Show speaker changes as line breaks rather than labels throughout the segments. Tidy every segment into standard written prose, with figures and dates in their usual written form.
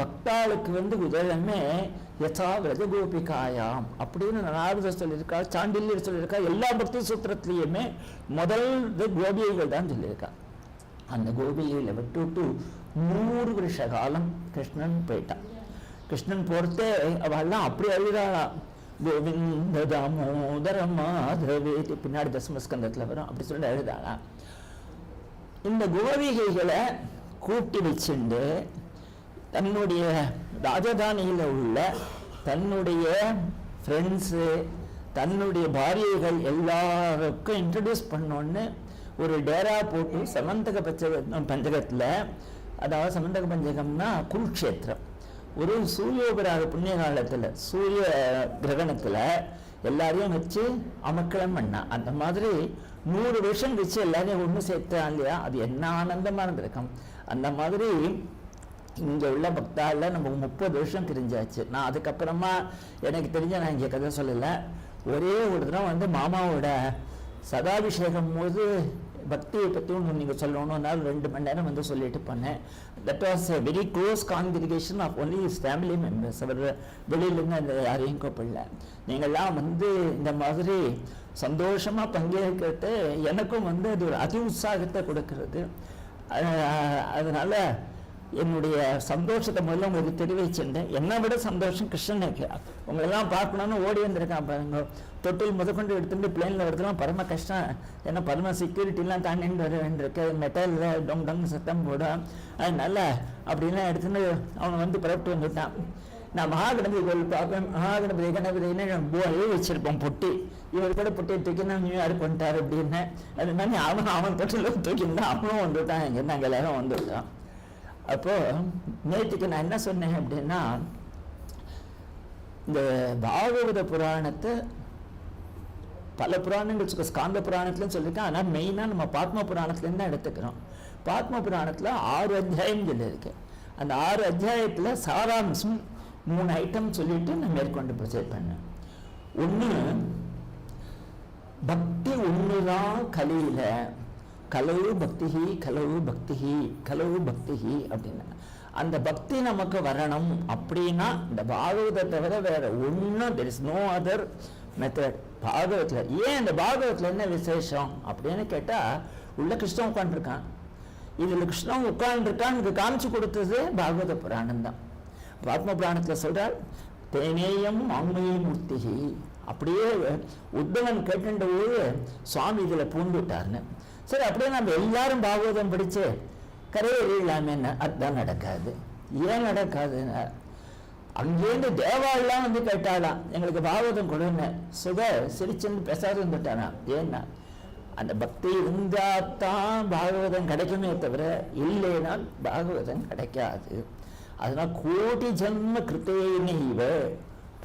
பக்தாளுக்கு உதயமே யசா விரஜகோபிகாயாம் அப்படின்னு நாரதர் சொல்லியிருக்கா, சாண்டில்யர் சொல்லியிருக்கா. எல்லா பக்தி சூத்திரத்திலையுமே முதல் கோபிகைகள் தான் சொல்லியிருக்கா. அந்த கோபிகையில் விட்டுவிட்டு 100 வருஷ காலம் கிருஷ்ணன் போயிட்டான். கிருஷ்ணன் பொறுத்தே அவள்லாம் அப்படி அழுதாளாம். கோவிந்த தாமோதர மாதவே, பின்னாடி தசமஸ்கந்தத்தில் வரும், அப்படி சொல்லி அழுதாளாம். இந்த கோபிகைகளை கூட்டி வச்சுண்டு தன்னுடைய ராஜதானியில் உள்ள தன்னுடைய ஃப்ரெண்ட்ஸு, தன்னுடைய பாரியைகள் எல்லாருக்கும் இன்ட்ரடியூஸ் பண்ணோன்னு ஒரு டேரா போட்டு சமந்தக பஞ்சகத்தில், அதாவது சமந்தக பஞ்சகம்னா குருக்ஷேத்திரம், ஒரு சூரியோபராக புண்ணிய காலத்தில் சூரிய கிரகணத்தில் எல்லாரையும் வச்சு அமக்களம் பண்ணா. அந்த மாதிரி 100 வருஷம் வச்சு எல்லாரையும் ஒன்று சேர்த்தான் இல்லையா, அது என்ன ஆனந்தமாக இருந்திருக்கும். அந்த மாதிரி இங்கே உள்ள பக்தாவில் நம்ம 30 வருஷம் தெரிஞ்சாச்சு. நான் அதுக்கப்புறமா எனக்கு தெரிஞ்ச நான் இங்கே கதை சொல்லலை. ஒரே ஒரு தடவை மாமாவோட சதாபிஷேகம் போது பக்தியை பற்றி ஒன்று நீங்கள் சொல்லணும்னால 2 மணி நேரம் சொல்லிட்டு பண்ணேன். That was a very close congregation of only his family members. அவர் வெளியிலேருந்து அந்த யாரையும் கூப்பிடல. நீங்கள்லாம் இந்த மாதிரி சந்தோஷமாக பங்கேற்கிறது எனக்கும் அது ஒரு அதி உற்சாகத்தை கொடுக்கறது. அதனால் என்னுடைய சந்தோஷத்தை முதல்ல உங்களுக்கு தெரிவிச்சுட்டேன். என்னை விட சந்தோஷம் கிருஷ்ணனுக்கு. உங்களெல்லாம் பார்க்கணுன்னு ஓடி வந்திருக்கான் பாருங்க. தொட்டில் முதற்கொண்டு எடுத்துட்டு பிளேனில் வரதுலாம் பரம கஷ்டம். ஏன்னா பரம செக்யூரிட்டிலாம் தாண்டிட்டு வர வேண்டியிருக்கு. மெட்டலில் டொங் டொங் சத்தம் போடும். அதனால அப்படின்லாம் எடுத்துட்டு அவன் புறப்பட்டு வந்துட்டான். நான் மகாகணபதி கோயில் பார்ப்பேன். மகாகணபதி கணபதினு எழுதி வச்சிருப்போம் பொட்டி. இவர் கூட பொட்டியை தூக்கினா நியூயார்க் வந்துட்டார் அப்படின்னு. அது மாதிரி அவன் தொட்டில் தூக்கினா அவனும் வந்துட்டான். எங்கே நாங்கள் எல்லாரும் வந்துவிட்டான். அப்போ நேற்றுக்கு நான் என்ன சொன்னேன் அப்படின்னா, இந்த பாகவத புராணத்தை பல புராணங்கள் ஸ்காந்த புராணத்துலன்னு சொல்லியிருக்கேன். ஆனால் மெயினாக நம்ம பாத்ம புராணத்துலேருந்து தான் எடுத்துக்கிறோம். பாத்ம புராணத்தில் 6 அத்தியாயம் சொல்லியிருக்கு. அந்த 6 அத்தியாயத்தில் சாராம்சம் 3 ஐட்டம் சொல்லிட்டு நான் மேற்கொண்டு ப்ரொசீட் பண்ணேன். ஒன்று, பக்தி ஒன்றுதான் கலியில, கலவு பக்தி கலவு பக்தி கலவு பக்தி அப்படின்னா அந்த பக்தி நமக்கு வரணும் அப்படின்னா இந்த பாகவதை தவிர வேற ஒன்றும் there is no other method. பாகவத்தில் ஏன் இந்த பாகவத்தில் என்ன விசேஷம் அப்படின்னு கேட்டால், உள்ள கிருஷ்ணன் உட்காந்துருக்கான். இதில் கிருஷ்ணன் உட்காந்துருக்கான் இது காமிச்சு கொடுத்தது பாகவத புராணம் தான். பாத்ம புராணத்தில் சொல்கிறார், தேனேயம் ஆண்மையை மூர்த்திகி. அப்படியே உத்தவன் கேட்டுன்ற போது சுவாமி இதில் பூந்துட்டார்னு. சரி, அப்படியே நம்ம எல்லாரும் பாகவதம் படித்து கரையேறிடலாமே. அதுதான் நடக்காது. ஏன் நடக்காதுன்னா, அங்கேருந்து தேவாலாம் கேட்டாலாம் எங்களுக்கு பாகவதம் கொடுன்னு. சிரிச்சுன்னு பேசாது வந்துட்டானா. ஏன்னா அந்த பக்தி இருந்தால்தான் பாகவதம் கிடைக்குமே தவிர இல்லைன்னா பாகவதம் கிடைக்காது. அதனால் கோடி ஜென்ம கிருத்தேனைவ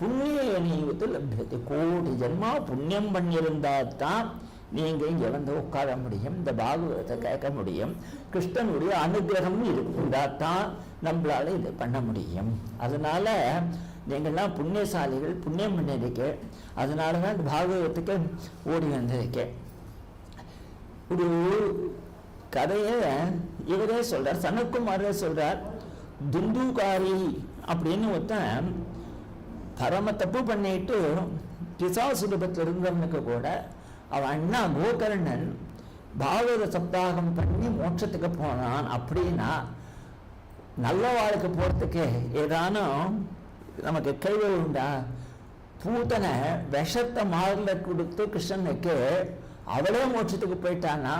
புண்ணியனைவத்து லப்யத்தை. கோடி ஜென்மா புண்ணியம் பண்ணியிருந்தால்தான் நீங்கள் இங்கே உட்கார முடியும், இந்த பாகவதத்தை கேட்க முடியும். கிருஷ்ணனுடைய அனுகிரகம் இருந்தால்தான் நம்மளால இதை பண்ண முடியும். அதனால நீங்கள்லாம் புண்ணியசாலிகள், புண்ணியம் பண்ணியிருக்கேன். அதனால தான் இந்த பாகவதத்துக்கு ஓடி வந்திருக்கேன். ஒரு கதையை இவரே சொல்றார், சனத்குமாரே சொல்றார். துந்துகாரி அப்படின்னு ஒருத்தன் பரம தப்பு பண்ணிட்டு பிசாசுரூபத்தில் இருந்தவனுக்கு கூட அவன் அண்ணா கோகர்ணன் பாகவத சப்தாகம் பண்ணி மோட்சத்துக்கு போனான். அப்படின்னா நல்ல வாழ்க்கை போகிறதுக்கு ஏதானும் நமக்கு கேள்வி உண்டா? பூத்தனை விஷத்தை மாறில் கொடுத்து கிருஷ்ணனுக்கு அவளே மோட்சத்துக்கு போயிட்டான்னா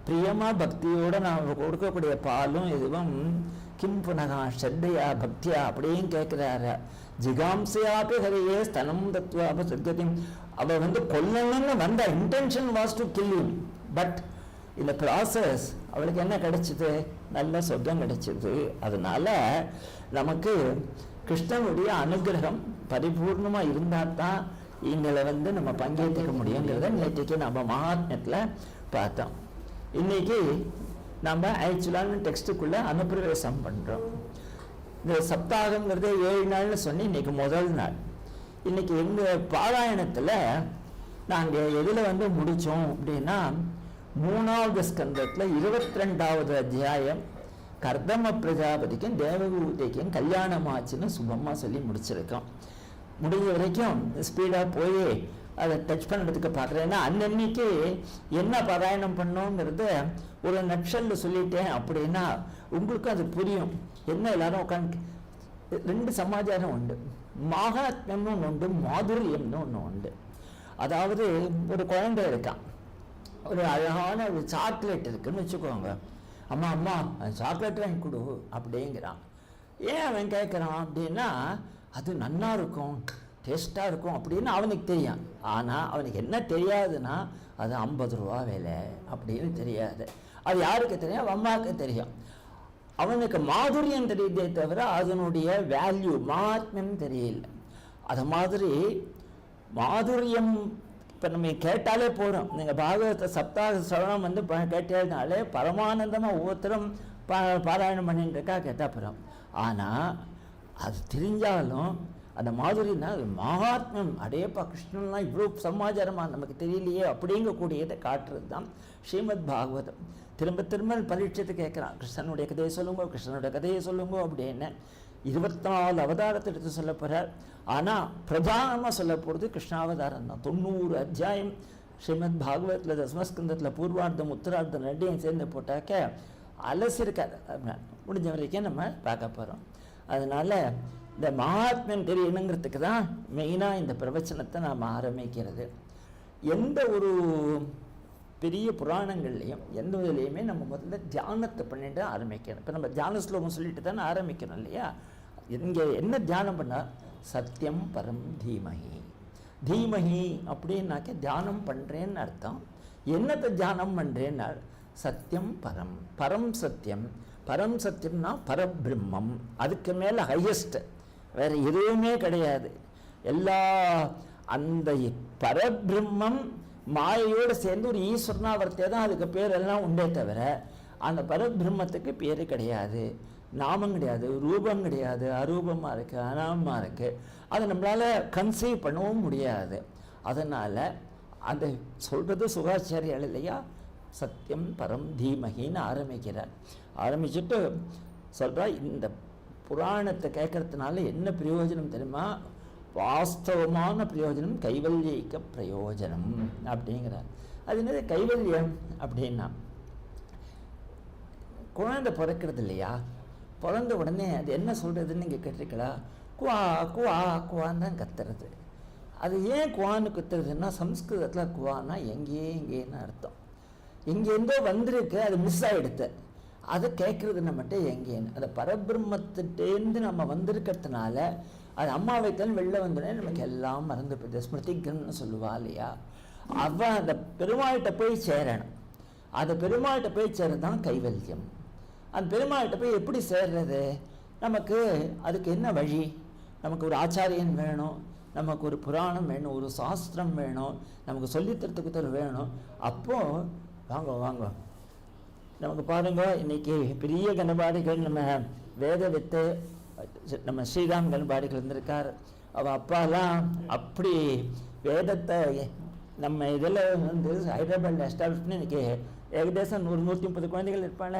பிரியமா பக்தியோட நான் கொடுக்கக்கூடிய பாலும் இதுவும் கிம் புனகா ஸ்ரத்தையா பக்தியா அப்படின்னு கேட்குறாரு. ஜிகாம்சையாப்பி ஹரியே ஸ்தனம் தத்துவாப சத்கதி. அவள் கொல்லணும்னு வந்த intention was to kill you. But இந்த ப்ராசஸ் அவளுக்கு என்ன கிடைச்சிது? நல்ல சொர்க்கம் கிடைச்சிது. அதனால நமக்கு கிருஷ்ணனுடைய அனுகிரகம் பரிபூர்ணமாக இருந்தால் தான் இங்களை நம்ம பங்கேற்றுக்க முடியுங்கிறத நேற்றுக்கு நம்ம மகாத்மியத்தில் பார்த்தோம். இன்னைக்கு நம்ம ஆக்சுவலான டெக்ஸ்ட்டுக்குள்ளே அனுப்பிரவேசம் பண்ணுறோம். இந்த சப்தாகங்கிறது 7 நாள்னு சொன்னி இன்னைக்கு முதல் நாள். இன்னைக்கு எங்கள் பாராயணத்தில் நாங்கள் எதில் முடித்தோம் அப்படின்னா 3வது ஸ்கந்தத்தில் 22வது அத்தியாயம் கர்தம பிரஜாபதிக்கும் தேவகூதைக்கும் கல்யாணம் ஆச்சுன்னு சுபமாக சொல்லி முடிச்சிருக்கோம். முடிஞ்ச வரைக்கும் ஸ்பீடாக போய் அதை டச் பண்ணுறதுக்கு பார்க்குறேன். ஏன்னா அன்னன்னைக்கு என்ன பாராயணம் பண்ணோங்கிறத ஒரு நட்சல்ல சொல்லிட்டேன் அப்படின்னா உங்களுக்கும் அது புரியும். என்ன எல்லாரும் உட்காந்து ரெண்டு சமாச்சாரம் உண்டு, மகாத்மியம்னு ஒன்று உண்டு, மாதுரியம்னு ஒன்று உண்டு. அதாவது ஒரு குழந்தை இருக்கான், ஒரு அழகான ஒரு சாக்லேட் இருக்குன்னு வச்சுக்கோங்க. அம்மா அம்மா சாக்லேட் வாங்கி கொடு அப்படிங்கிறான். ஏன் அவன் கேட்குறான் அப்படின்னா அது நன்னா இருக்கும், டேஸ்ட்டாக இருக்கும் அப்படின்னு அவனுக்கு தெரியும். ஆனால் அவனுக்கு என்ன தெரியாதுன்னா அது 50 ரூபா விலை அப்படின்னு தெரியாது. அது யாருக்கு தெரியும்? அவன் அம்மாவுக்கு தெரியும். அவனுக்கு மாதுரியம் தெரியுதே தவிர அதனுடைய வேல்யூ மகாத்மியம் தெரியல. அது மாதிரி மாதுரியம் இப்போ நம்ம கேட்டாலே போகிறோம். நீங்கள் பாகவத சப்தாக சிரவணம் வந்து கேட்டாலே பரமானந்தமாக ஒவ்வொருத்தரும் பாராயணம் பண்ணிட்டு இருக்கா கேட்டால் போகிறோம். ஆனால் அது தெரிஞ்சாலும் அந்த மாதுரினா மகாத்மியம் அடேப்பா கிருஷ்ணன்லாம் இவ்வளோ சமாச்சாரமாக நமக்கு தெரியலையே அப்படிங்கக்கூடியதை காட்டுறது தான் ஸ்ரீமத் பாகவதம். திரும்ப திரும்ப பரீட்சத்தை கேட்குறான், கிருஷ்ணனுடைய கதையை சொல்லுங்க, கிருஷ்ணனுடைய கதையை சொல்லுங்க அப்படின்னு. 24 அவதாரத்தை எடுத்து சொல்ல போகிறார். ஆனால் பிரதானமாக சொல்ல போகிறது கிருஷ்ணாவதாரம் தான். 90 அத்தியாயம் ஸ்ரீமத் பாகவத்தில் தசமஸ்கந்தத்தில் பூர்வார்த்தம் உத்தரார்த்தம் ரெண்டையும் சேர்ந்து போட்டாக்க அலசிருக்கார். முடிஞ்ச வரைக்கும் நம்ம பார்க்க போகிறோம். அதனால் இந்த மகாத்மியம் தெரியணுங்கிறதுக்கு தான் மெயினாக இந்த பிரவச்சனத்தை நாம் ஆரம்பிக்கிறது. எந்த ஒரு பெரிய புராணங்கள்லையும் எந்த இதுலேயுமே நம்ம முதல்ல தியானத்தை பண்ணிட்டு ஆரம்பிக்கணும். இப்போ நம்ம தியான ஸ்லோகம் சொல்லிட்டு தானே ஆரம்பிக்கணும் இல்லையா? இங்கே என்ன தியானம் பண்ணால் சத்தியம் பரம் தீமஹி. தீமஹி அப்படின்னாக்க தியானம் பண்ணுறேன்னு அர்த்தம். என்னத்தை தியானம் பண்ணுறேன்னா சத்தியம் பரம், பரம் சத்தியம். பரம் சத்தியம்னா பரபிரம்மம், அதுக்கு மேலே ஹையஸ்ட் வேறு எதுவுமே கிடையாது. எல்லா அந்த பரபிரம்மம் மாயையோடு சேர்ந்து ஒரு ஈஸ்வரனாவர்த்தே தான் அதுக்கு பேரெல்லாம் உண்டே தவிர அந்த பரபிரம்மத்துக்கு பேர் கிடையாது, நாமம் கிடையாது, ரூபம் கிடையாது, அரூபமாக இருக்குது, அனாமமாக இருக்குது. அதை நம்மளால் கன்சீவ் பண்ணவும் முடியாது. அதனால் அதை சொல்கிறது சுகாச்சாரியால் இல்லையா? சத்தியம் பரம் தீமகின்னு ஆரம்பிக்கிறார். ஆரம்பிச்சுட்டு சொல்கிறா, இந்த புராணத்தை கேட்கறதுனால என்ன பிரயோஜனம் தெரியுமா? வாஸ்தவமான பிரயோஜனம், கைவல்யிக்க பிரயோஜனம் அப்படிங்கிறார். அது என்னது கைவல்யம் அப்படின்னா? குழந்தை பிறக்கிறது இல்லையா? பிறந்த உடனே அது என்ன சொல்கிறதுன்னு நீங்கள் கேட்டிருக்கலாம். குவா குவா குவான்னு தான் கத்துறது. அது ஏன் குவான்னு கத்துறதுன்னா சம்ஸ்கிருதத்தில் குவான்னா எங்கேன்னு அர்த்தம். எங்கேருந்தோ வந்திருக்கு, அது மிஸ் ஆகிடுது, அதை கேட்குறது நம்மகிட்ட எங்கேன்னு. அந்த பரபிரம்மத்திட்டேருந்து நம்ம வந்திருக்கிறதுனால அது அம்மா வைத்தாலும் வெளில வந்தோடனே நமக்கு எல்லாம் மறந்து போயிடுது. ஸ்மிருதிகன்னு சொல்லுவா இல்லையா? அவன் அந்த பெருமாள்கிட்ட போய் சேரணும். அந்த பெருமாள்கிட்ட போய் சேரது தான் கைவல்யம். அந்த பெருமாள்கிட்ட போய் எப்படி சேர்றது? நமக்கு அதுக்கு என்ன வழி? நமக்கு ஒரு ஆச்சாரியன் வேணும், நமக்கு ஒரு புராணம் வேணும், ஒரு சாஸ்திரம் வேணும், நமக்கு சொல்லித்தரத்துக்கு வேணும். அப்போது வாங்க வாங்க நமக்கு பாருங்க, இன்னைக்கு பெரிய கணபாடிகள் நம்ம வேத வித்து நம்ம ஸ்ரீராம் கணபாடிகள் இருந்திருக்கார். அவள் அப்பாலாம் அப்படி வேதத்தை நம்ம இதில் வந்து ஹைதராபாத்தில் எஸ்டாப்ளிஷ் பண்ணி இன்னைக்கு ஏகதேசம் 100-130 குழந்தைகள் இருப்பாங்க,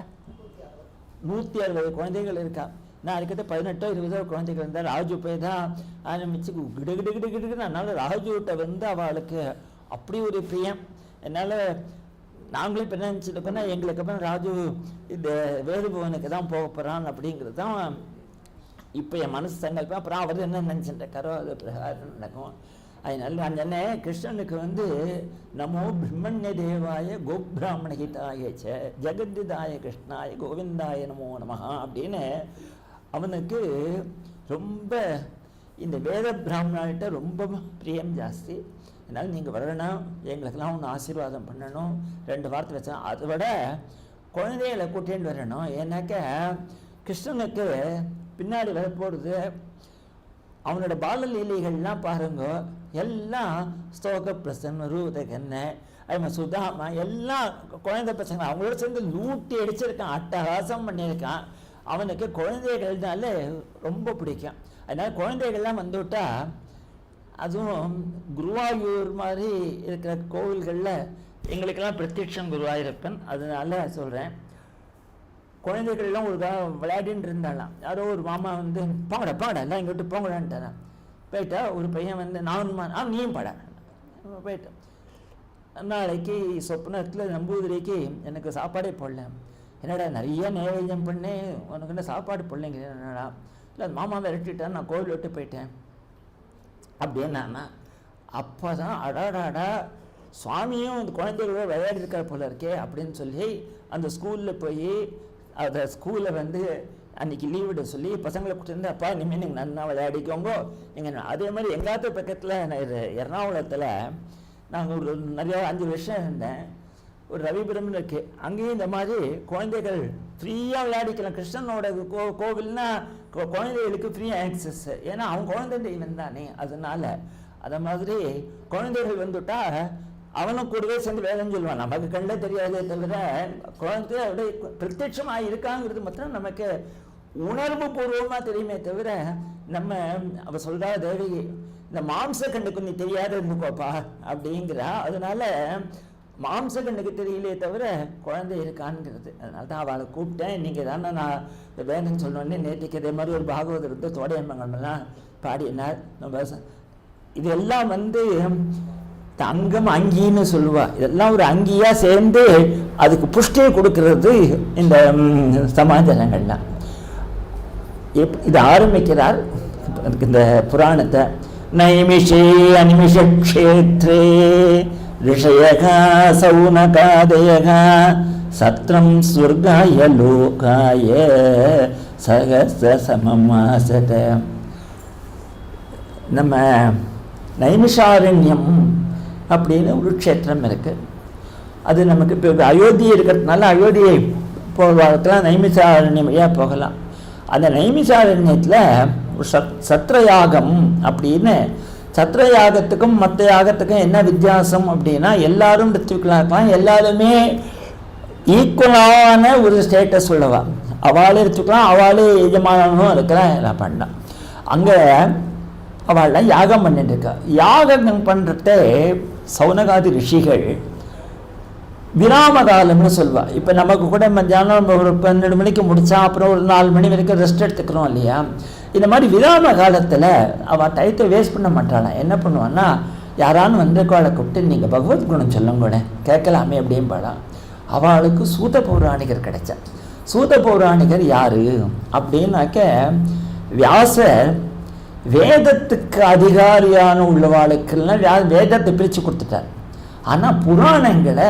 160 குழந்தைகள் இருக்கா. நான் இருக்கிறது 18-20 குழந்தைகள் இருந்தால் ராஜு போய் தான் ஆரம்பிச்சு கிடுகிடுகிடுகிடுன்னு. அதனால் ராஜுகிட்ட வந்து அவளுக்கு அப்படி ஒரு பிரியம். என்னால் நாங்களும் இப்போ என்ன நினச்சிருக்கோன்னா எங்களுக்கு அப்புறம் ராஜு இந்த வேதுபவனுக்கு தான் போக போகிறான் அப்படிங்கிறது தான் இப்போ என் மனசு சங்கல்பம். அப்புறம் அவர் என்ன நினச்சிட்டு இருக்காரோ அது பிரகாரம் நடக்கும். அதனால நான் சொன்னேன், கிருஷ்ணனுக்கு வந்து நமோ பிரம்மண்ய தேவாய கோபிராமண ஹிதாய ஜெகதிதாய கிருஷ்ணாய கோவிந்தாய நமோ நமஹா அப்படின்னு அவனுக்கு ரொம்ப இந்த வேத பிராமணர்கிட்ட ரொம்ப பிரியம் ஜாஸ்தி. அதனால் நீங்கள் வரணும், எங்களுக்கெல்லாம் ஒன்று ஆசீர்வாதம் பண்ணணும், 2 வார்த்தை வச்சா. அதை விட குழந்தைகளை கூட்டிகிட்டு வரணும். ஏன்னாக்க கிருஷ்ணனுக்கு பின்னாடி வரப்போகிறது அவனோட பாலலீலைகள்லாம் பாருங்க, எல்லாம் ஸ்தோக பிரசன்ன ரூதகன்னு அவன் சுதாமா எல்லாம் குழந்தை பசங்க அவங்களோட சேர்ந்து லூட்டி அடிச்சிருக்கான், அட்டகாசம் பண்ணியிருக்கான். அவனுக்கு குழந்தைகள்னால ரொம்ப பிடிக்கும். அதனால் குழந்தைகள்லாம் வந்துவிட்டா, அதுவும் குருவாயூர் மாதிரி இருக்கிற கோவில்களில் எங்களுக்கெல்லாம் பிரத்யட்சம் குருவாயூரப்பன். அதனால சொல்கிறேன், குழந்தைகள்லாம் ஒரு விளையாடின்னு இருந்தாலாம். யாரோ ஒரு மாமா வந்து போங்கடா எல்லாம் இங்கே விட்டு போங்கடான்ட்டாரான். போயிட்டா ஒரு பையன் வந்து நான் நீயும் பட போயிட்டேன். நாளைக்கு சொப்னத்தில் நம்பூதிரிக்கு எனக்கு சாப்பாடே போடல. என்னடா நிறைய நைவேத்தியம் பண்ணேன், உனக்கு என்ன சாப்பாடு போடலைங்க? என்னடா இல்லை மாமாவை விரட்டிட்டேன், நான் கோவில் விட்டு போயிட்டேன் அப்படின்னா. அப்போ தான் அடாடாடா சுவாமியும் அந்த குழந்தைகளோட விளையாடி இருக்கார் போல இருக்கே அப்படின்னு சொல்லி அந்த ஸ்கூலில் போய் அந்த ஸ்கூலில் வந்து அன்றைக்கி லீவ் விட சொல்லி பசங்களை கூட்டிருந்து, அப்பா இனிமேல் நீங்கள் நல்லா விளையாடிக்கோங்க நீங்கள். அதே மாதிரி எங்காவது பக்கத்தில் எர்ணாகுளத்தில் நாங்கள் ஒரு நிறையா 5 வருஷம் இருந்தேன். ஒரு ரவிபுரம்னு இருக்குது, அங்கேயும் இந்த மாதிரி குழந்தைகள் ஃப்ரீயாக விளையாடிக்கலாம். கிருஷ்ணனோட கோவில்னா குழந்தைகளுக்கு ஃப்ரீ ஆக்சஸ், ஏன்னா அவங்க குழந்தை தெய்வம் தானே. அதனால அதை மாதிரி குழந்தைகள் வந்துட்டா அவனும் கூடவே சேர்ந்து வேதம் சொல்லுவான். நமக்கு கண்ணில் தெரியாதே தவிர குழந்தை அப்படியே பிரத்யட்சமாக இருக்காங்கிறது மாத்திரம் நமக்கு உணர்வு பூர்வமாக தெரியுமே தவிர நம்ம அவ சொல்கிறா தேவி இந்த மாம்ச கண்ணுக்கு நீ தெரியாத இருந்துக்கோப்பா அப்படிங்கிறா. அதனால மாம்ச கண்ணுக்கு தெரியலையே தவிர குழந்தை இருக்கான்ங்கிறது. அதனால தான் அவளை கூப்பிட்டேன். நீங்கள் தானே நான் வேதம் சொன்னோடனே நேற்றுக்கு இதே மாதிரி ஒரு பாகவதர் வந்து தோடையம்மங்கள்லாம் பாடினார். நம்ம இதெல்லாம் வந்து தங்கம் அங்கின்னு சொல்லுவா. இதெல்லாம் ஒரு அங்கியாக சேர்ந்து அதுக்கு புஷ்டியை கொடுக்கறது இந்த சமாச்சாரங்கள்லாம். இது ஆரம்பிக்கிறார் இந்த புராணத்தை. நைமிஷே அனிமிஷ க்ஷேத்ரே ரிஷயகா சௌனகாதயகா சத்ரம் ஸ்வர்காய லோகாய சகஸ்ர சமமாசத. நம்ம நைமிஷாரண்யம் அப்படின்னு ஒரு க்ஷேத்திரம் இருக்குது. அது நமக்கு இப்போ அயோத்தி இருக்கிறதுனால அயோத்தியை போகிறதுக்கெல்லாம் நைமிஷாரண்யம் வழியாக போகலாம். அந்த நைமிஷாரண்யத்தில் ஒரு சத்ரயாகம் அப்படின்னு, சத்ரயாகத்துக்கும் மற்ற யாகத்துக்கும் என்ன வித்தியாசம் அப்படின்னா எல்லாரும் ரித்துக்களாக்கலாம், எல்லாருமே ஈக்குவலான ஒரு ஸ்டேட்டஸ் உள்ளவா. அவளே ரித்துக்கலாம், அவளே எஜமானும் இருக்கலாம், எல்லாம் பண்ணலாம். அங்கே அவள்லாம் யாகம் பண்ணிட்டு இருக்கா. யாகம் பண்ணுறத சௌனகாதி ரிஷிகள் விராம காலம்னு சொல்வா. இப்போ நமக்கு கூட மத்தியானம் ஒரு 12 மணிக்கு முடித்தா அப்புறம் ஒரு 4 மணி வரைக்கும் ரெஸ்ட் எடுத்துக்கிறோம் இல்லையா. இந்த மாதிரி விராம காலத்தில் அவள் டயத்தை வேஸ்ட் பண்ண மாட்டாளாம். என்ன பண்ணுவான்னா, யாரான்னு வந்து அவளை கூப்பிட்டு நீங்கள் பகவத் குணம் சொல்லுங்கூட கேட்கலாமே அப்படின்னு பாடா. அவளுக்கு சூத பௌராணிகர் கிடைச்சா. சூத பௌராணிகர் யார் அப்படின்னாக்க வியாசர் வேதத்துக்கு அதிகாரியான உள்ளவாளுக்கெல்லாம் வேதத்தை பிரித்து கொடுத்துட்டார். ஆனால் புராணங்களை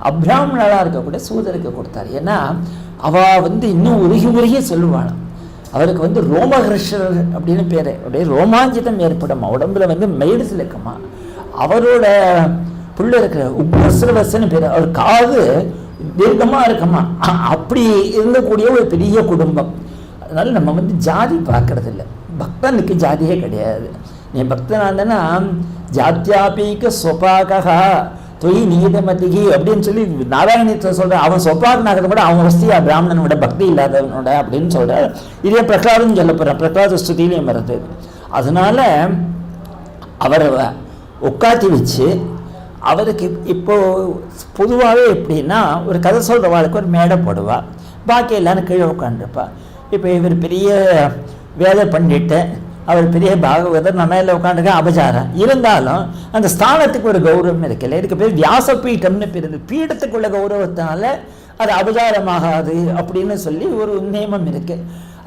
அப்ராமணாக இருக்கக்கூடிய சூதருக்கு கொடுத்தார். ஏன்னா அவள் வந்து இன்னும் உருகி சொல்லுவாளாம். அவருக்கு வந்து ரோமஹர்ஷர் அப்படின்னு பேர், அப்படியே ரோமாஞ்சிதம் ஏற்படுமா, உடம்புல வந்து மெய்டு சிலக்குமா. அவரோட புள்ள இருக்கிற உப்ரஸ்ரவசன்னு பேர், அவர் காது தீர்க்கமாக இருக்குமா. அப்படி இருந்தக்கூடிய ஒரு பெரிய குடும்பம். அதனால நம்ம வந்து ஜாதி பார்க்கறது இல்லை. பக்தனுக்கு ஜாதியே கிடையாது. நீ பக்தனாக இருந்தனா ஜாத்தியாபீக சொபாகா தொய் நீதமதிகி அப்படின்னு சொல்லி நாராயணத்தை சொல்கிற. அவன் சொப்பாகனாகிறத விட அவன் வசதியா பிராமணனோட பக்தி இல்லாதவனோட அப்படின்னு சொல்கிறார். இதே பிரகலாதம் சொல்ல போகிறான், பிரகலாத ஸ்துதியிலையும் வருது. அதனால அவரை உட்காத்தி வச்சு அவருக்கு இப்போது பொதுவாகவே எப்படின்னா ஒரு கதை சொல்கிற வாழ்க்கை ஒரு மேடை போடுவா, பாக்கி எல்லாரும் கீழே உட்காந்துருப்பா. இப்போ இவர் பெரிய வேத பண்டிட்டு, அவர் பெரிய பாகவதர், நம்ம மேலே உட்காந்துருக்க அபச்சாரம் இருந்தாலும் அந்த ஸ்தானத்துக்கு ஒரு கௌரவம் இருக்குல்ல. இதுக்கு பேர் வியாசபீட்டம்னு பேர். பீடத்துக்குள்ள கௌரவத்தினால அது அபச்சாரமாகாது அப்படின்னு சொல்லி ஒரு நியமம் இருக்கு.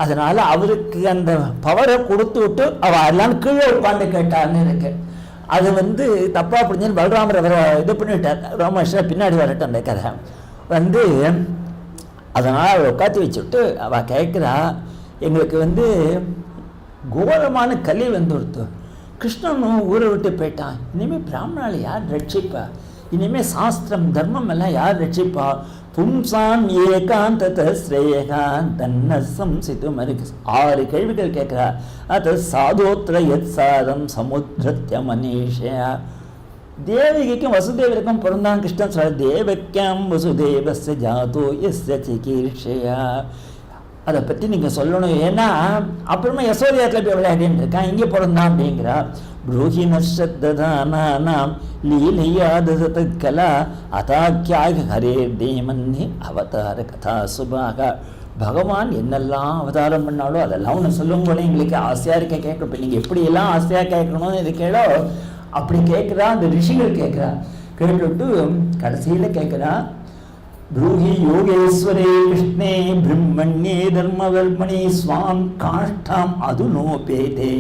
அதனால அவருக்கு அந்த பவரை கொடுத்து விட்டு அவள் எல்லாம் கீழே உட்காந்து கேட்டான்னு இருக்கு. அது வந்து தப்பா புரிஞ்சுன்னு பலராமர் அவரை இது பண்ணிவிட்டார். ராமகிருஷ்ணன் பின்னாடி வரட்டும் அந்த கதை வந்து. அதனால் அவளை உட்காந்து வச்சுட்டு அவள் கேட்குறா, எங்களுக்கு வந்து கோரமான கலி வந்துடுத்து, கிருஷ்ணனும் ஊரை விட்டு போயிட்டான், இனிமேல் பிராமணால் யார் ரட்சிப்பா, இனிமேல் சாஸ்திரம் தர்மம் எல்லாம் யார் ரட்சிப்பா, பும்சான் ஏகாந்த ஸ்ரேகான் தன்ன சம்சித்து மருக்கு 6 கேள்விகள் கேட்குறா. அது சாதோத்திர யத் சாதம் சமுத்திரத்திய மனிஷா. தேவகிக்கும் வசுதேவருக்கும் பிறந்தான் கிருஷ்ணன் சொல்ற. தேவக்கியம் வசுதேவஸ்ய ஜாதோ யஸ்ய சிகீர்ஷயா. அதை பற்றி நீங்கள் சொல்லணும். ஏன்னா அப்புறமா யசோதியாத்தில் போய் விளையாடின்னு இருக்கான், இங்கே பிறந்தான் அப்படிங்கிறா. ப்ரூஹி நஷ்டதானாம் லீலையாதல அதாக்கியாக ஹரே தேமன்னி அவதார கதா சுபாக. பகவான் என்னெல்லாம் அவதாரம் பண்ணாலும் அதெல்லாம் ஒன்று சொல்லும் போல எங்களுக்கு ஆசையாக இருக்க கேட்க. இப்போ நீங்கள் எப்படியெல்லாம் ஆசையாக கேட்கணும்னு இது கேளோ அப்படி கேட்குறா. அந்த ரிஷிகள் கேட்குறா. கேட்டுவிட்டு கடைசியில் கேட்குறா, ப்ரூஹி யோகேஸ்வரே கிருஷ்ணே பிரம்மண்யே தர்மவர்மணி ஸ்வாம் காஷ்டாம் அதுனோபேதே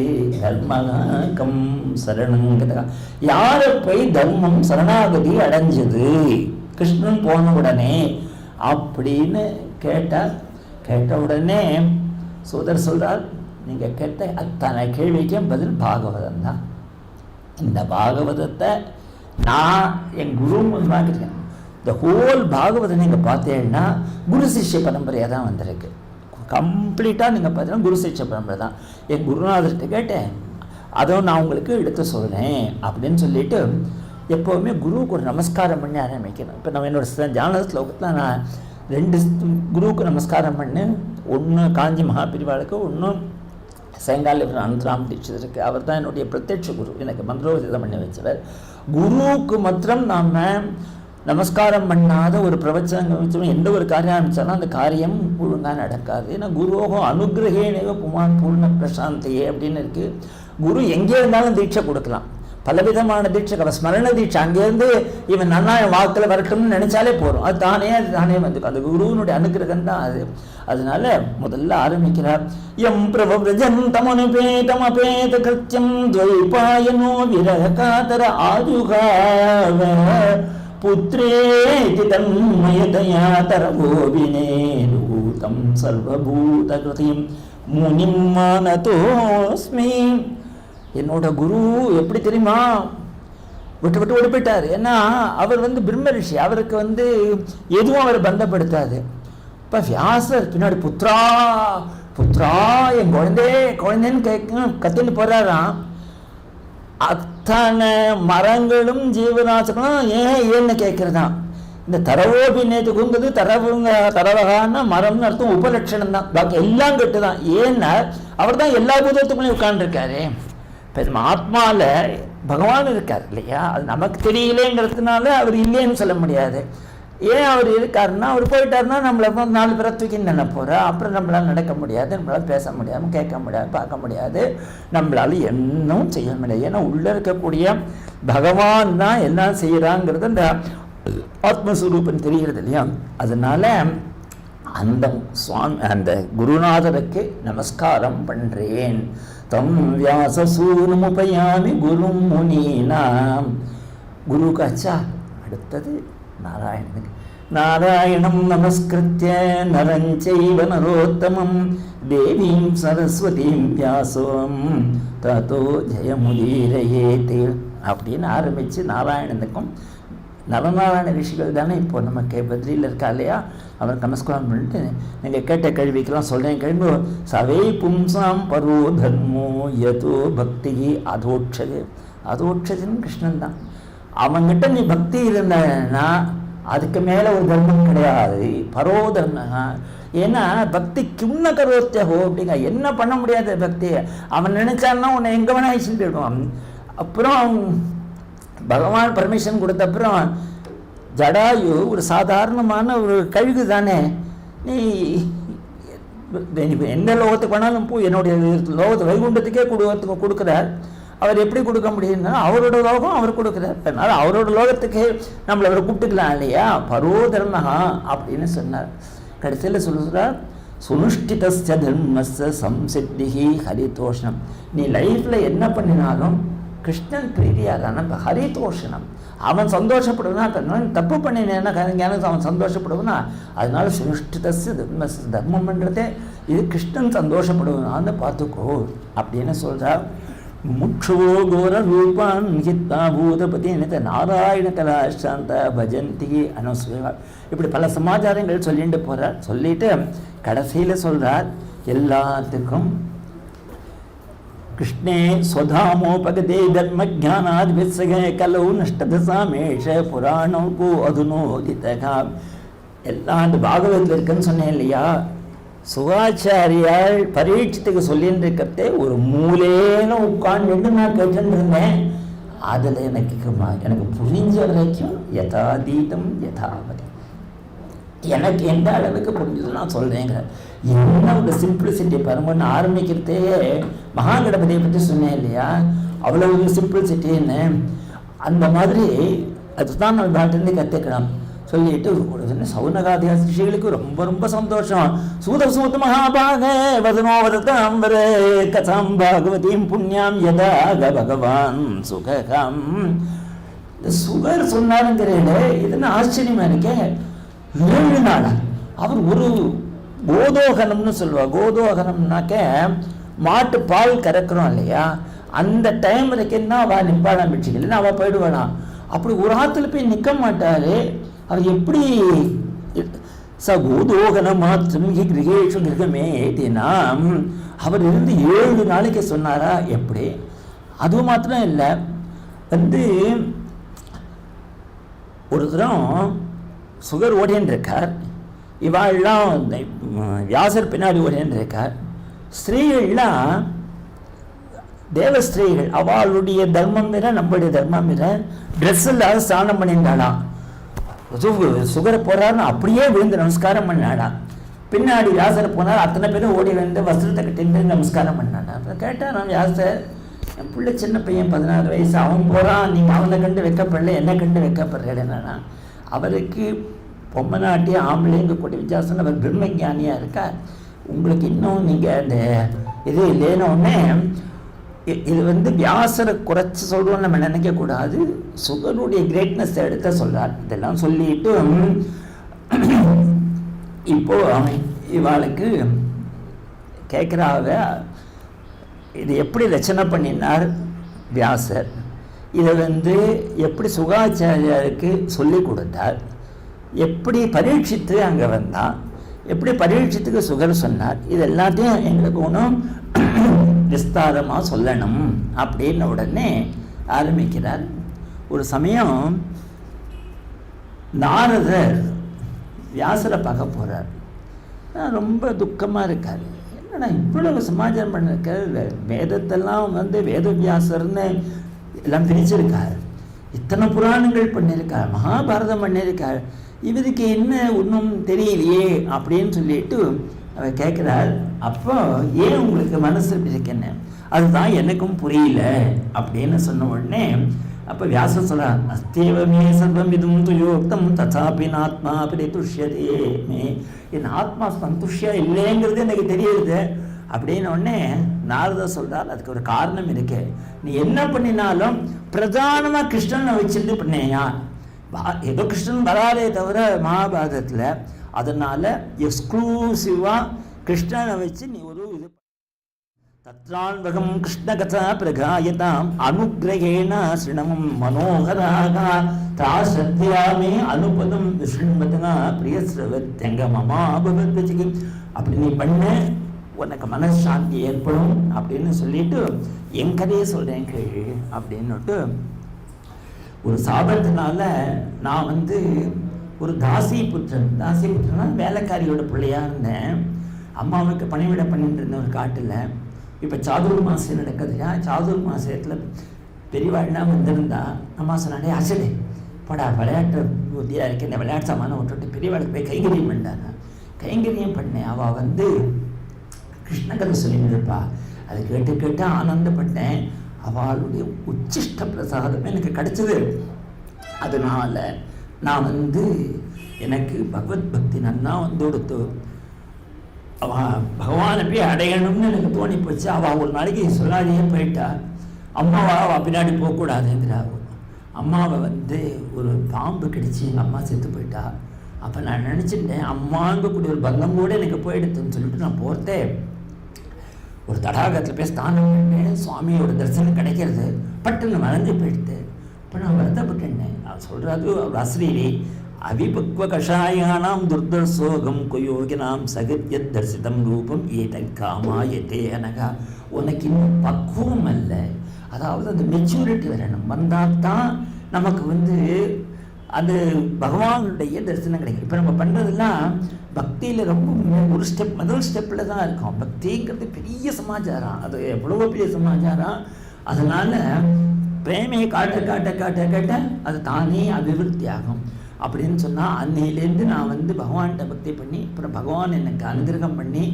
தர்மகம் சரணங்கதா. யாரை போய் தர்மம் சரணாகதி அடைஞ்சது கிருஷ்ணன் போன உடனே அப்படின்னு கேட்டார். கேட்ட உடனே சூதர் சொல்றார், நீங்கள் கேட்ட அத்தனை கேள்விக்கும் பதில் பாகவதம் தான். இந்த பாகவதத்தை நான் என் குரு வாங்கியிருக்கேன். இந்த ஹோல் பாகவதம் நீங்கள் பார்த்தீங்கன்னா குரு சிஷ்ய பரம்பரையாக தான் வந்திருக்கு. கம்ப்ளீட்டாக நீங்கள் பார்த்தீங்கன்னா குரு சிஷ்ய பரம்பரை தான். என் குருநாதர்கிட்ட கேட்டேன், அதுவும் நான் உங்களுக்கு எடுத்து சொல்கிறேன் அப்படின்னு சொல்லிட்டு எப்போவுமே குருவுக்கு ஒரு நமஸ்காரம் பண்ணி ஆரம்பிக்கணும். இப்போ நம்ம என்னோட ஞான ஸ்லோகத்தில் நான் 2 குருவுக்கு நமஸ்காரம் பண்ணு. ஒன்று காஞ்சி மகாபிரிவாளுக்கு, ஒன்று சேங்கால் அனந்தராம் தீட்சிதருக்கு. அவர் தான் என்னுடைய பிரத்யட்ச குரு, எனக்கு மந்திரோபதேசம் பண்ணி வச்சவர். குருவுக்கு மாத்திரம் நாம் நமஸ்காரம் பண்ணாத ஒரு பிரவச்சனம் எந்த ஒரு காரியம் ஆரம்பித்தாலும் அந்த காரியம் ஒழுங்காக நடக்காது. ஏன்னா குருவோகம் அனுகிரகேனேவ புமான் பூர்ண பிரசாந்தியே அப்படின்னு இருக்குது. குரு எங்கே இருந்தாலும் தீட்சை கொடுக்கலாம், பலவிதமான தீட்சை, ஸ்மரண தீட்சை. அங்கேருந்து இவன் நன்னா வாக்கில் வரட்டும்னு நினைச்சாலே போகிறோம், அது தானே வந்து அந்த குருவினுடைய அனுகிரகம் தான் அது. அதனால முதல்ல ஆரம்பிக்கிறார், எம் பிரபவ்ரஜம் தமனுபேதமபேத கிருத்தியம் துவைபாயனோ விரகாதர ஆயுகாவ புத்ரேதி தன்மயதயா தரகோபினேதூதம் சர்வபூத கிருதிம் முனிம் மானதோஸ்மி. என்னோட குரு எப்படி தெரியுமா விட்டு ஓடி போயிட்டார். ஏன்னா அவர் வந்து பிரம்ம ரிஷி, அவருக்கு வந்து எதுவும் அவர் பந்தப்படுத்தாது. இப்போ வியாசர் பின்னாடி புத்ரா புத்ரா என் குழந்தைன்னு கத்தின்னு போறாராம். அத்தனை மரங்களும் ஜீவராசிகளும் ஏன்னு கேட்கறதான். இந்த தரவோபி நேத்துக்குங்கிறது தரவகான மரம்னு அர்த்தம், உபலட்சணம் தான். பாக்கி எல்லாம் கெட்டு தான். ஏன்னா அவர் தான் எல்லா பூதத்துக்குள்ளேயும் உட்கார்ந்துருக்காரு. இப்போ ஆத்மாவில் பகவான் இருக்கார் இல்லையா, அது நமக்கு தெரியலேங்கிறதுனால அவர் இல்லைன்னு சொல்ல முடியாது. ஏன் அவர் இருக்காருன்னா, அவர் போயிட்டாருன்னா நம்மளை 4 பேரை தூக்கின்னு நினைப்போற, அப்புறம் நம்மளால் நடக்க முடியாது, நம்மளால் பேச முடியாமல் கேட்க முடியாது, பார்க்க முடியாது, நம்மளால் என்னும் செய்ய முடியாது. ஏன்னா உள்ளே இருக்கக்கூடிய பகவான் தான் எல்லாம் செய்கிறாங்கிறது அந்த ஆத்மஸ்வரூபம் தெரிகிறது இல்லையா. அதனால அந்த அந்த குருநாதருக்கு நமஸ்காரம் பண்ணுறேன். தம் வியாசசூனுமுபயாமி குரும் முனீனாம். குருக்கு அச்சா. அடுத்தது நாராயணனுக்கு. நாராயணம் நமஸ்கிருத்ய நரஞ்சைவ நரோத்தமம் தேவீம் சரஸ்வதீம் வியாசோம் ததோ ஜெயமுதீரயேதே அப்படின்னு ஆரம்பித்து நாராயணனுக்கும் நவநாராயண ரிஷிகள் தானே இப்போ நமக்கு பத்ரியில் இருக்கா இல்லையா, அவர் நமஸ்காரம் பண்ணிட்டு நீங்கள் கேட்ட கேள்விக்கெல்லாம் சொல்கிறேன் கேள்வி. சவை பும்சாம் பரோ தர்மோ யதோ பக்தி அதோட்சது. அதோட்சதுன்னு கிருஷ்ணன் தான். அவங்கிட்ட நீ பக்தி இருந்தனா அதுக்கு மேலே ஒரு தர்மம் கிடையாது, பரோ தர்மம். ஏன்னா பக்தி கிண்ண கரோத்தியகோ அப்படிங்க, என்ன பண்ண முடியாத பக்தி. அவன் நினைச்சான்னா உன்னை எங்கே வேணா அழிச்சுட்டு போயிடுவான். அப்புறம் பகவான் பர்மிஷன் கொடுத்தப்புறம் ஜடாயு ஒரு சாதாரணமான ஒரு கழுகு தானே, நீ எந்த லோகத்துக்கு வேணாலும் போ, என்னுடைய லோகத்தை வைகுண்டத்துக்கே கொடுக்குறார். அவர் எப்படி கொடுக்க முடியும்னா அவரோட லோகம் அவர் கொடுக்குறார். அதனால் அவரோட லோகத்துக்கு நம்மளை அவரை கூப்பிட்டுக்கலாம் இல்லையா, பரோதர்மஹா அப்படின்னு சொன்னார். கடைசியில் சொல்லுறார், சுனுஷ்டிதஸ்ய தர்மஸ்ய சம்சித்திஹி ஹரிதோஷனம். நீ லைஃப்பில் என்ன பண்ணினாலும் கிருஷ்ணன் பிரீதியாதான ஹரிதோஷனம். அவன் சந்தோஷப்படுவனா, தப்பு பண்ணினேன்னா அவன் சந்தோஷப்படுவனா. அதனால சுனுஷ்டிதஸ்ய தர்மஸ்ய, தர்மம் பண்ணுறதே இது கிருஷ்ணன் சந்தோஷப்படுவனான்னு பார்த்துக்கோ அப்படின்னு சொல்கிறார். முட்சுவோ கோர ரூபான் ஹித்தா பூதபதி நாராயண கலாசாந்த பஜந்தி அனுசுவா. இப்படி பல சமாச்சாரங்கள் சொல்லிட்டு போகிறார். சொல்லிட்டு கடைசியில் சொல்கிறார், எல்லாத்துக்கும் கிருஷ்ணே ஸ்வதாமோபகதே தர்ம ஜானாத் வித்சக கலௌ நஷ்டதசாமேஷ புராணம் கோ அதுனோதிதகா. எல்லாம் அந்த பாகவதத்தில் இருக்குன்னு சொன்னேன் இல்லையா. சுகாச்சாரியால் பரீட்சத்துக்கு சொல்லிட்டு இருக்கிறதே ஒரு மூலேன்னு உட்கார்ந்து நான் கேட்டுட்டு இருந்தேன். அதில் எனக்கு புரிஞ்ச வரைக்கும் யதாதீதம் யதாவதி. எனக்கு எந்த அளவுக்கு புரிஞ்சது நான் சொல்கிறேங்கிற. என்ன ஒரு சிம்பிளிசிட்டி பாருங்கன்னு ஆரம்பிக்கிறதே மகாகணபதியை பற்றி சொன்னேன் இல்லையா, அவ்வளோ ஒரு சிம்பிளிசிட்டின்னு. அந்த மாதிரி அதுதான் நம்ம பாட்டிலேருந்து கற்றுக்கலாம் சொல்லிட்டு ஒரு சௌனகாதியா ரிஷிகளுக்கு ரொம்ப ரொம்ப சந்தோஷம். சூத மகாபாக வதனோ வததாம் வர கதாம் பாகவதீம் புண்ணியாம் யதாக பகவான் சுகம். இந்த சுகர் சொன்னாருங்கிறேன், இதுன்னு ஆச்சரியமா இருக்கே. 7 நாள் அவர் ஒரு கோதோகனம்னு சொல்லுவார். கோதோகனம்னாக்க மாட்டு பால் கறக்கிறோம் இல்லையா, அந்த டைம் வரைக்கும் அவள் நிப்பாளாம் பிடிச்சிக்கலன்னா அவள் போயிடுவாளாம். அப்படி ஒரு ஆற்றுல போய் நிற்க மாட்டார் அவர். எப்படி சகோதோகன மாத்திரம் கிரகேஷு கிரகமே ஏட்டினா அவர் இருந்து 7 நாளைக்கு சொன்னாரா எப்படி? அதுவும் மாத்திரம் இல்லை, ஒரு தரம் சுகர் ஓடின்னு இருக்கார், இவாள்லாம் வியாசர் பின்னாடி ஓடின்னு இருக்கார். ஸ்திரீகள்லாம் தேவஸ்திரீகள், அவளுடைய தர்மம் வேற நம்மளுடைய தர்மம் வேற. ட்ரெஸ் இல்லாத ஸ்நானம் பண்ணிட்டாளாம். சுகரை போறாருன்னு அப்படியே விழுந்து நமஸ்காரம் பண்ணாடா. பின்னாடி வியாசரை போனார், அத்தனை பேரும் ஓடி வந்து வஸ்திரத்தை கட்டிட்டு நமஸ்காரம் பண்ணாடா. அப்புறம் கேட்டால் நான் வியாசர், என் பிள்ளை சின்ன பையன் 16 வயசு, அவன் போகிறான், நீங்கள் அவனை கண்டு வைக்கப்படல, என்ன கண்டு வைக்கப்படுறேன்னா அவருக்கு பொம்மை நாட்டி ஆம்பளைங்க கூட்டி வித்தியாசம். அவர் பிரம்மஞானியாக இருக்கா. உங்களுக்கு இன்னும் நீங்கள் அந்த இது இல்லைன்னொடனே இது வியாசரை குறைச்சி சொல்கிறோன்னு நம்ம நினைக்கக்கூடாது. சுகருடைய கிரேட்னஸ் எடுத்த சொல்கிறார். இதெல்லாம் சொல்லிட்டு இப்போ இவாளுக்கு கேட்குறாங்க, இது எப்படி ரச்சனை பண்ணினார் வியாசர், இதை எப்படி சுகாச்சாரியாருக்கு சொல்லி கொடுத்தார், எப்படி பரீட்சித்து அங்கே வந்தான், எப்படி பரீட்சித்துக்கு சுகர் சொன்னார், இது எல்லாத்தையும் எங்களுக்கு ஒன்றும் விஸ்தாரமாக சொல்லணும் அப்படின்னு உடனே ஆரம்பிக்கிறார். ஒரு சமயம் நாரதர் வியாசரை பார்க்க போகிறார். ரொம்ப துக்கமாக இருக்கார். என்னடா இவ்வளவு சமாச்சாரம் பண்ணிருக்காரு, வேதத்தெல்லாம் வேதவியாசர்னு எல்லாம் பிரிச்சிருக்கார், இத்தனை புராணங்கள் பண்ணியிருக்கார், மகாபாரதம் பண்ணியிருக்கார், இவருக்கு என்ன ஒன்றும் தெரியலையே அப்படின்னு சொல்லிட்டு அவர் கேட்குறார். அப்போ ஏன் உங்களுக்கு மனசு இருக்கேன்னு, அதுதான் எனக்கும் புரியல அப்படின்னு சொன்ன உடனே அப்போ வியாசர் சொல்கிறார், அஸ்தேவமே சர்வம் இதுவும் துயோக்தம் தசாபி ஆத்மா பிரதுஷ்யதே மே, என் ஆத்மா சந்துஷ்யா இல்லைங்கிறது எனக்கு தெரியுது அப்படின்னு உடனே நாரதர் சொல்கிறார், அதுக்கு ஒரு காரணம் இருக்கு. நீ என்ன பண்ணினாலும் பிரதானமாக கிருஷ்ணனை வச்சுட்டு பண்ணேயா, ஏதோ கிருஷ்ணன் வராதே தவிர மகாபாரதத்தில், அதனால் எக்ஸ்க்ளூசிவாக கிருஷ்ணனை வச்சு நீ ஒரு இது தத்ரான்வகம் கிருஷ்ண கதா பிரகாயதாம் அனுகிரகேண சிணமம் மனோகராக தாசத்யாமே அனுபதம் விஷ்ணுமதனா பிரியஸ்ரவத்யங்க மமாபவத்வசிகி, அப்படி நீ பண்ண உனக்கு மனசாந்தி ஏற்படும் அப்படின்னு சொல்லிட்டு என் கதையை சொல்கிறேன் கேள்வி அப்படின்னுட்டு. ஒரு சாபத்தினால நான் ஒரு தாசி புத்திரனா வேலைக்காரியோட பிள்ளையா இருந்தேன். அம்மாவுக்கு பணிவிட பண்ணிட்டு இருந்த ஒரு காட்டில். இப்போ சாதுர் மாசம் நடக்குதுயா, சாதுர் மாசத்தில் பெரியவாள்லாம் வந்திருந்தா அம்மா சொன்னாலே அசடே படா விளையாட்டு புத்தியாக இருக்கு, இந்த விளையாட்டு சாமான விட்டுட்டு பெரியவாளுக்கு போய் கைங்கரியம் பண்ணாங்க. கைங்கரியம் பண்ணேன். அவள் கிருஷ்ணகதை சொல்லின்னு இருப்பா, அதை கேட்டு கேட்டு ஆனந்தப்பட்டேன். அவளுடைய உச்சிஷ்ட பிரசாதம் எனக்கு கிடைச்சது. அதனால நான் எனக்கு பகவத் பக்தி நன்னா கொடுத்து பகவானை போய் அடையணும்னு எனக்கு தோணி போச்சு. அவள் ஒரு நாளைக்கு சொல்லாதையே போயிட்டா. அம்மாவா அவள் பின்னாடி போகக்கூடாதுங்கிறா. அம்மாவை ஒரு பாம்பு கடிச்சு எங்கள் அம்மா செத்து போயிட்டா. அப்போ நான் நினச்சிட்டேன், அம்மாங்கக்கூடிய ஒரு பங்கம் கூட எனக்கு போயிடுதுன்னு சொல்லிட்டு நான் போகிறேன். ஒரு தடாகத்தில் போய் ஸ்நானம் பண்ணேன், சுவாமியோட தரிசனம் கிடைக்கிறது, பட்டுன்னு மறைஞ்சு போயிடுது. இப்போ நான் வருத்தப்பட்டேன். நான் சொல்கிறது ஒரு அஸ்ரீரி அவிபக்வ கஷாயானாம் துர்தர்சோகம் குயோகினாம் சகத்யத் தரிசிதம் ரூபம் ஏதன் காமாயத்தே அனகா. உனக்கு இன்னும் பக்குவம் அல்ல, அதாவது அந்த மெச்சூரிட்டி வரணும். வந்தால் தான் நமக்கு அது பகவானுடைய தரிசனம் கிடைக்கும். இப்போ நம்ம பண்ணுறதுலாம் பக்தியில் ரொம்ப ஒரு முதல் ஸ்டெப்பில் தான் இருக்கும். பக்திங்கிறது பெரிய சமாச்சாரம், அது எவ்வளோ பெரிய சமாச்சாரம். அதனால் பிரேமையை காட்ட காட்ட காட்ட காட்ட அது தானே அபிவிருத்தி ஆகும். அப்படின்னு சொன்னால் அன்னையிலேருந்து நான் வந்து பகவான்கிட்ட பக்தி பண்ணி அப்புறம் பகவான் எனக்கு அனுகிரகம் பண்ணி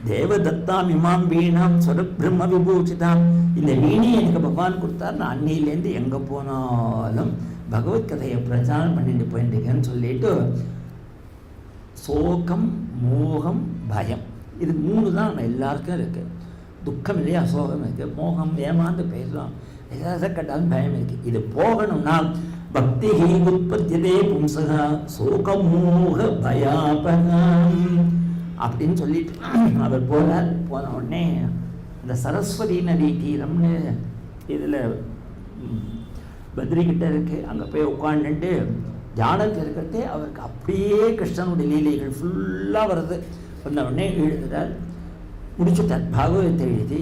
தேவதத்தாம் இமாம் வீணாம் சொர பிரம்ம விபூஷிதாம் இந்த வீணி எனக்கு பகவான் கொடுத்தார். நான் அன்னையிலேருந்து எங்கே போனாலும் பகவத்கதையை பிரச்சாரம் பண்ணிட்டு போயிட்டுருக்கேன்னு சொல்லிட்டு சோகம் மோகம் பயம் இது 3 தான் நம்ம எல்லாருக்கும் இருக்குது. துக்கம் இல்லையா, சோகம் இருக்குது, மோகம் ஏமாந்து போயிடலாம், எதை கேட்டாலும் பயம் இருக்குது. இது போகணும்னா பக்தி உற்பத்தியதே பும்சகா சோகமோக பயாபகம் அப்படின்னு சொல்லிட்டு அவர் போனார். போன உடனே இந்த சரஸ்வதி நதி தீரம்னு இதில் பத்ரிக்கிட்ட இருக்குது, அங்கே போய் உட்காந்துட்டு தியானத்தில் இருக்கிறதே அவருக்கு அப்படியே கிருஷ்ணனுடைய லீலைகள் ஃபுல்லாக வருது. வந்த உடனே எழுதுகிறார், முடிச்சுட்டார் பாகவதத்தை எழுதி.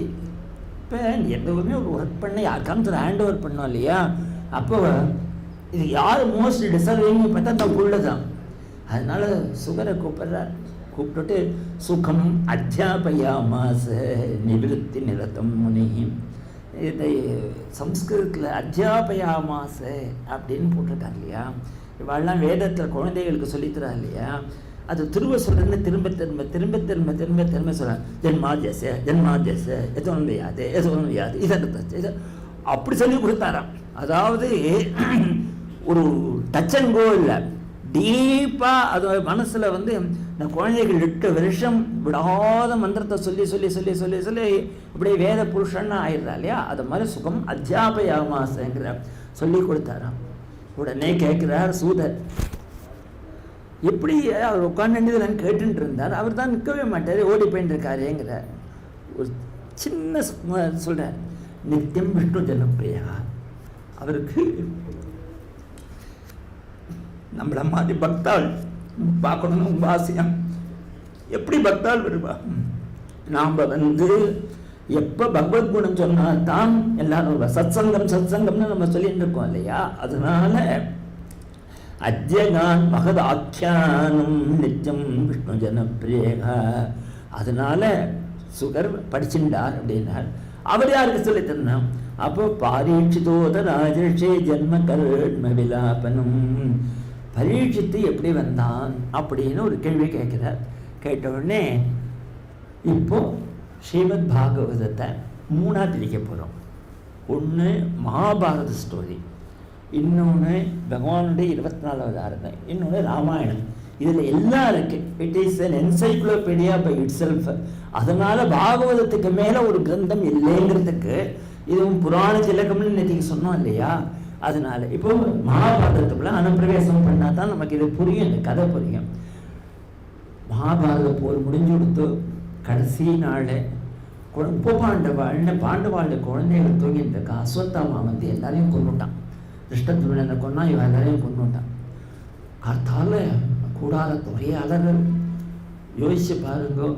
இப்போ எதுவுமே ஒரு ஒர்க் பண்ண யாருக்காவது ஹேண்ட் ஓவர் பண்ணோம் இல்லையா, அப்போ இது யார் மோஸ்ட் டிசர்விங் பார்த்தா தான் புள்ள தான். அதனால சுகரை கூப்பிட்றார். கூப்பிட்டுட்டு சுகம் அத்தியாபயாமாச நிவிருத்தி நிரதம் முனி. இதை சம்ஸ்கிருதத்தில் அத்தியாபயாமாச அப்படின்னு போட்டிருக்கார் இல்லையா. இவாள்லாம் வேதத்தில் குழந்தைகளுக்கு சொல்லித்தரா இல்லையா, அது திரும்ப சொல்கிறேன்னு திரும்ப திரும்ப திரும்ப திரும்ப திரும்ப திரும்ப சொல்கிறேன். ஜென்மாஜச ஜென்மாஜச எதோன்னு யாது எதோன்னு யாது இதை அப்படி சொல்லி கொடுத்தாராம். அதாவது ஒரு டச் அண்ட் கோ இல்லை, டீப்பாக அது மனசில் வந்து இந்த குழந்தைகள் 8 வருஷம் விடாத மந்திரத்தை சொல்லி சொல்லி சொல்லி சொல்லி சொல்லி இப்படியே வேத புருஷன்னு ஆயிடுறா இல்லையா. அது மாதிரி சுகம் அத்தியாபயாமாசங்கிற சொல்லி கொடுத்தாராம். உடனே கேட்குறார் சூதர், எப்படி அவர் உட்காந்துன்னு கேட்டுட்டு இருந்தார், அவர் தான் நிற்கவே மாட்டார், ஓடி போயின்னு இருக்காருங்கிற ஒரு சின்ன சொல்கிறார். நித்தியம் விஷ்ணு ஜனப்பிரியா, அவருக்கு நம்மள மாதிரி பக்தாள் பார்க்கணும்னு ரொம்ப ஆசையம். எப்படி பக்தாள் வருவா, நாம் வந்து எப்போ பகவத் குணம் சொன்னால் தான் எல்லாரும் சத்சங்கம் சத்சங்கம்னு நம்ம சொல்லிட்டு இருக்கோம் இல்லையா. அதனால அத்யகான் மகத் ஆக்கியானம் நித்தியம் விஷ்ணு ஜனப்பிரியகா. அதனால சுகர் படிச்சுட்டார் அப்படின்னார். அவர் யாருக்கு சொல்லி தரணும், அப்போ பாரீட்சிதோத ராஜர்ஷே ஜென்ம கர்ம விலாபனம். பரீட்சித்து எப்படி வந்தான் அப்படின்னு ஒரு கேள்வி கேட்கிறார். கேட்ட உடனே இப்போ ஸ்ரீமத் பாகவதத்தை 3ஆக பிரிக்க போகிறோம். ஒன்று மகாபாரத ஸ்டோரி, இன்னொன்று பகவானுடைய 24வது ஆராதனை, இன்னொன்று ராமாயணம். இதில் எல்லாம் இருக்குது. It is an encyclopedia by itself. அதனால் பாகவதத்துக்கு மேலே ஒரு கிரந்தம் இல்லைங்கிறதுக்கு இதுவும் புராண திலகம்னு நேற்றுக்கு சொன்னோம் இல்லையா. அதனால் இப்போ மகாபாரதத்துக்குள்ள அனுப்பிரவேசம் பண்ணால் தான் நமக்கு இது புரியும், இந்த கதை புரியும். மகாபாரத போர் முடிஞ்சு கொடுத்து கடைசி நாள் பாண்டவாளுடைய குழந்தைகள் தூங்கிட்டு இருக்கா. அஸ்வத்தாமா வந்து எல்லாரையும் கொண்டுட்டான். திருஷ்டத்யும்னனை கொன்னா இவன் எல்லாரையும் கொண்டுட்டான். காத்தால கூடாத ஒரே அலறல். யோசிச்சு பாருங்க,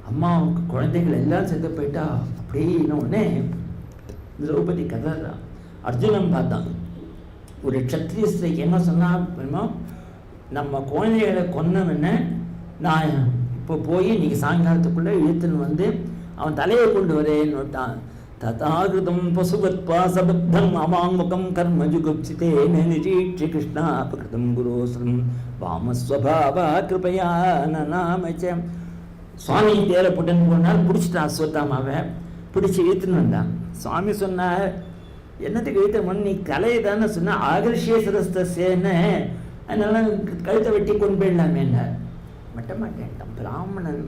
அம்மாவுக்கு குழந்தைகள் எல்லாம் செத்து போயிட்டா. அப்படின்னு உடனே திரௌபதி கதறா. அர்ஜுனன் பார்த்தான். ஒரு க்ஷத்ரிய ஸ்திரீக்கு என்ன சொன்னா, நம்ம குழந்தைகளை கொன்னவன நான் இப்போ போய் இன்னைக்கு சாயங்காலத்துக்குள்ளே இழுத்துன்னு வந்து அவன் தலையை கொண்டு வரேன்னு விட்டான். ததாகிருதம் பசுபத் பாசபத்தம் அமாமுகம் கர்ம ஜுகுப்சிதே நிரீட்சி கிருஷ்ணா அபகிருதம் குரோஸ்ரம் வாமஸ்வபாவா கிருபையா நாமச்ச. சுவாமி தேரை புட்டுன்னு போனால் பிடிச்சிட்டான். அஸ்வத்தாமாவை பிடிச்சி இழுத்துன்னு வந்தான். சுவாமி சொன்னார், என்னத்துக்கு இழுத்த நீ கலையை தானே சொன்ன, ஆகர்ஷேசரஸ்தேன்னு அதனால கழுத்தை வெட்டி கொண்டு போயிடலாமேன்னார். மாட்டேன்ட்டான். பிராமணன்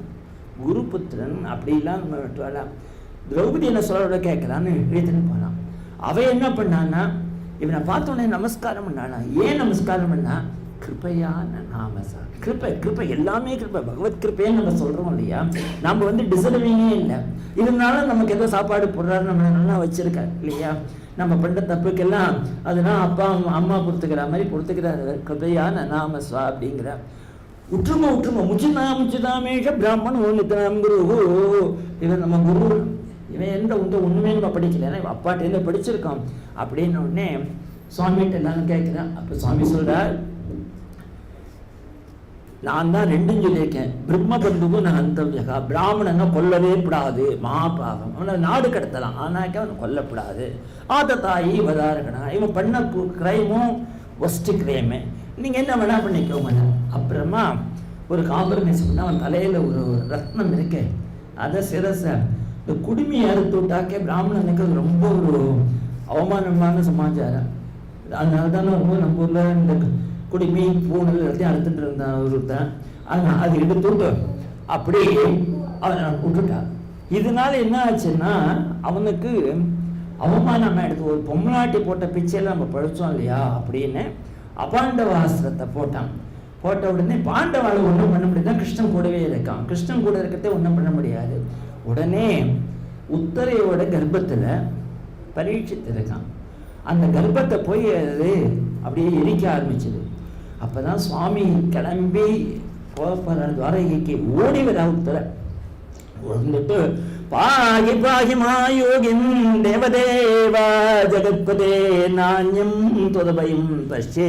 குருபுத்திரன் அப்படிலாம் நம்ம வெட்டுவாளா. திரௌபதி என்ன சொல்ல கேட்கலான்னு இழுத்துன்னு போனான். அவன் என்ன பண்ணான்னா, இவனை பார்த்தோன்னே நமஸ்காரம் பண்ணானா. ஏன் நமஸ்காரம் பண்ணா, கிருப்பையா நாமசா. கிருப்பை எல்லாமே கிருப்பை, பகவத் கிருப்பைன்னு நம்ம சொல்கிறோம் இல்லையா. நம்ம வந்து டிசர்விங்கே இல்லை, இருந்தாலும் நமக்கு ஏதோ சாப்பாடு போடுறாரு, நம்மளை நல்லா வச்சிருக்காரு இல்லையா. நம்ம பண்ணுற தப்புக்கெல்லாம் அதனால் அப்பா அம்மா பொறுத்துக்கிற மாதிரி பொறுத்துக்கிறார். கிருப்பையா நாமஸ்வா அப்படிங்கிற உற்றும முச்சுதாமேஷ பிராமணன் ஒன்றுத்தாம் குரு. இவன் நம்ம குரு, இவன் எந்த ஒன்றுமே நம்ம படிக்கல, ஏன்னா இவன் அப்பாட்டேருந்து படிச்சிருக்கான். அப்படின்னு உடனே சுவாமிகிட்ட எல்லாரும் கேட்குறான். அப்போ சுவாமி சொல்கிறார், நான் தான் 2 சொல்லியிருக்கேன். பிரம்ம பந்துவும் நான் அந்தவியகா. பிராமணனை கொல்லவே கூடாது, மகாபாகம். அவனை நாடு கடத்தலாம், ஆனாக்கா அவனை கொல்லக்கூடாது. ஆத தாயி வதாரகனா. இவன் பண்ண கிரைமும் ஒஸ்ட் கிரைமு. நீங்கள் என்ன வேணா பண்ணிக்கோங்க. அப்புறமா ஒரு காம்ப்ரமைஸ் பண்ணால் அவன் தலையில் ஒரு ரத்னம் இருக்கு, அதை சிரசை இந்த குடுமையை அறுத்து விட்டாக்கே பிராமணனுக்கு அது ரொம்ப ஒரு அவமானமான சமாச்சாரம். அதனால தான் நம்ம ஊரில் இந்த குடுமி பூனல் எல்லாத்தையும் அறுத்துட்டு இருந்தான் ஒருத்தன். அதனால் அது எடுத்துட்டு அப்படி அவனை விட்டுட்டான். இதனால என்ன ஆச்சுன்னா அவனுக்கு அவமானம் ஆயிடுது. ஒரு பொம்மநாட்டி போட்ட பிச்சையில் நம்ம பழிச்சோம் இல்லையா அப்படின்னு அபாண்டவாஸ்திரத்தை போட்டான். போட்ட உடனே பாண்டவாளை ஒன்றும் பண்ண முடியாது, கிருஷ்ணன் கூடவே இருக்கான். கிருஷ்ணன் கூட இருக்கிறதே ஒன்றும் பண்ண முடியாது. உடனே உத்தரையோட கர்ப்பத்தில் பரீட்சித்து இருக்கான். அந்த கர்ப்பத்தை போய் அது அப்படியே எரிக்க ஆரம்பிச்சது. அப்போதான் சுவாமி கிளம்பி போகிற துவாரகைக்கு ஓடி வர உத்தரை வந்துட்டு பாகி பாகி மாயோகின் தேவதேவா ஜெகத்பதே நாண்யம் தொதபயம் பஷ்யே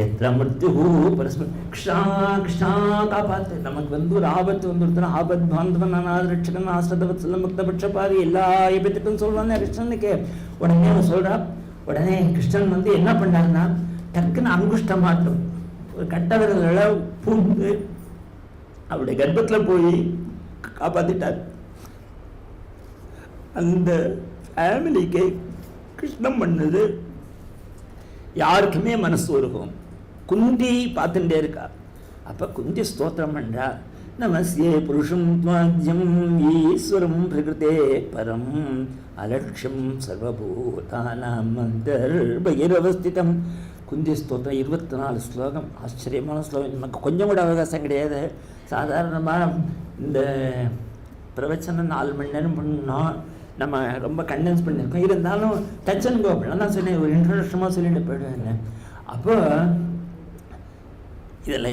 எத்திர மிருத்யு பரஸ்ம கிருஷ்ணா கிருஷ்ணா காப்பாத்து. நமக்கு ஒரு ஆபத்து வந்துருத்தனா ஆபத் பாந்தவன் ரட்சகன் ஆசிரதவத் சொல்ல முக்தபட்சபாதி எல்லா எபத்துக்கும் சொல்லுவாங்க கிருஷ்ணனுக்கு. உடனே அவன் சொல்றா. உடனே கிருஷ்ணன் என்ன பண்ணாருன்னா டக்குன்னு அங்குஷ்ட மாட்டும் ஒரு கட்ட விரல்களை பூந்து அவருடைய கர்ப்பத்தில் போய் காப்பாத்திட்டார். அந்த ஃபேமிலிக்கு கிருஷ்ணன் பண்ணது யாருக்குமே மனசு இருக்கும். குந்தி பார்த்துட்டே இருக்கா. அப்போ குந்தி ஸ்தோத்திரம் பண்றா. நமஸ்யே புருஷம் துவாஜ்யம் ஈஸ்வரம் பிரகிருதே பரம் அலட்சியம் சர்வபூதானாம் அந்தர்பகிரவஸ்திதம். குந்தி ஸ்தோத்திரம் 24 ஸ்லோகம். ஆச்சரியமான ஸ்லோகம். நமக்கு கொஞ்சம் கூட அவகாசம் கிடையாது. சாதாரணமாக இந்த பிரவச்சனம் 4 மணி நேரம் பண்ணோம். நம்ம ரொம்ப கண்டென்ஸ் பண்ணியிருக்கோம். இருந்தாலும் டச் அண்ட் கோ அப்படிலாம் நான் சொன்னேன். ஒரு இன்ட்ரோடக்ஷனாக சொல்லிட்டு போயிடுவேன். அப்போ இதில்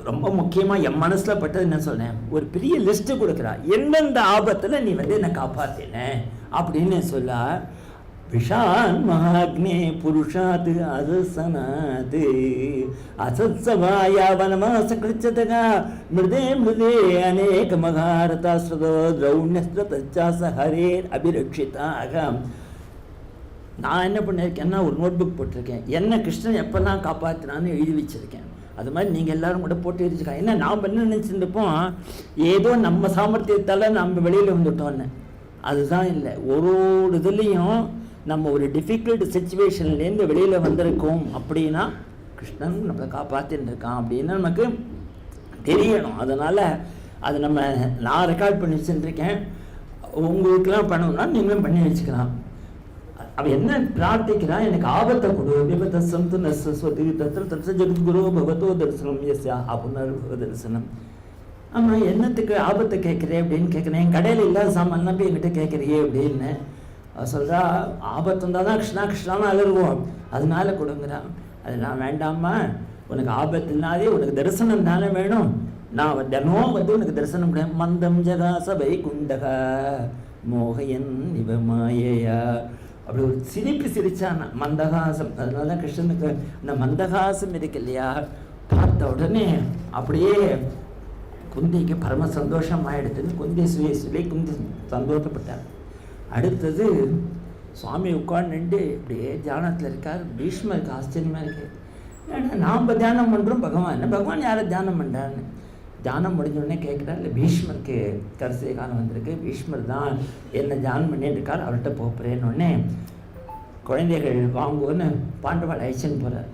ரொம்ப முக்கியமாக என் மனசில் பட்டது என்ன சொன்னேன், ஒரு பெரிய லிஸ்ட்டு கொடுக்குறா. எந்தெந்த ஆபத்தில் நீ என்னை காப்பாற்றின அப்படின்னு சொல்ல. விஷான் மகாக்னே புருஷாத் அரசனாத் அசத்சவாயா வனமாச கிருச்சதகா மிருதே மிருதே அநேக மகாரதாஸ்ரதோ திரௌண்யஸ்ரதாச ஹரேர் அபிரக்ஷிதாக. நான் என்ன பண்ணியிருக்கேன்னா ஒரு நோட் புக் போட்டிருக்கேன். என்ன கிருஷ்ணன் எப்பெல்லாம் காப்பாற்றினான்னு எழுதி வச்சிருக்கேன். அது மாதிரி நீங்கள் எல்லாரும் கூட போட்டு எழுதிருக்காங்க. என்ன நாம் என்ன நினச்சிருப்போம், ஏதோ நம்ம சாமர்த்தியத்தால் நம்ம வெளியில் வந்துட்டோன்னு. அதுதான் இல்லை. ஒரு இதுலேயும் நம்ம ஒரு டிஃபிகல்ட் சுச்சுவேஷன்லேருந்து வெளியில் வந்திருக்கோம் அப்படின்னா கிருஷ்ணன் நம்மளை காப்பாற்றின்னு இருக்கான் அப்படின்னு நமக்கு தெரியணும். அதனால் அது நான் ரெக்கார்ட் பண்ணி வச்சுருக்கேன். உங்களுக்கெல்லாம் பண்ணணும்னா நீங்களும் பண்ணி வச்சுக்கலாம். அவன் என்ன பிரார்த்திக்கிறான், எனக்கு ஆபத்தை கொடு. விபத்தம் து நஸ்வதி தத்திர தத்ச ஜெகத்குரு பகவதோ தரிசனம் எஸ்யா அபுனர்பவ தரிசனம். ஆமாம், என்னத்துக்கு ஆபத்தை கேட்குறேன் அப்படின்னு கேட்குறேன். என் கடையில் இல்லாத சாமான் நம்பி என்கிட்ட கேட்குறியே அப்படின்னு சொல்கிறா. ஆபத்து இருந்தால் தான் கிருஷ்ணா கிருஷ்ணான்னு அலருவோம், அதனால கொடுங்குறான். அதெல்லாம் வேண்டாமா, உனக்கு ஆபத்து இல்லாதே உனக்கு தரிசனம் தானே வேணும். நான் தினம் உனக்கு தரிசனம் பண்ணேன். மந்தம் ஜகாசபை குண்டக மோகையன் இவமாயா அப்படி ஒரு சிரிப்பு சிரிச்சான். மந்தகாசம். அதனால தான் கிருஷ்ணனுக்கு இந்த மந்தகாசம் இருக்கு இல்லையா, பார்த்த உடனே அப்படியே குந்திக்கு பரம சந்தோஷம் ஆகிடுதுன்னு குந்தி சுயசுலே குந்தி சந்தோஷப்பட்டார். அடுத்தது சுவாமி உட்காந்துட்டு இப்படியே தியானத்தில் இருக்கார். பீஷ்மருக்கு ஆச்சரியமாக இருக்கு. ஏன்னா நாம் தியானம் பண்ணுறோம், பகவான் யாரை தியானம் பண்ணுறான்னு. தியானம் முடிஞ்சோடனே கேட்குறாரு. இல்லை, பீஷ்மருக்கு கடைசி காலம் வந்திருக்கு, பீஷ்மர் தான் என்ன தியானம் பண்ணிட்டு இருக்கார், அவர்கிட்ட போகிறேன்னொடனே குழந்தைகள் வாங்குவோன்னு பாண்டவாள் அழைச்சின்னு போகிறார்.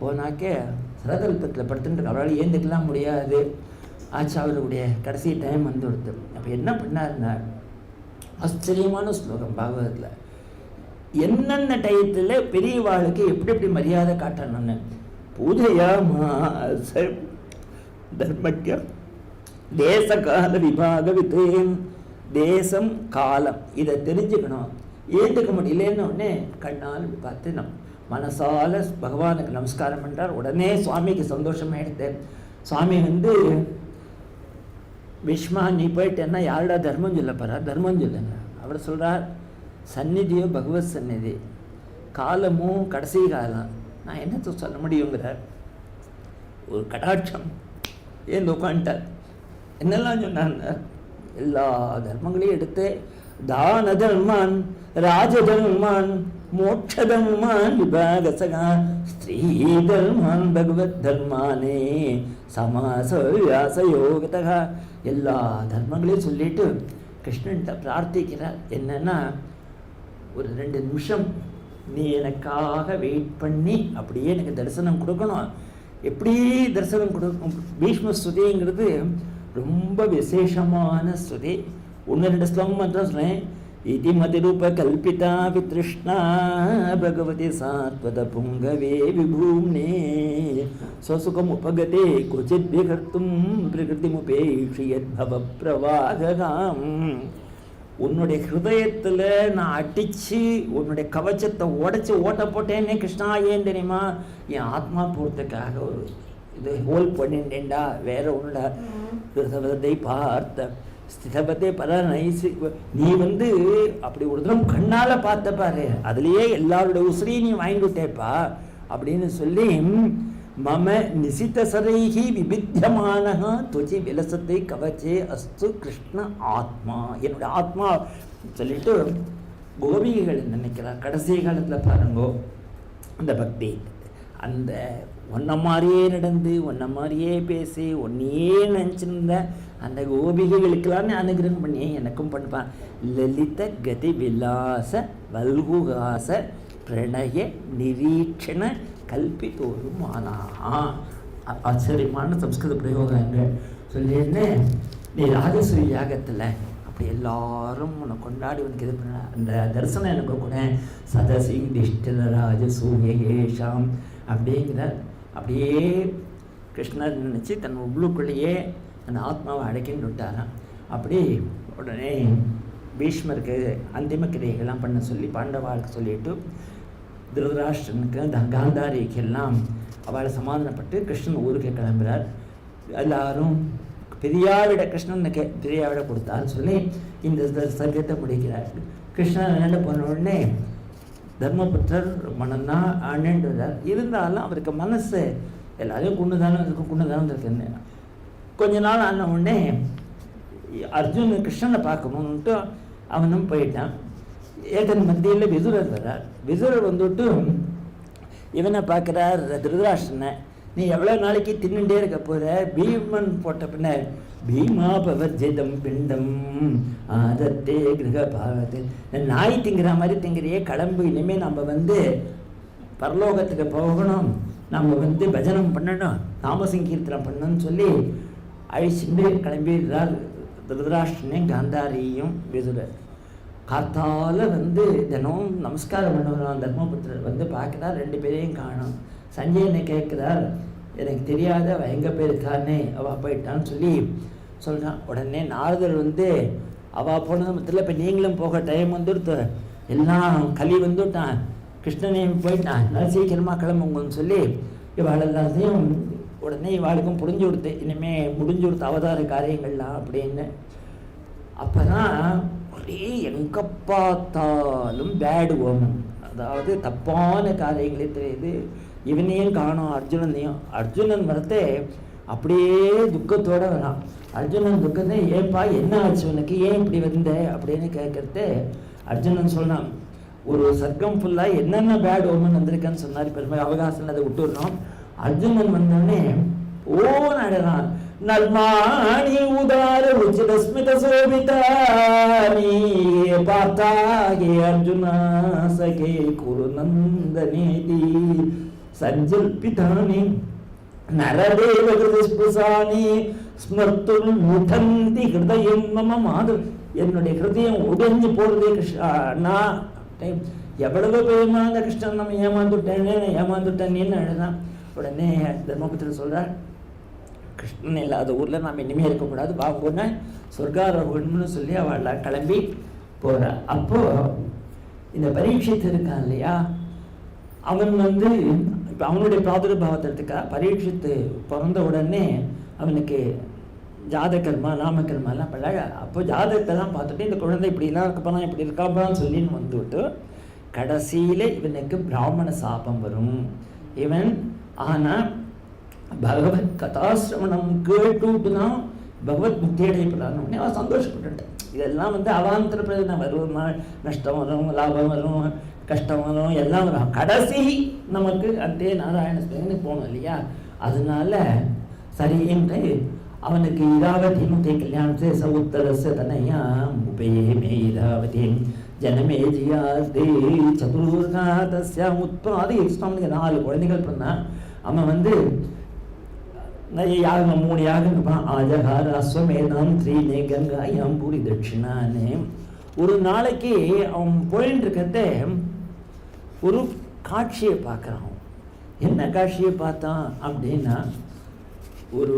போனாக்கே சரதல்பத்தில் படுத்துட்டு அவரால் ஏந்துக்கலாம் முடியாது. ஆச்சு, அவருடைய கடைசி டைம் வந்து கொடுத்து. அப்போ என்ன பண்ணாருன்னா, ஆச்சரியமான ஸ்லோகம் பாகவதத்தில். என்னென்ன டயத்தில் பெரியவாளுக்கு எப்படி எப்படி மரியாதை காட்டணும்னு பூஜையா தர்மக்கிய தேச கால விபாக வித்தேன். தேசம் காலம் இதை தெரிஞ்சுக்கணும். ஏற்றுக்க முடியலன்னு உடனே கண்ணால் பார்த்து மனசால பகவானுக்கு நமஸ்காரம் பண்ணுறார். உடனே சுவாமிக்கு சந்தோஷமாயிடுது. சுவாமி விஷ்மா, நீ போயிட்டேன்னா யாரோட தர்மம் சொல்ல போகிறார், தர்மம் சொல்லுங்க. அவர் சொல்கிறார், சந்நிதியோ பகவத் சந்நிதி, காலமும் கடைசி காலம், நான் என்னத்தை சொல்ல முடியுங்கிறார். ஒரு கடாட்சம் ஏன் உட்காந்துட்டார். என்னெல்லாம் சொன்னார், எல்லா தர்மங்களையும் எடுத்து தான தர்மான் ராஜதர்மான் மோட்சதர்மான் விபாகசகா ஸ்ரீ தர்மான் பகவத் தர்மானே சமாசயோகதா. எல்லா தர்மங்களையும் சொல்லிட்டு கிருஷ்ணன்கிட்ட பிரார்த்திக்கிறார். என்னன்னா, ஒரு 2 நிமிஷம் நீ எனக்காக வெயிட் பண்ணி அப்படியே எனக்கு தரிசனம் கொடுக்கணும். எப்படி தரிசனம் கொடுக்கணும்? பீஷ்ம ஸ்துதிங்கிறது ரொம்ப விசேஷமான ஸ்துதி. 1-2 ஸ்லோகம் மட்டும் சொன்னேன். இதி மதிரூப கல்பிதா வித்ருஷ்ணா பகவதி சாத்வத புங்கவே விபூம்னே ஸ்வசுகம் உபகதே கொச்சித் விகர்த்தும் பிரகிருதிமுபேஷியத் பவ பிரவாகம். உன்னுடைய ஹிருதயத்தில் நான் அடித்து உன்னுடைய கவச்சத்தை உடைச்சி ஓட்ட போட்டேன்னே கிருஷ்ணா. ஏன் தெரியுமா? என் ஆத்மா போகிறதுக்காக ஒரு இது ஹோல் பண்ணிட்டேன்டா, வேற ஒன்றுடா. ஹிருதவதை பார்த்த ஸ்திதபதே பல நைசி. நீ அப்படி ஒரு தரம் கண்ணால் பார்த்த பாரு, அதுலேயே எல்லாரோட உசிரியும் நீ வாங்கிவிட்டேப்பா அப்படின்னு சொல்லி, மம நிசித்த சரைஹி விபித்தியமானஹா துவச்சி விலசத்தை கவச்சே அஸ்து கிருஷ்ண ஆத்மா. என்னுடைய ஆத்மா சொல்லிட்டு கோபிகைகள் நினைக்கிறார். கடைசி காலத்தில் பாருங்கோ அந்த பக்தி, அந்த ஒன்றை மாதிரியே நடந்து ஒன்றை மாதிரியே பேசி ஒன்னையே நினச்சிருந்த அந்த கோபிகைகளுக்கெல்லாம் அனுகிரகம் பண்ணி எனக்கும் பண்ணுப்பான். லலித கதி விலாச வல்குகாச பிரணய நிரீட்சண கல்பித்தோரும் ஆனாஹா. ஆச்சரியமான சம்ஸ்கிருத பிரயோகங்கள் சொல்லியிருந்தேன். நீ ராஜசூய யாகத்தில் அப்படி எல்லாரும் உன்னை கொண்டாடி உனக்கு இது பண்ண அந்த தரிசனம் எனக்கு கூட சதசி திஷ்டில ராஜசூயேஷாம் அப்படிங்கிற அப்படியே கிருஷ்ணர் நினச்சி தன் உள்ளுக்குள்ளேயே அந்த ஆத்மாவை அடைக்கின்னு விட்டாராம். அப்படி உடனே பீஷ்மருக்கு அந்திம கிரியைகள்லாம் பண்ண சொல்லி பாண்டவாளுக்கு சொல்லிட்டு திருதராஷ்டிரனுக்கு காந்தாரிக்கெல்லாம் அவளை சமாதானப்பட்டு கிருஷ்ணன் ஊருக்கு கிளம்புறார். எல்லாரும் பெரியாவிட கிருஷ்ணனுக்கு பெரியாவிட கொடுத்தான்னு சொல்லி இந்த சர்க்கத்தை முடிக்கிறார். கிருஷ்ணன் என்ன பண்ண உடனே தர்மபுத்திரர் மனம்தான் ஆண்டுன்றார். இருந்தாலும் அவருக்கு மனசு எல்லாரையும் குண்டுதானம் இருக்குன்னு கொஞ்ச நாள் ஆன உடனே அர்ஜுன் கிருஷ்ணனை பார்க்கணுன்ட்டு அவனும் போயிட்டான். ஏதன் மத்தியில் விதுரர் வர்றார். விதுரர் இவனை பார்க்குறார் திருதராஷ்டிரனை. நீ எவ்வளோ நாளைக்கு தின்னுட்டே இருக்க போகிற? பீமன் போட்ட பின்ன பீமா பவர்ஜிதம் பிண்டம் ஆதத்தே கிரக பாவத்து. நாய் திங்கிற மாதிரி திங்கிறியே, கிளம்பு. இனிமேல் நம்ம பரலோகத்துக்கு போகணும், நம்ம பஜனம் பண்ணணும், நாமசங்கீர்த்தனம் பண்ணணும்னு சொல்லி அழிச்சுட்டு கிளம்பிடுறார் திருதராஷ்டிரனையும் காந்தாரியும் விதுரர். காத்தால் தினம் நமஸ்காரம் பண்ணுவான். தர்மபுத்திரர் பார்க்குறார், 2 பேரையும் காணும். சஞ்சயனை கேட்குறார், எனக்கு தெரியாத அவள் எங்கே போயிருக்கானே, அவள் போயிட்டான்னு சொல்லி சொல்கிறான். உடனே நாரதர் அவள் போனது மத்தியில் இப்போ நீங்களும் போக டைம் வந்துடுத்து, எல்லாம் கலி வந்துவிட்டான், கிருஷ்ணனையும் போயிட்டான், நல்லா சீக்கிரமாக கிளம்புங்கன்னு சொல்லி இவாள் எல்லாத்தையும் உடனே இவாளுக்கும் புரிஞ்சு கொடுத்து இனிமேல் முடிஞ்சு கொடுத்த அவதார காரியங்கள்லாம் அப்படின்னு. அப்போ தான் ஒரே எங்கே பார்த்தாலும் பேடு ஓமன், அதாவது தப்பான காரியங்களே தெரியுது. இவனையும் காணும், அர்ஜுனனையும். அர்ஜுனன் வரத்தே அப்படியே துக்கத்தோடு வரான். அர்ஜுனன் துக்கத்தை, ஏன்பா என்ன ஆச்சு உனக்கு, ஏன் இப்படி வந்த அப்படின்னு கேட்கறது. அர்ஜுனன் சொன்னான், ஒரு சர்க்கம் ஃபுல்லாக என்னென்ன பேட் ஓமன் வந்திருக்கேன்னு சொன்னார். பெருமை அவகாசம் அதை விட்டுடுறோம். அர்ஜுனன் வந்தோடனே ஓ நடறான். நல்மாணி உதார உச்சிதஸ்மித சோபிதானி பார்த்தாகே அர்ஜுனா சகே குரு நந்தனேதி சஞ்சல்பிதானி நரதேவ கிருதஸ்புசானி ஸ்மர்த்துல் முடந்தி ஹிருதயம் மம மாது. என்னுடைய ஹிருதயம் உடைஞ்சு போடுறதே கிருஷ்ணா. எவ்வளவு பேருமா அந்த கிருஷ்ணன் நம்ம ஏமாந்துட்டேன்னு அழுதான். உடனே தர்மபுத்திரர் சொல்கிறார், கிருஷ்ணன் இல்லாத ஊரில் நாம் இனிமேல் இருக்கக்கூடாது, வாங்கன்னு சொர்க்காரோகம்னு சொல்லி அவள் கிளம்பி போகிறாள். அப்போது இந்த பரீட்சித்து இருக்கான் இல்லையா, அவன் இப்போ அவனுடைய பிராதுர்பாவத்திற்காக பரீட்சித்து பிறந்த உடனே அவனுக்கு ஜாதகர்மா நாமகர்மாலாம் பண்ண. அப்போ ஜாதகத்தெல்லாம் பார்த்துட்டு இந்த குழந்தை இப்படிலாம் இருக்கப்போனா இப்படி இருக்காப்பான்னு சொல்லின்னு வந்துவிட்டு கடைசியில் இவனுக்கு பிராமண சாபம் வரும். இவன் ஆனால் பகவத் கதாசிரவணம் கேட்டுட்டுனா பகவத் முக்தி அடையப்படான்னு அவன் சந்தோஷப்பட்டுட்டான். இதெல்லாம் அவாந்தர பிரயோஜனம் வரும், நஷ்டம் வரும், லாபம் வரும், கஷ்டம் வரும், எல்லாம் வரும். கடைசி நமக்கு அதே நாராயண சுவாமின்னு போகணும் இல்லையா? அதனால சரின்னு அவனுக்கு இராவதிமுத்தை கல்யாணத்தை சவுத்தரச தனையாம் உபயமே இராவதியும் ஜனமே ஜியாதே சதுர்கா தஸ்யாம் உத்பம். அது இஷ்டம்னு 4 குழந்தைகள் பண்ணான். அவன் யாகம் 3 யாகம் இருப்பான். ஆஜகார அஸ்வமேதம் 3 கங்காயம் பூரி தட்சிணான்னு. ஒரு நாளைக்கு அவன் போயின்னு இருக்கிறத ஒரு காட்சியை பார்க்குறான். என்ன காட்சியை பார்த்தான் அப்படின்னா, ஒரு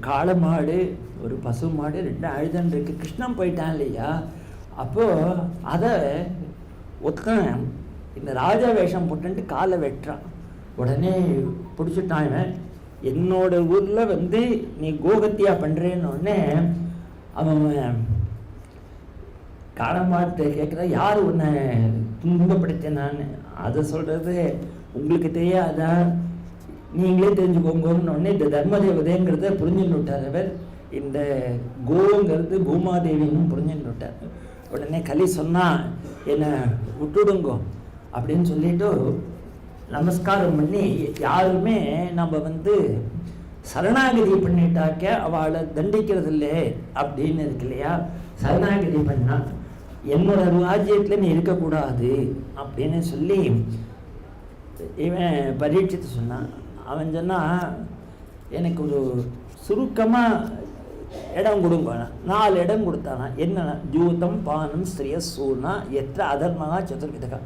காளை மாடு, ஒரு பசு மாடு 2 அழுதன் இருக்கு. கிருஷ்ணன் போயிட்டான் இல்லையா? அப்போது அதை ஒருத்தன் இந்த ராஜா வேஷம் போட்டுன்ட்டு காலை வெட்டுறான். உடனே பிடிச்சிட்டான். இவன் என்னோட ஊரில் நீ கோகத்தியா பண்ணுறேன்னொடனே அவன் காளை மாட்டை கேட்குற, யார் உன்னை துன்பப்படுத்தினான்னு. அதை சொல்கிறது உங்களுக்கு தெரியாதா, நீங்களே தெரிஞ்சுக்கோங்கன்னு உடனே இந்த தர்மதேவதைங்கிறத புரிஞ்சுன்னு விட்டார் அவர். இந்த கோங்கிறது பூமாதேவின்னு புரிஞ்சுன்னு விட்டார். உடனே கலி சொன்னால் என்னை விட்டுடுங்கோ அப்படின்னு சொல்லிட்டு நமஸ்காரம் பண்ணி, யாருமே நம்ம சரணாகதி பண்ணிட்டாக்க அவளை தண்டிக்கிறது இல்லை அப்படின்னு இருக்கு இல்லையா? சரணாகதி பண்ணா என்னோட ராஜ்யத்தில் நீ இருக்கக்கூடாது அப்படின்னு சொல்லி இவன் பரீட்சித்து சொன்னான். அவன் சொன்னால் எனக்கு ஒரு சுருக்கமாக இடம் கொடுங்க. 4 இடம் கொடுத்தானா. என்னன்னா, ஜூதம் பானம் ஸ்திரிய சூனா எத்த அதர்மகா சதுர்விதகா.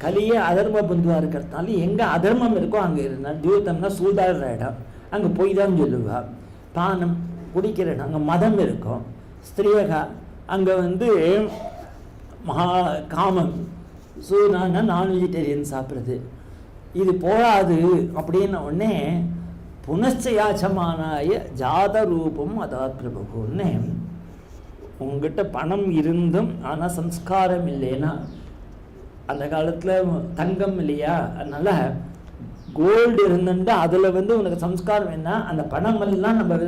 கலியே அதர்ம பந்துவாக இருக்கிறதுனால எங்கே அதர்மம் இருக்கோ அங்கே இருந்தால், ஜூதம்னா சூதாடுற இடம், அங்கே போய் தான் சொல்லுவா. பானம் குடிக்கிற இடம், அங்கே மதம் இருக்கும். ஸ்திரியகா அங்கே மகா காமம். சூனான்னா நான் வெஜிடேரியன் சாப்பிட்றது. இது போகாது அப்படின்ன உடனே புனச்சயாச்சமானாய ஜாத ரூபம் அதாத் பிரபுன்னு. உங்ககிட்ட பணம் இருந்தும் ஆனால் சம்ஸ்காரம் இல்லைன்னா, அந்த காலத்தில் தங்கம் இல்லையா, அதனால் கோல்டு இருந்துட்டு அதில் உனக்கு சம்ஸ்காரம் என்ன, அந்த பணமெல்லாம் நம்ம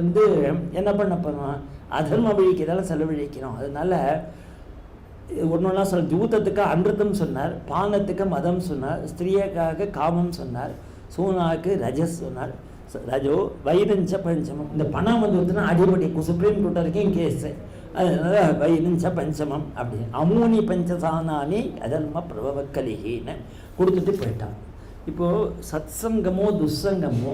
என்ன பண்ண போகிறோம், அதர்ம வழிக்கிறதால செலவழிக்கிறோம். அதனால் ஒன்றொன்னா சொல்ல, ஜூதத்துக்கு அன்றுத்தம் சொன்னார், பானத்துக்கு மதம் சொன்னார், ஸ்திரீயக்காக காமம் சொன்னார், சூனாக்கு ரஜஸ் சொன்னார், ரஜோ வைரஞ்ச பஞ்சமம். இந்த பணம் அடிப்படை சுப்ரீம் கோர்ட் வரைக்கும் கேஸு. அதனால வைரஞ்ச பஞ்சமம் அப்படின்னு அமூனி பஞ்சசானானி அதர்ம பிரபவக்கலிகின்னு கொடுத்துட்டு போயிட்டான். இப்போது சத்சங்கமோ துஸ்ஸங்கமோ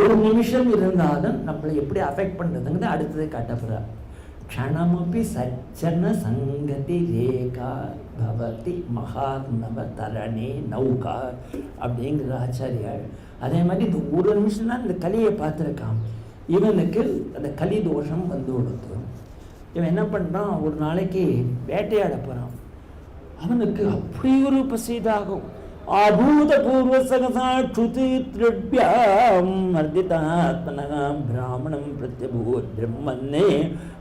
1 நிமிஷம் இருந்தாலும் நம்மளை எப்படி அஃபெக்ட் பண்ணுறதுங்கிறது அடுத்ததை காட்டப்படுறார். க்ஷணமபி சச்சன சங்கதி ரேகா பவதி மகாத்மவ தரணே நௌகா அப்படிங்கிற ஆச்சாரியார். அதே மாதிரி இந்த 1 நிமிஷம் தான் இந்த கலியை பார்த்துருக்கான். இவனுக்கு அந்த கலி தோஷம் கொடுத்து இவன் என்ன பண்ணுறான், ஒரு நாளைக்கு வேட்டையாட போகிறான். அவனுக்கு அப்படி ஒரு பசிதாகும். அபூதபூர்வ சகசாட்சுதி திரட்பியாம் அர்த்திதாத்மனா பிராமணம் பிரத்யபூத் பிரம்மன்னே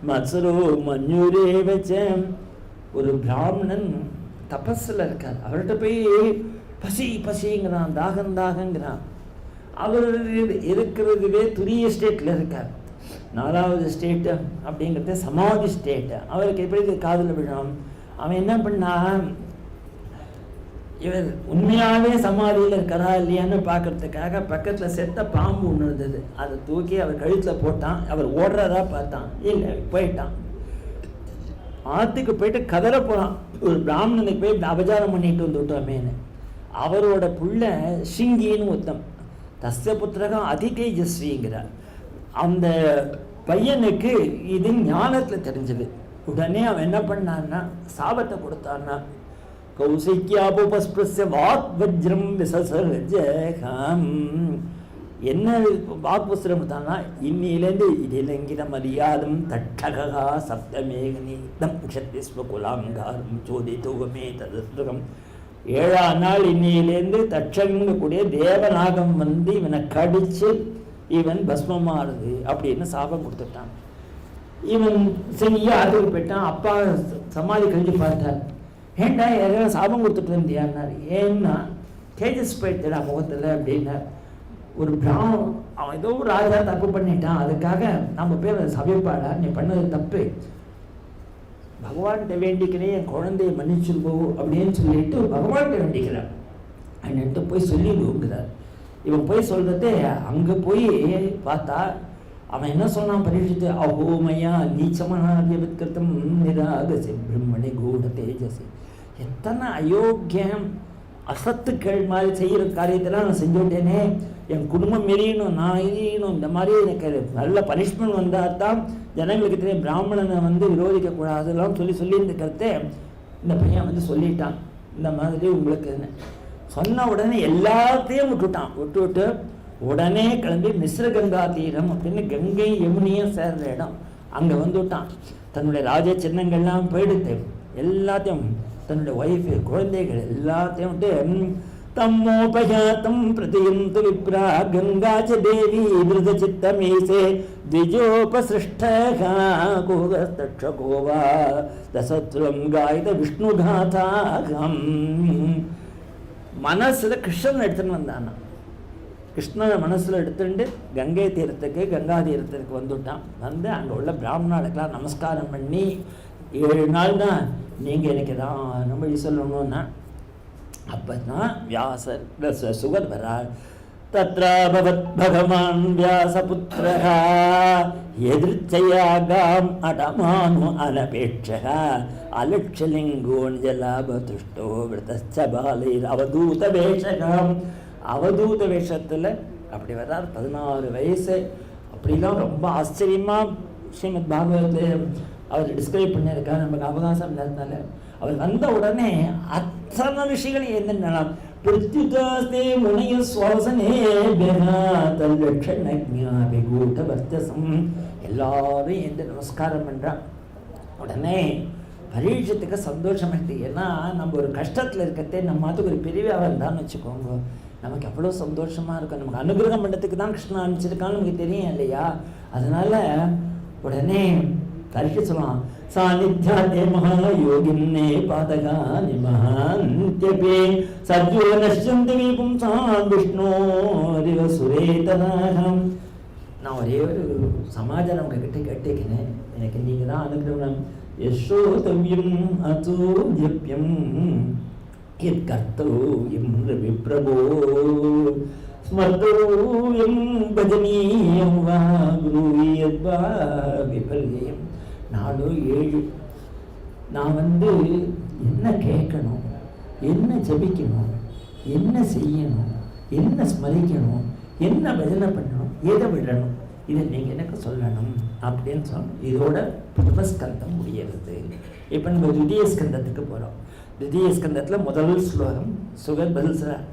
மத்சரோ மஞ்சூரே வச்ச. ஒரு பிராமணன் தபஸில் இருக்கார். அவர்கிட்ட போய் பசி பசிங்கிறான், தாகம் தாகங்கிறான். அவர் இருக்கிறதுவே துரிய ஸ்டேட்டில் இருக்கார். 4வது ஸ்டேட்டு அப்படிங்கிறது சமாதி ஸ்டேட்டு. அவருக்கு எப்படி காதில் விழும். அவன் என்ன பண்ணான், இவர் உண்மையாகவே சமாதியில் இருக்கிறா இல்லையான்னு பார்க்கறதுக்காக பக்கத்தில் செத்த பாம்பு ஒன்று இருந்தது. அதை தூக்கி அவர் கழுத்தில் போட்டான். அவர் ஓடுறதா பார்த்தான், இல்லை போயிட்டான். ஆற்றுக்கு போயிட்டு கதற போகிறான். ஒரு பிராமணனுக்கு போய் அபச்சாரம் பண்ணிட்டு வந்துவிட்டோமேனு. அவரோட புள்ள சிங்கின்னு ஒருத்தம், தஸ்ய புத்திரகம் அதிதேஜஸ்விங்கிறார். அந்த பையனுக்கு இது ஞானத்தில் தெரிஞ்சது. உடனே அவன் என்ன பண்ணான்னா சாபத்தை கொடுத்தான்னா, கௌசிக்யாபுபஸ்பிரஸ்ய வாக் வஜ்ரம் விசசர்ஜகம். என்ன வாக் வஸ்திரம் தானா, இன்னிலேருந்து இதிலங்கிற மரியாதம் தட்டகா சப்தமேகநீதம் க்ஷத்ரிஸ்வகுலாங்காரம் சோதித்துவமே ததுகம். 7ஆம் நாள் இன்னிலேருந்து தட்சங்கக்கூடிய தேவநாகம் இவனை கடிச்சு இவன் பஸ்மமாறுது அப்படின்னு சாபம் கொடுத்துட்டான். இவன் சரியா அதுக்கு போயிட்டான். அப்பா சமாதி கழிஞ்சு பார்த்தார். ஏண்டா யாராவது சாபம் கொடுத்துட்டு வந்தியான்னாரு. ஏன்னா தேஜஸ் போயிட்டுடா முகத்தில் அப்படின்னார். ஒரு அவன் ஏதோ ஒரு ராஜா தப்பு பண்ணிட்டான், அதுக்காக நம்ம பேர் சபிப்பாடா, நீ பண்ணது தப்பு, பகவான்கிட்ட வேண்டிக்கிறேன், என் குழந்தைய மன்னிச்சுருக்கோ அப்படின்னு சொல்லிட்டு பகவான்கிட்ட வேண்டிக்கிறார். அன்னிட்டு போய் சொல்லிடுங்கிறார். இவன் போய் சொல்கிறதே அங்கே போய் பார்த்தா அவன் என்ன சொன்னான் பரீட்சித்து, அஹோமயா நீச்சமனாதியவித்கிருத்தம் நிராகசி பிரம்மணி கூட தேஜசி. எத்தனை அயோக்கியம் அசத்துக்கள் மாதிரி செய்கிற காரியத்தெல்லாம் நான் செஞ்சுவிட்டேனே, என் குடும்பம் எரியணும், நான் எரியணும், இந்த மாதிரி எனக்கு நல்ல பனிஷ்மெண்ட் வந்தால் தான் ஜனங்களுக்கு தெரியும் பிராமணனை விரோதிக்கக்கூடாதுலாம் சொல்லி இந்த கருத்தை இந்த பையன் சொல்லிட்டான். இந்த மாதிரி உங்களுக்கு சொன்ன உடனே எல்லாத்தையும் விட்டுட்டு உடனே கிளம்பி மிஸ்ரகங்கா தீரம் அப்படின்னு கங்கை யமுனியும் சேர்ற இடம் அங்கே வந்துவிட்டான். தன்னுடைய ராஜ சின்னங்கள்லாம் போயிடுத்து, எல்லாத்தையும் தன்னுடைய ஒய்ஃபு குழந்தைகள் எல்லாத்தையும் விட்டு தம்மோபயாத்தம் பிரதியந்து விப்ரா கங்காச்ச தேவி விருத சித்தமேசே திஜோபசிருஷ்டகா கோவஸ்தக்ஷகோவா தசத்ரம் காயித விஷ்ணுகாதாகம். மனசில் கிருஷ்ணன் எடுத்துன்னு வந்தானா, கிருஷ்ணனை மனசில் எடுத்துட்டு கங்கை தீரத்துக்கு கங்கா தீரத்துக்கு வந்துவிட்டான். அங்கே உள்ள பிராமணர்களுக்கெல்லாம் நமஸ்காரம் பண்ணி 7 நாள் தான் நீங்கள் எனக்கு தான் நம்ம சொல்லணும்னா அப்போ தான் வியாசர் சுகர் வரார். தத்ராபவத் பகவான் வியாசபுத்திரः எதிர்ச்சையாகாம் அடமானு அனபேட்சः அலட்சலிங்கோஞ்சலாபதுஷ்டோ விரதச்ச பாலைர் அவதூத வேஷகம். அவதூத வேஷத்தில் அப்படி வர்றார். 16 வயசு. அப்படிலாம் ரொம்ப ஆச்சரியமாக ஸ்ரீமத் பாகவதத்தில் அவர் டிஸ்கிரைப் பண்ணியிருக்கார். நமக்கு அவகாசம் இல்லாதனால அவர் வந்த உடனே அத்தனை விஷயங்கள் என்னென்னா பிரத்யுதாஸ்தே முனைய சுவாசனே தல்லட்சணூட்ட வர்த்தசம் எல்லாரும் எந்த நமஸ்காரம் பண்ணுறான். உடனே பரீட்சத்துக்கு சந்தோஷமாயிட்டு. ஏன்னா நம்ம ஒரு கஷ்டத்தில் இருக்கிறதே நம்ம அதுக்கு ஒரு பிரிவாக இருந்தான்னு வச்சுக்கோங்க, நமக்கு எவ்வளோ சந்தோஷமாக இருக்கும். நமக்கு அனுகிரகம் பண்ணுறதுக்கு தான் கிருஷ்ணன் அனுப்பிச்சிருக்கான்னு நமக்கு தெரியும் இல்லையா. அதனால் உடனே பரீட்சை சொல்லலாம். சாநித்யாதே மகாயோகின்னே பாதகானி மகாந்தியபே சத்யோ நஷ்யந்தி விபும்சாம் விஷ்ணோரிவ சுரேதனாகம். நான் ஒரே ஒரு சமாச்சாரம் உங்ககிட்ட கேட்டுக்கிறேன், எனக்கு நீங்கள் தான் அனுகிரகம். யசோதவ்யம் அதோத்யப்யம் யத் கர்த்தவ்யம் விப்ரபோ ஸ்மர்த்தவ்யம் பஜனீயம் வா குருயத் வா விபல்யம். 4 7 நான் என்ன கேட்கணும், என்ன ஜபிக்கணும், என்ன செய்யணும், என்ன ஸ்மரிக்கணும், என்ன பஜனை பண்ணணும், எதை விடணும், இதை நீங்கள் எனக்கு சொல்லணும் அப்படின்னு சொன்னோம். இதோட பிரதமஸ்கந்தம் முடியறது. இப்போ நம்ம துதிய ஸ்கந்தத்துக்கு போகிறோம். துதிய ஸ்கந்தத்தில் முதல் ஸ்லோகம் சுகர் பதில் சார்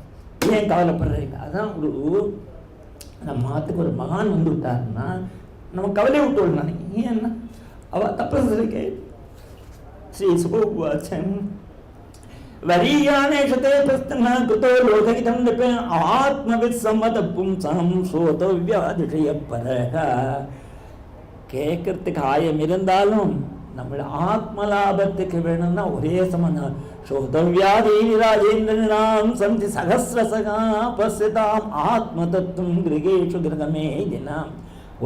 ஏன் கவலைப்படுறீங்க. அதான் ஒரு நம்ம மாத்துக்கு ஒரு மகான் விட்டாருன்னா நம்ம கவலையை விட்டு விடணும். ஏன்னா அவள் தப்பே ஸ்ரீ சுகோவாச்சம் வரியானேஷதே பிரஸ்தன குதோ லோககிதம் நிபே ஆத்மவித் சம்மத பும்சம் சோதவ்யாதிஷயப்பரக. கேட்கறதுக்கு ஆயம் இருந்தாலும் நம்மள ஆத்ம லாபத்துக்கு வேணும்னா ஒரே சமம். சோதவ்யாதீனி ராஜேந்திரனாம் சந்தி சகசிரசகா பசிதாம் ஆத்ம தத்துவம் கிரகேஷு கிரகமே தினாம்.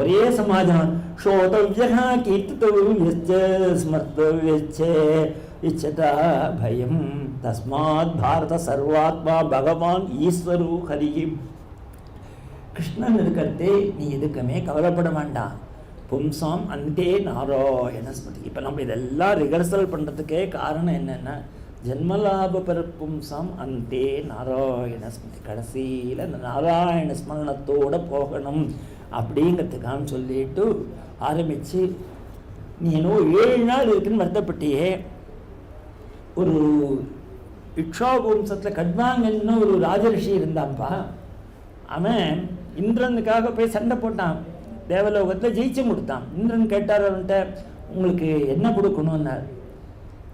ஒரே சமாஜம். சோதவ்யா கீர்த்தித்தவ்யச்ச ஸ்மர்த்தவ்யச்ச இச்சதா பயம் தஸ்மாத் பாரத சர்வாத்மா பகவான் ஈஸ்வரு ஹரிஹி. கிருஷ்ணன் இருக்கிறதே நீ எதுக்குமே கவலைப்பட வேண்டாம். பும்சாம் அந்தே நாராயண ஸ்மிருதி. இப்போ நம்ம இதெல்லாம் ரிஹர்சல் பண்ணுறதுக்கே காரணம் என்னென்னா ஜென்மலாப பும்சாம் அந்தே நாராயண ஸ்மிருதி. கடைசியில் அந்த நாராயண ஸ்மரணத்தோடு போகணும் அப்படிங்கிறதுக்காக சொல்லிட்டு ஆரம்பித்து நீ என்னோ 7 நாள் இருக்குன்னு வருத்தப்பட்டியே. ஒரு இக்ஷாகு வம்சத்தில் கட்வாங்கன்னு ஒரு ராஜரிஷி இருந்தான்ப்பா. அவன் இந்திரனுக்காக போய் சண்டை போட்டான், தேவலோகத்தில் ஜெயிச்சு கொடுத்தான். இந்திரன் கேட்டார் அவன்கிட்ட, உங்களுக்கு என்ன கொடுக்கணுன்னார்.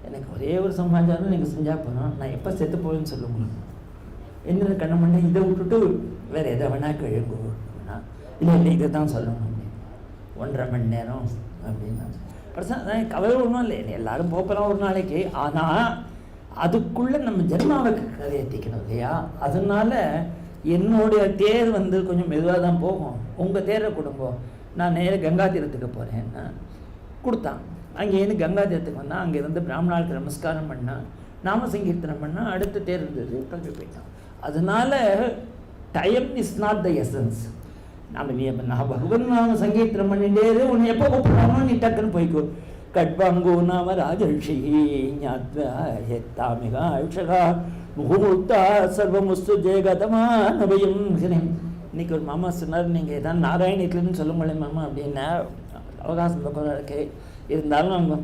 எனக்கு ஒரே ஒரு சமாச்சாரம் நீங்கள் செஞ்சால் போகிறோம், நான் எப்போ செத்து போவேன்னு சொல்லுங்க. இந்திரன் கண்ண பண்ண இதை விட்டுட்டு வேறு எதை வேணா கழுங்குனா, இல்லை இதை தான் சொல்லணும். 1.5 மணி நேரம் அப்படின்னா பிரச்சனை கவலை ஒன்றும் இல்லை, எல்லாரும் போகிறோம் ஒரு நாளைக்கு. ஆனால் அதுக்குள்ளே நம்ம ஜென்மாவுக்கு கதையேற்றிக்கணும் இல்லையா. அதனால என்னுடைய தேர் கொஞ்சம் மெதுவாக தான் போகும், உங்கள் தேரை கொடுங்க, நான் நேராக கங்கா தீரத்துக்கு போகிறேன்னா கொடுத்தான்.
அங்கேருந்து கங்கா தீர்த்துக்கு வந்தான். அங்கேருந்து பிராமணாளுக்கு நமஸ்காரம் பண்ணான், நாம சங்கீர்த்தனம் பண்ணால் அடுத்த தேர் இருந்தது, கிளம்பி போயிட்டான். அதனால time is not the essence. நான் பகவன் நாம சங்கீர்த்தனம் பண்ணிட்டே உன்னை எப்போ கூப்பிட்றானோ நீ டக்குன்னு போய்க்கோ. கட்பாங்கோ நாம ராஜர்ஷி ஞாத்வா ஐஷகா முகூர்த்தா சர்வமுஸ்து ஜெயகதமா நபயம். இன்னைக்கு ஒரு மாமா சொன்னார், நீங்கள் ஏதாவது நாராயணத்துலன்னு சொல்ல முடியும் மாமா அப்படின்னா அவகாசம் பக்கம் இருக்கு. இருந்தாலும் அவங்க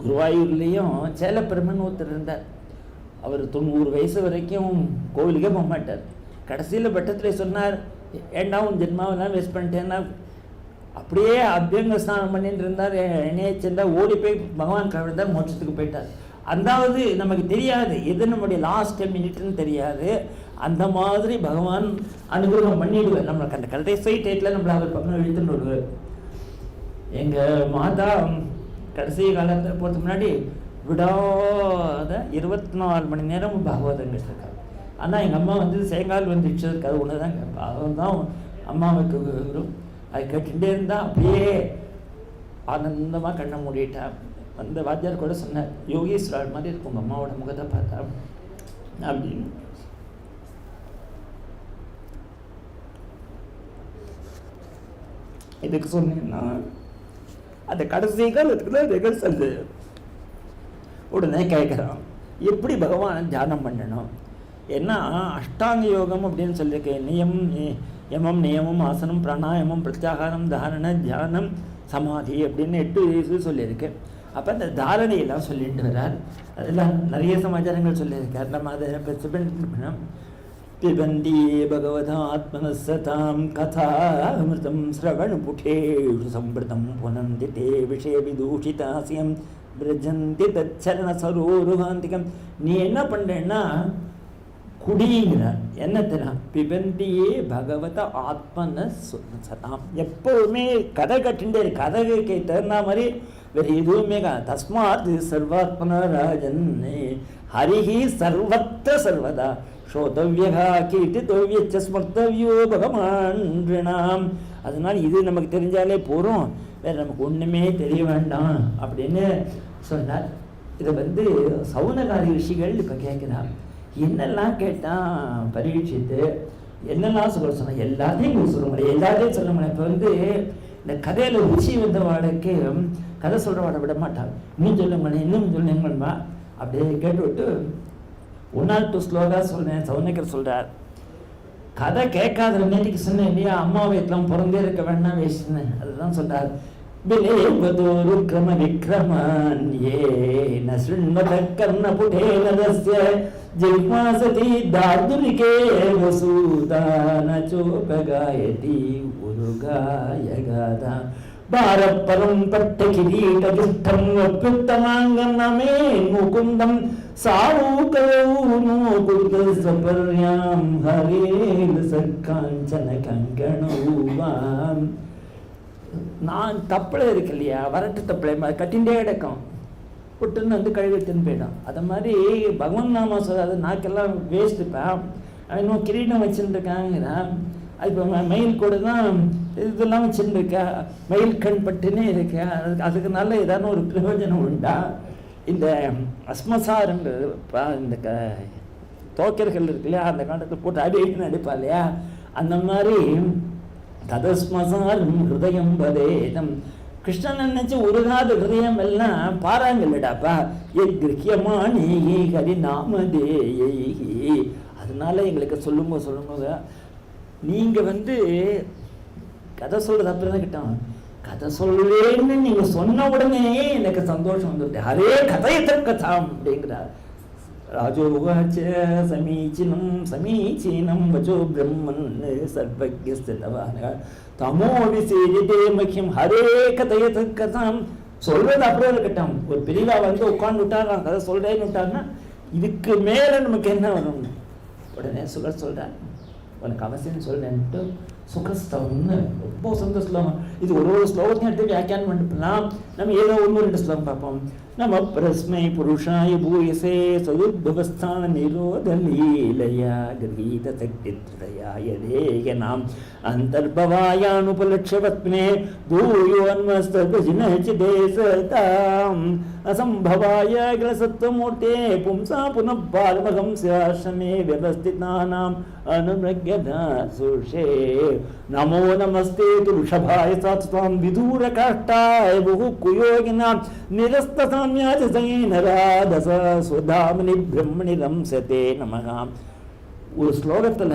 குருவாயூர்லேயும் சேலப்பெருமன் ஒருத்தர் இருந்தார். அவர் 90 வயசு வரைக்கும் கோவிலுக்கே போக மாட்டார். கடைசியில் பட்டத்தில் சொன்னார், ஏண்டா உன் ஜென்மாவெல்லாம் வேஸ்ட் பண்ணிட்டேன்னா அப்படியே அபியங்க ஸ்நானம் பண்ணிட்டு இருந்தார். என்னையே சென்றா ஓடி போய் பகவான் கவிழ்ந்தார், மோட்சத்துக்கு போயிட்டார். அந்தாவது நமக்கு தெரியாது எது நம்முடைய லாஸ்ட் மினிட்னு தெரியாது. அந்த மாதிரி பகவான் அனுகிரகம் பண்ணிவிடுவார். நம்மளுக்கு அந்த கடைசி டேட்டில் நம்மளை அவர் பக்கம் இழுத்துட்டு விடுவார். எங்கள் மாதா கடைசி காலத்தில் போகிறதுக்கு முன்னாடி விடாத 24 மணி நேரம் பாகவதம் கேட்டிருக்காரு. ஆனால் எங்கள் அம்மா வந்து சேங்கால் வந்து இச்சதுக்காக ஒன்று தான் கேட்பா. அவன் தான் அம்மாவுக்கு வரும். அது கேட்டுகிட்டே இருந்தால் அப்படியே ஆனந்தமாக கண்ணை மூடிட்டா. அந்த வாத்தியார் கூட சொன்னார், யோகீஸ்வரர் மாதிரி இருக்கும் உங்கள் அம்மாவோட முகத்தை பார்த்தா அப்படின்னு. இதுக்கு சொன்னேன்னா அந்த கடைசி காலத்துக்கு தான் ரிகர்சல். உடனே கேட்குறான், எப்படி பகவான் தியானம் பண்ணணும்? ஏன்னா அஷ்டாங்க யோகம் அப்படின்னு சொல்லியிருக்கேன். யமம் நியமம் ஆசனம் பிராணாயாமம் பிரத்யாகாரம் தாரண தியானம் சமாதி அப்படின்னு 8 வயசு சொல்லியிருக்கேன். அப்போ அந்த தாரணையெல்லாம் சொல்லிட்டு வர்றார். அதெல்லாம் நிறைய சமாச்சாரங்கள் சொல்லியிருக்கார். நம்ம அதை பண்ணோம். பிபந்தி பகவதாத்மனசதாம் கதாமிருதம் ஸ்ரவணபுடேஷு சம்பிரதம் புனந்தி தே விஷய விதூஷிதாசியம் பிரஜந்தி தச்சரண சரோருகாந்திகம். நீ என்ன பண்ணுறேன்னா குடிங்கிறார். என்னத்தினா பிபந்தியே பகவத ஆத்மன சதாம். எப்போவுமே கதை கட்டுண்டே இருக்கு. கதைக்கு தகுந்த மாதிரி வேறு எதுவுமே தஸ்மாத் சர்வாத்மன ராஜன் ஹரிஹி சர்வத்த சர்வதா ஸ்ரோதவ்யா கீர்த்தித்தவ்யச்ச ஸ்மர்த்தவ்யோ பகவான். அதனால இது நமக்கு தெரிஞ்சாலே போகிறோம், வேறு நமக்கு ஒன்றுமே தெரிய வேண்டாம் அப்படின்னு சொன்னார். இதை வந்து சௌனகாரி ரிஷிகள் இப்போ கேட்குறாங்க. என்னெல்லாம் கேட்டால் பரீட்சித்து என்னெல்லாம் சொன்னால் எல்லாத்தையும் சொல்ல முடியும், எல்லாத்தையும் சொல்ல முடியும். இப்போ வந்து இந்த கதையில் ருச்சி வந்த வாடகைக்கு கதை சொல்கிற வாட விட மாட்டாங்க. இன்னும் சொல்ல முடியும், இன்னும் சொல்லுங்கம்மா அப்படியே கேட்டு விட்டு 1 or 2 ஸ்லோகா சொல்கிறேன். சௌனகர் சொல்கிறார், கதை கேட்காத நேற்றுக்கு சொன்னேன் இல்லையா, அம்மா வயிற்றுலாம் பிறந்தே இருக்க வேண்டாம் வேஸ்ட்னேன். அதுதான் சொல்கிறார். விலேபதோரு கிரம விக்ரமான் ஏன ஸ்ருண்வத கர்ணபுடேன தஸ்ய ஜிஹ்வாசதி தார்துரிகே வசூதான சோபகாயதி உருகாயகாதா பாரப்பரம் பட்ட கிரீட துஷ்டம் அப்யுத்தமாங்கம் நமே முகுந்தம் சாரூகௌநோகுதஸ்வபர்யாம் ஹரேல் சக்காஞ்சன கங்கணௌவாம். நான் தப்பளை இருக்கு இல்லையா, வரட்டு தப்பளை கட்டிகிட்டே கிடக்கும், புட்டுன்னு வந்து கழுவிட்டுன்னு போயிடும். அதை மாதிரி பகவான் நாம சொல்லாது நாக்கெல்லாம் வேஸ்ட்டுப்பேன். இன்னும் கிரீடம் வச்சுருக்காங்கிறான். இப்போ மயில் கூட தான் இதெல்லாம் வச்சுருக்கா, மயில் கண் பட்டுன்னே இருக்கா. அதுக்கு நல்ல ஏதான ஒரு பிரயோஜனம் உண்டா? இந்த அஸ்மசாரங்கிறது இந்த தோக்கர்கள் இருக்கு இல்லையா, அந்த காலத்தில் போட்டு அடின்னு அடிப்பா இல்லையா, அந்த மாதிரி ததஸ்மசாரம் ஹிருதயம் பதேதம். கிருஷ்ணன் நினைச்சு உருகாத ஹிருதயம் எல்லாம் பாராங்க இல்லடாப்பா. கிரகியமானி ஹரி நாமதேயை. அதனால எங்களுக்கு சொல்லுங்க நீங்கள் வந்து கதை சொல்கிறது அப்புறம் தான் கிட்டோம். கதை சொல்லேன்னு நீங்கள் சொன்ன உடனே எனக்கு சந்தோஷம் வந்துட்டு, ஹரே கதையத்த கதாம் அப்படிங்கிறார். ராஜோவாச்ச சமீச்சீனம் சமீச்சீனம் வச்சோ பிரம்மன் சர்வஜஸ்தவான தமோ விசேஜிதே மக்கியம் ஹரே கதையத்த கதாம். சொல்கிறது அப்படியே இருக்கட்டும். ஒரு பிரிவா வந்து உட்காந்து விட்டார், நான் கதை சொல்கிறேன்னு விட்டாருன்னா இதுக்கு மேலே நமக்கு என்ன வரும்? உடனே சுகர் சொல்கிறேன், உனக்கு அவசியம் சொல்கிறேன்ட்டு சுகஸ்தவம்னு ரொம்ப சொந்த ஸ்லோகம். இது ஒரு ஸ்லோகத்தையும் எடுத்து வியாக்கியானம் பண்ணிக்கலாம். நம்ம ஏதோ 1-2 ஸ்லோகம் பார்ப்போம். நம பிரஸ்மை புருஷாய பூயசே சதுர்பவஸ்தான நிரோத லீலயா கிரீத சக்தித்ரயாய தேகநாம் அந்தர்பவாயானுபலட்சவத்மே தூயோன்மஸ்தர்பஜினச்சிதேசதாம் அசம்பவாய கிளசத்வமூர்த்தே பும்சா புனః பாலமகம் சியாசமே வியவஸ்திதானாம் அனுமக்யதா சுஷே நமோ நமஸ்தே ருஷபாய சாத்வாம் விதூரகாஷ்டாய புகு குயோகினாம் நிரஸ்தசாமியாஜசைனராதச சுதாமனி பிரம்மணி ரம்சதே நமகாம். ஒரு ஸ்லோகத்துல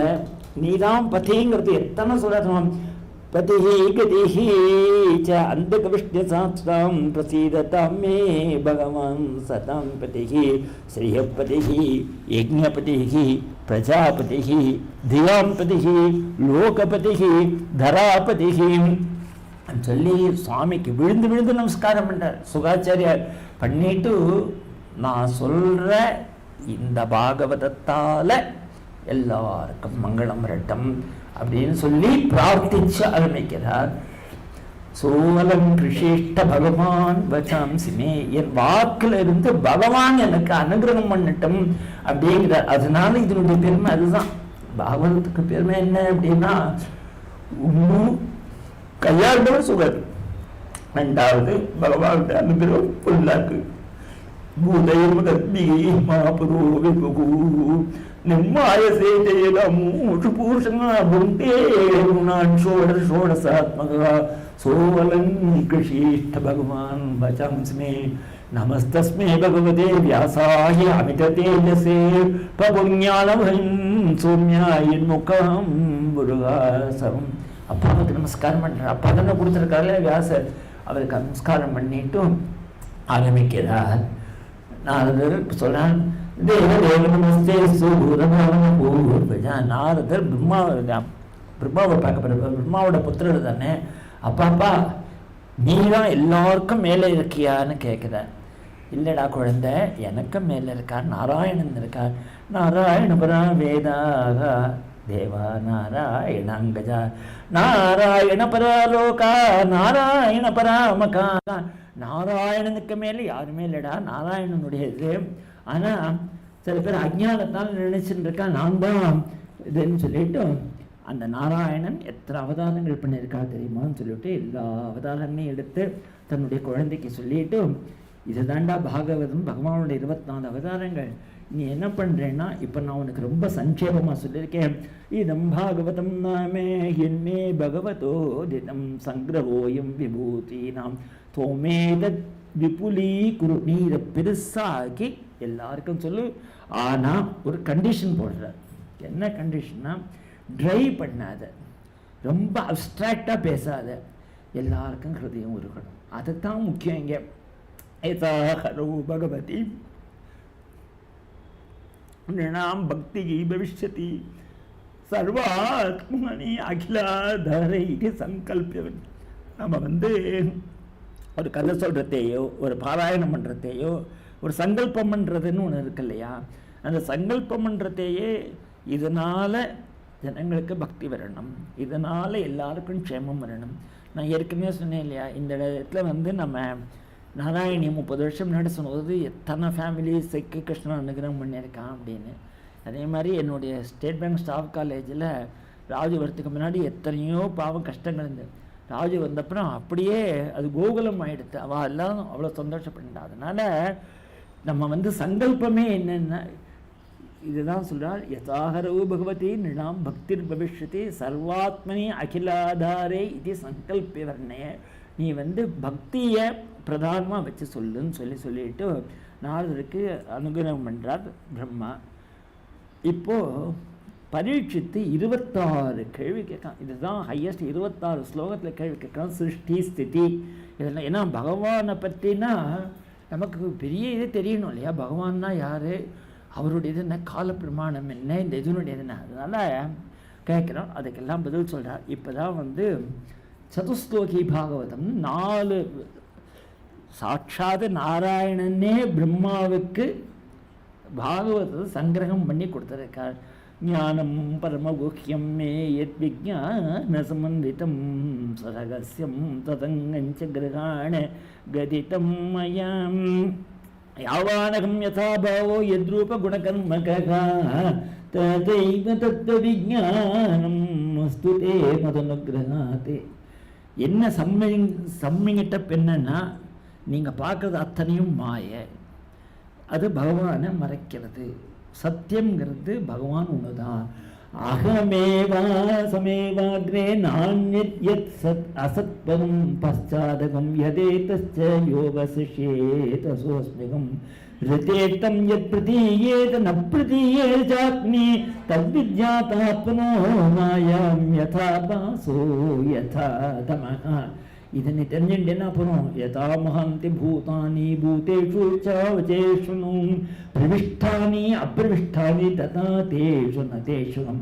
நீதாம் பதிங்கிறது எத்தனை சொல்றாம். பதிஹி கதிஹி ச அந்தக விஷ்ணு சாஸ்திரம் பிரசீததாம் மே பகவான் சதாம் பதிஹி ஸ்ரீயபதிஹி யஜ்ஞபதிஹி பிரஜாபதிஹி தியாம்பதிஹி லோகபதிஹி தராபதிஹி சொல்லி சுவாமிக்கு விழுந்து விழுந்து நமஸ்காரம் பண்றார் சுகாச்சாரியார். பண்ணிட்டு நான் சொல்ற இந்த பாகவதத்தால எல்லாருக்கும் மங்களம் வரட்டும் அப்படின்னு சொல்லி பிரார்த்திச்சு ஆரம்பிக்கிறார். சோலம் கிருஷிஷ்ட பகவான் வச்சாம்சிமே, என் வாக்குல இருந்து பகவான் எனக்கு அனுகிரகம் பண்ணட்டும் அப்படிங்கிறார். அதனால இதனுடைய பெருமை அதுதான். பாகவதத்துக்கு பெருமை என்ன அப்படின்னா, இன்னும் கையாண்டவர் சுகர், ரெண்டாவது பகவானுடைய அனுகிரகம் புல்லாக்கு பூதயமுதத்மிகை மாபுரோ விபுகு षोडशात्मकः सोऽलङ्कृषीष्ठ भगवान् वचांस्मे नमस्तस्मै भगवते व्यासाय अमिततेजसे पपुज्ञानमहिं सौम्याय मुखं முருகாசம். அப்பாவுக்கு நமஸ்காரம் பண்ற. அப்பா தானே கொடுத்துருக்காரு வியாசர். அவருக்கு நமஸ்காரம் பண்ணிட்டும் ஆரம்பிக்கிறார். நாரதர் சொல்றான், நாரதர் பிரம்மாவை பார்க்கப்படுற பிரம்மாவோட புத்திரர் தானே. அப்பாப்பா நீ தான் எல்லாருக்கும் மேலே இருக்கியான்னு கேட்குற. இல்லைடா குழந்தை, எனக்கும் மேலே இருக்கார், நாராயணன் இருக்கார். நாராயணபரா வேதாக தேவா நாராயணாங்கஜா நாராயண பரலோகா நாராயண பராமகா. நாராயணனுக்கு மேலே யாருமே இல்லைடா, நாராயணனுடையது. ஆனால் சில பேர் அஜ்ஞானத்தால் நினைச்சுட்டு இருக்கா நான் தான் இதுன்னு சொல்லிட்டு, அந்த நாராயணன் எத்தனை அவதாரங்கள் பண்ணியிருக்கா தெரியுமான்னு சொல்லிட்டு எல்லா அவதாரங்களையும் எடுத்து தன்னுடைய குழந்தைக்கு சொல்லிட்டு, இதுதாண்டா பாகவதம், பகவானுடைய 24 அவதாரங்கள். நீ என்ன பண்ணுறேன்னா, இப்போ நான் உனக்கு ரொம்ப சங்கேபமாக சொல்லியிருக்கேன். இதம் பாகவதம் நாமே என்மே பகவதோ தினம் சங்கிரகோயம் விபூதி நாம் தோமேதத் விபுலீ குரு. நீ இதை பெருசாகி எல்லாருக்கும் சொல்லு. ஆனால் ஒரு கண்டிஷன் போடுறார். என்ன கண்டிஷன்னா, ட்ரை பண்ணாத, ரொம்ப அப்ஸ்ட்ராக்டாக பேசாத, எல்லாருக்கும் ஹிருதயம் இருக்கணும். அதுதான் முக்கியம். இங்கே ஏதா ஹலோ பகவதி நிருணாம் பக்தி பவிஷ்யதி சர்வாத்மனி அகிலாதரை சங்கல்பவன். நம்ம ஒரு கதை சொல்கிறதையோ ஒரு பாராயணம் பண்ணுறதையோ ஒரு சங்கல்பம் பண்ணுறதுன்னு ஒன்று இருக்கு இல்லையா, அந்த சங்கல்பம் பண்ணுறதையே இதனால் ஜனங்களுக்கு பக்தி வரணும், இதனால் எல்லாருக்கும் க்ஷேமம் வரணும். நான் ஏற்கனவே சொன்னேன் இல்லையா, இந்த இடத்துல நம்ம நாராயணி 30 வருஷம் முன்னாடி சொன்னது எத்தனை ஃபேமிலிஸுக்கு கிருஷ்ணன் அனுகிரகம் பண்ணியிருக்கான் அப்படின்னு. அதே மாதிரி என்னுடைய ஸ்டேட் பேங்க் ஸ்டாஃப் காலேஜில் ராஜு வரத்துக்கு முன்னாடி எத்தனையோ பாவம் கஷ்டங்கள் இருந்தது. ராஜு வந்தப்புறம் அப்படியே அது கோகுலம் ஆகிடுது. அவள் எல்லாம் அவ்வளோ சந்தோஷப்பட்டா. அதனால் நம்ம சங்கல்பமே என்னென்ன இதுதான் சொல்கிறார். யதாகரவு பகவதி நிருணாம் பக்திர் பவிஷ்யதி சர்வாத்மனி அகிலாதாரே இது சங்கல்பவர்ணே. நீ பக்தியை பிரதானமாக வச்சு சொல்லுன்னு சொல்லிட்டு நாரதருக்கு அனுகிரகம் பண்ணுறார் பிரம்மா. இப்போது பரீட்சித்து 26 கேள்வி கேட்கான். இதுதான் ஹையஸ்ட். 26 ஸ்லோகத்தில் கேள்வி கேட்கான். சிருஷ்டி ஸ்திதி இதெல்லாம். ஏன்னா பகவானை பற்றினா நமக்கு பெரிய இது தெரியணும் இல்லையா, பகவான்னா யார், அவருடைய இது என்ன, கால பிரமாணம் என்ன, இந்த இதனுடைய என்ன, அதனால் கேட்குறோம். அதுக்கெல்லாம் பதில் சொல்கிறார். இப்போ தான் சதுஸ்லோகி பாகவதம் 4 சாட்சாத் நாராயணனே பிரம்மாவுக்கு பாகவதத்தை சங்கிரகம் பண்ணி கொடுத்துருக்கார். ஞானம் பரமகுஹ்யம் மே யத் விஜ்ஞானசமன்விதம் சரகஸ்யம் ததங்கஞ்ச கிரகாண கதிதம் மயாம் யாவானகம் யதா பாவோ யத்ரூப குணகர்மகः ததைவ தத்விஜ்ஞானம் மஸ்துதே மதனுக்ரஹாதே. என்ன சம்மிங்கிட்ட பெண்ணன்னா நீங்கள் பார்க்குறது அத்தனையும் மாய, அது பகவானை மறைக்கிறது. சத்தியம்ங்கிறது பகவான் ஒன்றுதான். அகமேவா சமேவாக்ரே நான்யத் யத் சத் அசத்பரம் பశ్చాதகம் யதேதஸ்ச யோவசிஷேத சோஸ்மிகம் ரிதேத்தம் யத் பிரதீயேத ந பிரதீயேத சாக்னி தத்விஜ்ஞாதாத்மனோ மாயாம் யதா பாசோ யதா தமஹ. இதனை தெரிஞ்சுட்டேன்னா அப்புறம் யதா மகாந்தி பூதானி பூதேஷு சாவச்சேஷனு பிரவிஷ்டானி அப்பிரவிஷ்டானி ததா தேஷு நதேஷுனம்.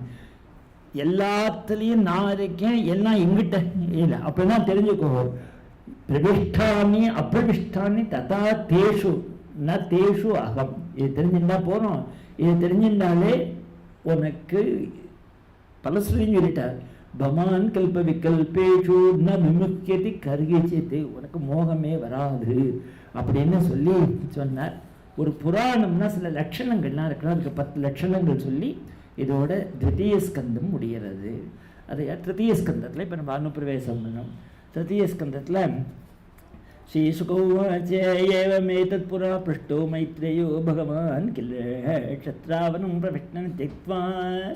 எல்லாத்துலேயும் நான் இருக்கேன், எல்லாம் எங்கிட்ட இல்லை அப்படின்னா தெரிஞ்சுக்கோ. பிரவிஷ்டானி அப்பிரவிஷ்டானி ததா தேஷு ந தேஷு அகம். இது தெரிஞ்சுட்டா போகிறோம். இது தெரிஞ்சுட்டாலே உனக்கு பலஸ்ரீன்னு சொல்லிட்டார். பமான் கல்ப விகல்பேஷு ந விமுக்கியதி கருகிச்சித்து, உனக்கு மோகமே வராது அப்படின்னு சொல்லி சொன்னார். ஒரு புராணம்னா சில லட்சணங்கள்லாம் இருக்கிறோம், அதுக்கு 10 லட்சணங்கள் சொல்லி இதோட திருத்தீய ஸ்கந்தம் முடிகிறது. அது திருத்தீய ஸ்கந்தத்தில் இப்போ நம்ம அனுப்பிரவேசம் பண்ணோம். திருத்தீய ஸ்கந்தத்தில் ஸ்ரீசுகோவாச்ச ஏவமேதத் புரா பிருஷ்டோ மைத்ரேயோ பகவான் கில க்ஷத்ராவனம் பிரவிஷ்ணன் திக்வா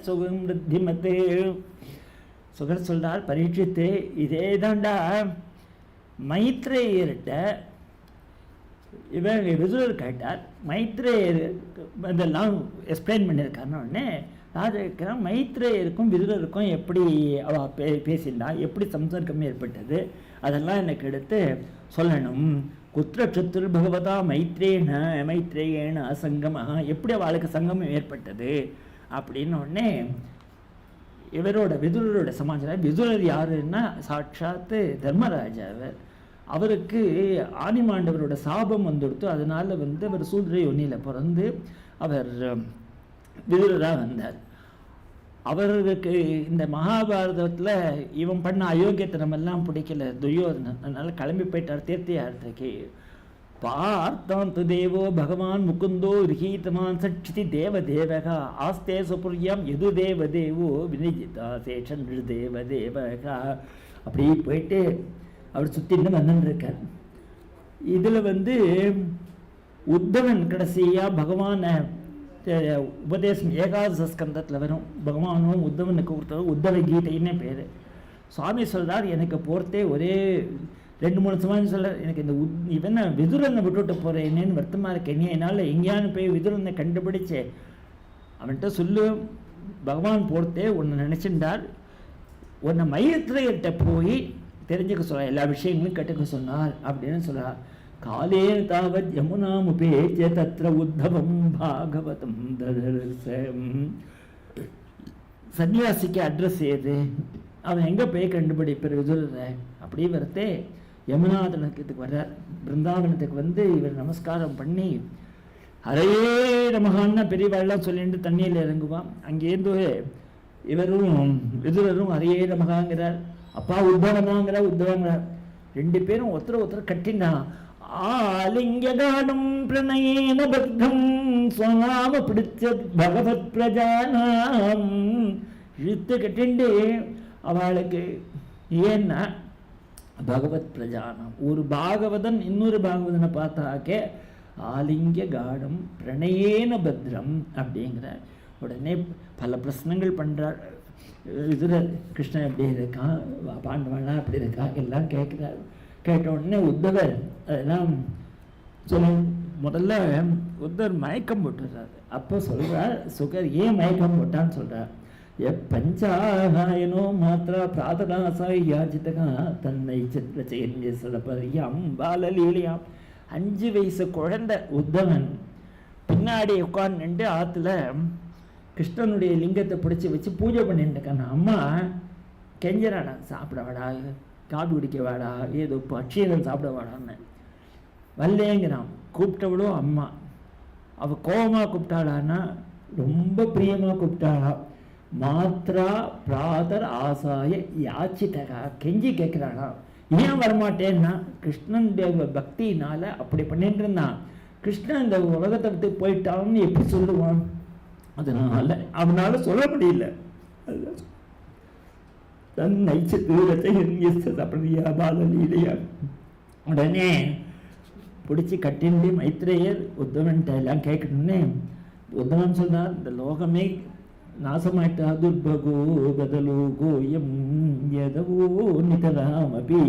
சுகம் ரித்திமதே. சுகர் சொல்றார், பரீட்சித்து இதே தாண்டா மைத்ரேயர்கிட்ட இவன் விதுரர் கேட்டார். மைத்ரேயர் இதெல்லாம் எக்ஸ்பிளைன் பண்ணியிருக்காருன்னு உடனே ராஜா இருக்கிறான், மைத்ரேயருக்கும் விதுரருக்கும் எப்படி அவ பேசினா, எப்படி சம்சர்க்கம் ஏற்பட்டது, அதெல்லாம் எனக்கு எடுத்து சொல்லணும். குத்திர சத்துர் பகவதா மைத்ரேயேன அசங்கமாக, எப்படி அவளுக்கு சங்கமம் ஏற்பட்டது அப்படின்னு உடனே இவரோட விதுரரோட சமாச்சாரம். விதுரர் யாருன்னா சாட்சாத்து தர்மராஜாவர். அவருக்கு ஆதிமாண்டவரோட சாபம் வந்துடுத்து. அதனால் அவர் சூத்ர யோனியில் பிறந்து அவர் விதுரராக வந்தார். அவருக்கு இந்த மகாபாரதத்தில் இவன் பண்ண அயோக்கியத்தனமெல்லாம் பிடிக்கல துரியோதனன். அதனால் கிளம்பி போயிட்டார் தீர்த்தியார்த்தக்கு. பார்த்தாந்து தேவோ பகவான் முகுந்தோ ரிஹீதமான் சட்சிதி தேவதேவகா ஆஸ்தே சுபுரியம் எது தேவதேவோ வினிஜிதா சேஷன் தேவதேவகா. அப்படி போயிட்டு அவர் சுற்றின்னு வந்துருக்கார். இதில் உத்தவன் கடைசியாக பகவானை உபதேசம் ஏகாதச ஸ்கந்தத்தில் வரும். பகவானும் உத்தவனுக்கு கொடுத்தது உத்தவ கீதைன்னே பேர். சுவாமி சொல்கிறார், எனக்கு போகிறதே ஒரே 2-3 சமாஜம் சொல்ல, எனக்கு இந்த இவனை விதுரனை விட்டுவிட்டு போகிறேன், என்னன்னு வருத்தமாக இருக்கேன். நீ என்னால் எங்கேயானு போய் விதுரனை கண்டுபிடிச்சே அவன்கிட்ட சொல்லு, பகவான் போகிறதே உன்னை நினச்சிண்டார், உன்னை மைத்ரேயர்கிட்ட போய் தெரிஞ்சுக்க சொல்ல, எல்லா விஷயங்களும் கற்றுக்க சொன்னார் அப்படின்னு சொல்கிறார். காலே தாவத் யமுனாமுபேச்ச தத்ர உத்தவம் பாகவதம் ததர்சம். சன்னியாசிக்கு அட்ரஸ் ஏது, அவன் எங்கே போய் கண்டுபிடிப்பார் விதுரரை? அப்படி வரத்தே யமுனாதனத்துக்கு வர்றார். பிருந்தாவனத்துக்கு இவர் நமஸ்காரம் பண்ணி ஹரே நமகான்னா பெரியவாள்லாம் சொல்லிட்டு தண்ணியில் இறங்குவான். அங்கேருந்து இவரும் விதுரரும் ஹரே நமகாங்கிறார். அப்பா உத்தவனாங்கிறார், உத்தவங்கிறார். 2 பேரும் ஒருத்தர் கட்டினா ஆலிங்ககானம் பிரணயேன பக்தம் சுவாம பிடிச்ச பகவத் பிரஜானாம். இழுத்து கட்டிண்டு அவளுக்கு ஏன்னா பகவத் பிரஜானம். ஒரு பாகவதன் இன்னொரு பாகவதனை பார்த்தாக்கே ஆலிங்க காடம் பிரணயேன பத்ரம் அப்படிங்கிறார். உடனே பல பிரச்சனைகள் பண்ணுறார். விதுரர் கிருஷ்ணன் எப்படி இருக்கான், பாண்டவனா அப்படி இருக்கா எல்லாம் கேட்குறாரு. கேட்ட உடனே உத்தவர் அதெல்லாம் சொல்ல முதல்ல உத்தவர் மயக்கம் போட்டுறாரு. அப்போ சொல்கிறார் சுகர், ஏன் மயக்கம் போட்டான்னு சொல்கிறார். பஞ்சாயனோ மாத்திரா பிராதராசாய் யாஜிதகா தன்னை சித்திரச்செய்யாம் பாலலீலையாம். 5 வயசு குழந்தை உத்தவன் பின்னாடி உட்கார்ந்துட்டு ஆற்றுல கிருஷ்ணனுடைய லிங்கத்தை பிடிச்சி வச்சு பூஜை பண்ணிட்டு இருக்கான். அம்மா கெஞ்சரானா, சாப்பிட வாடா, காபி குடிக்க வாடா, ஏதோ அக்ஷீரம் சாப்பிட வாடான்னு. வரலேங்கிறான். கூப்பிட்டவளும் அம்மா. அவள் கோபமாக கூப்பிட்டாளான்னா ரொம்ப பிரியமாக கூப்பிட்டாளா. மாத்ரா பிராதர் ஆசாய யாச்சிதகா, கெஞ்சி கேட்குறானா. ஏன் வரமாட்டேன்னா கிருஷ்ணன் பக்தினால அப்படி பண்ணிட்டு இருந்தான். கிருஷ்ணன் இந்த உலகத்தை விட்டு போயிட்டான்னு எப்படி சொல்லுவான்? அதனால அவனால சொல்ல முடியல. தன்னை அப்படியா பாலலீலையா. உடனே பிடிச்சி கட்டிண்டு மைத்ரேயர் உத்தவன்ட்ட எல்லாம் கேட்கணுன்னே உத்தவன் சொன்னார், இந்த லோகமே நாசமாயிட்டா துர்பகோ பதலோ கோயம் எதவோ நிதராமபி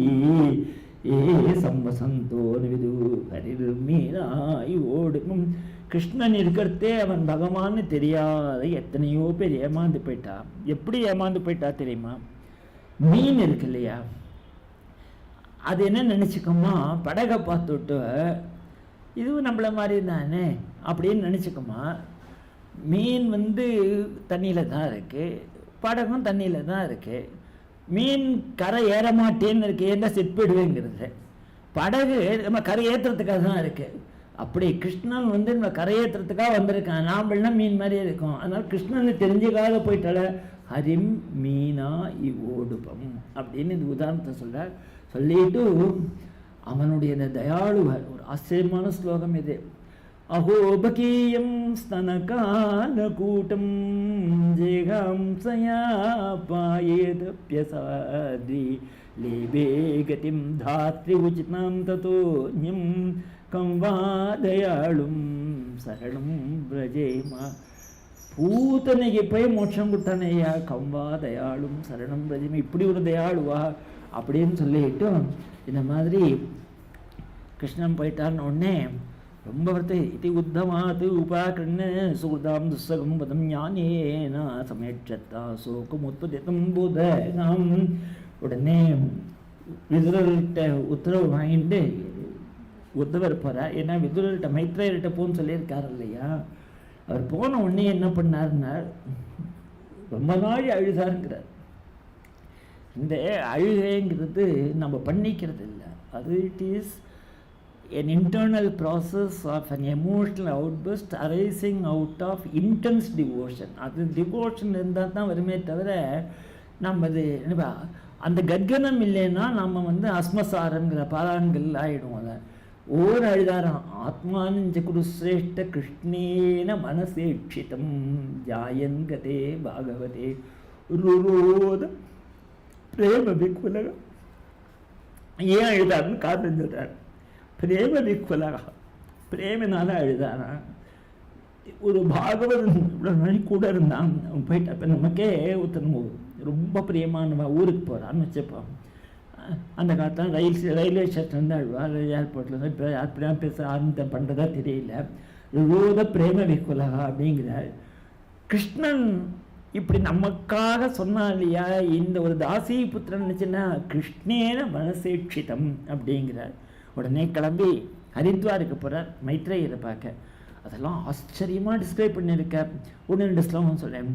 ஏ சம்பசந்தோ விது ஹரிர்மீனாய் ஓடும். கிருஷ்ணன் இருக்கிறதே அவன் பகவான்னு தெரியாத எத்தனையோ பேர் ஏமாந்து போயிட்டா. எப்படி ஏமாந்து போயிட்டா தெரியுமா? மீன் இருக்கு இல்லையா, அது என்ன நினச்சிக்கோமா, படகை பார்த்துட்டு இதுவும் நம்மள மாதிரி தானே அப்படின்னு நினச்சிக்கோமா. மீன் தண்ணியில் தான் இருக்குது, படகும் தண்ணியில் தான் இருக்குது. மீன் கரை ஏற மாட்டேன்னு இருக்கு, ஏன்னா செட்பிடுவேங்கிறது. படகு நம்ம கரை ஏற்றுறதுக்காக தான் இருக்குது. அப்படி கிருஷ்ணன் நம்ம கரையேற்றுறதுக்காக வந்திருக்கான். நாம்பள்னா மீன் மாதிரியே இருக்கும். அதனால் கிருஷ்ணன் தெரிஞ்சுக்காக போயிட்டால ஹரிம் மீனா இவோடுபம் அப்படின்னு இந்த உதாரணத்தை சொல்கிறார். சொல்லிட்டு அவனுடைய இந்த தயாளுவ ஒரு ஆச்சரியமான ஸ்லோகம் இது. அகோபகீயம் ஸ்தனகாலகூட்டம் ஜேகாம்சயா பாயேதப்யசாதி லேபே கதிம் தாத்ரி உச்சிதாம் ததோன்யம் கம்வாதயாளும் சரணம் பிரஜேமா. பூத்தனைக்கு போய் மோட்சம் கொடுத்தானையா, கம்வாதயாளும் சரணம் பிரஜேமா. இப்படி ஒரு தயாளுவா அப்படின்னு சொல்லிட்டு இந்த மாதிரி கிருஷ்ணன் போயிட்டான்னு உடனே ரொம்ப வருத்த இது உத்தமாது உபாகிருண்ண சுகுதாம் துஸ்ஸகம் பதம் ஞானேனா சமேட்சத்தா சோகம் உத்பதித்தம் போத நாம். உடனே விதுரர்கிட்ட உத்தரவு வாங்கிட்டு உத்தவர் போகிறார். ஏன்னா விதுரர்கிட்ட மைத்ரேயர்கிட்ட போன்னு சொல்லியிருக்காரு இல்லையா. அவர் போன உடனே என்ன பண்ணாருன்னா ரொம்ப நாள் அழுதாருங்கிறார். இந்த அழுகைங்கிறது நம்ம பண்ணிக்கிறது இல்லை, அது it is an internal process of an emotional outburst arising out of intense devotion. அது டிவோஷன் இருந்தால் தான் வருமே தவிர நம்ம அது அந்த கர்கனம் இல்லைன்னா நம்ம அஸ்மசாரங்கிற பாராயண்கள் ஆகிடும். அதை ஓர் அழுதாரம் ஆத்மானஞ்ச குருசிரேஷ்ட கிருஷ்ணேன மனசேட்சிதம் ஜாயன் கதே பாகவதே ருரோத பிரேம விக்குலகம். ஏன் அழுதாருன்னு காரணம் சொல்கிறார். பிரேம விக்குலகா, பிரேமினால அழுதானா. ஒரு பாகவதன் இவ்வளோ நாள் கூட இருந்தான், அவன் போயிட்டு அப்போ நமக்கே ஒருத்தன் ரொம்ப பிரியமானவன் ஊருக்கு போகிறான்னு வச்சுப்போம். அந்த காலத்தில் ரயில்வே ஸ்டேஷன்லேருந்து அழுவார், ஏர்போர்ட்லேருந்து. இப்போ அப்படிலாம் பேச ஆரம்பம் பண்ணுறதா தெரியல. ரோத பிரேம விக்குலகா அப்படிங்கிறார். கிருஷ்ணன் இப்படி நமக்காக சொன்னா இல்லையா, இந்த ஒரு தாசி புத்திரன் நினச்சுன்னா கிருஷ்ணேன மனசேட்சிதம் அப்படிங்கிறார். உடனே கிளம்பி ஹரித்வாருக்கு போகிறார் மைத்ரேயரை பார்க்க. அதெல்லாம் ஆச்சரியமாக டிஸ்கிரைப் பண்ணியிருக்கார். ஒன்று ரெண்டு ஸ்லோகம் சொல்கிறேன்.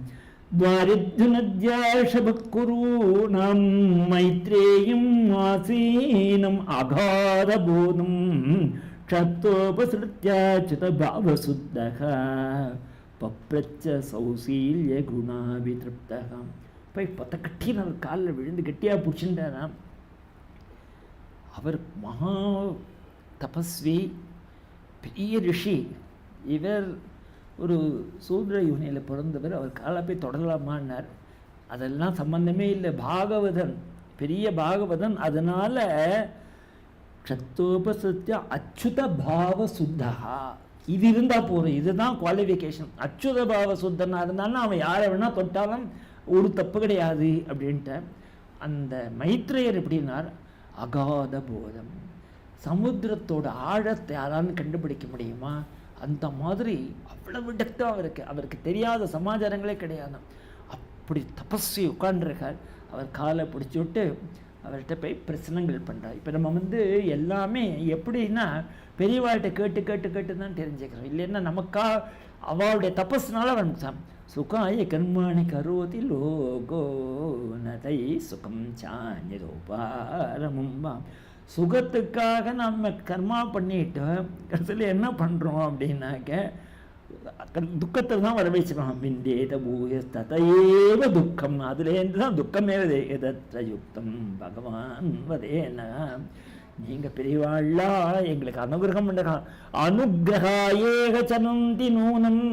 துவாரித்யுனத்யாஷபக்குரு நாம் மைத்ரேயம் ஆசீனம் அகாதபோதம் க்ஷத்தோபசிருத்யாச்சுத பாவசுத்தக பப்ரச்ச சௌசீல்ய குணாபிதிருப்தகம். போய் பத்த கட்டின காலில் விழுந்து கட்டியாக பிடிச்சிட்டாராம். அவர் மகா தபஸ்வி, பெரிய ரிஷி. இவர் ஒரு சூத்ர யூனியில் பிறந்தவர். அவர் காலை போய் தொடரலாமான்னார். அதெல்லாம் சம்பந்தமே இல்லை. பாகவதன், பெரிய பாகவதன். அதனால க்ஷத்தோபசத்ய அச்சுத பாவ சுத்தா இது இருந்தால் போதும். இதுதான் குவாலிஃபிகேஷன். அச்சுத பாவ சுத்தனாக இருந்தாலும் அவன் யாரை வேணால் தொட்டாலும் ஒரு தப்பு கிடையாது அப்படின்ட்டு. அந்த மைத்ரேயர் எப்படின்னார், அகாத போதம். சமுத்திரத்தோட ஆழத்தை யாராலும் கண்டுபிடிக்க முடியுமா? அந்த மாதிரி அவ்வளவு டெப்த்தாக அவருக்கு தெரியாத சமாச்சாரங்களே கிடையாது. அப்படி தபஸ்வி உட்காண்டிருக்கார். அவர் காலை பிடிச்சி விட்டு அவர்கிட்ட போய் பிரச்சனைகள் பண்ணுறார். இப்போ நம்ம எல்லாமே எப்படின்னா பெரியவாழ்கிட்ட கேட்டு கேட்டு கேட்டு தான் தெரிஞ்சுக்கிறோம். இல்லைன்னா நமக்கா அவளுடைய தபஸ்னால அவன் சுகாய கர்மாணி கரோதி லோகோ நதை சுகம் சாஞ்சதோபாரமும்பா. சுகத்துக்காக நம்ம கர்மா பண்ணிட்டு கடைசியில் என்ன பண்ணுறோம் அப்படின்னாக்க துக்கத்தில் தான் வர வச்சுக்கணும். விந்தேத பூயஸ்ததையேவ துக்கம், அதுலேருந்து தான் துக்கமே எதற்ற யுக்தம் பகவான் வதேன. நீங்க பெரியவாள்லா எங்களுக்கு அனுகிரகம் பண்ணுறா. அனுகிரகாயேக சனந்தி நூனம்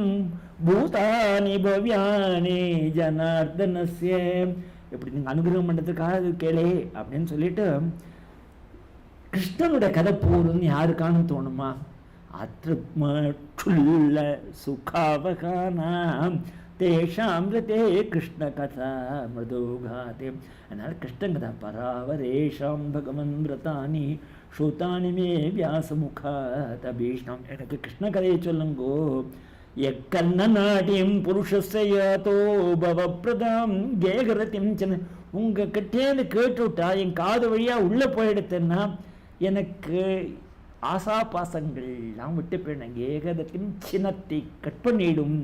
பூதானி பவ்யானி ஜனார்தனஸ்ய. இப்படி நீங்கள் அனுகிரகம் பண்ணுறதுக்காக கேளே அப்படின்னு சொல்லிட்டு கிருஷ்ணனுடைய கதை போகுதுன்னு யாருக்கானு தோணுமா? அத்ருக்ம சுகாவகானாம் தேஷாமிருதே கிருஷ்ண கதா மிருதோகாதே. அதனால் கிருஷ்ணன் கதா பராவரேஷாம் பகவன் விரதானி ஸ்ருதானி மே வியாசமுகாத் அபீஷ்ணம். எனக்கு கிருஷ்ண கதையை சொல்லுங்கோ. எக்கர்ண நாட்டியம் புருஷஸ்யாதோ பவப்பிரதாம் கேகரத்தியம் சின்ன. உங்கள் கிட்டேன்னு கேட்டுவிட்டா என் காது வழியாக உள்ளே போயிடுத்தேன்னா எனக்கு ஆசா பாசங்கள்லாம் விட்டு போயிடும். ஏகதத்தின் சின்னத்தை கட் பண்ணிடும்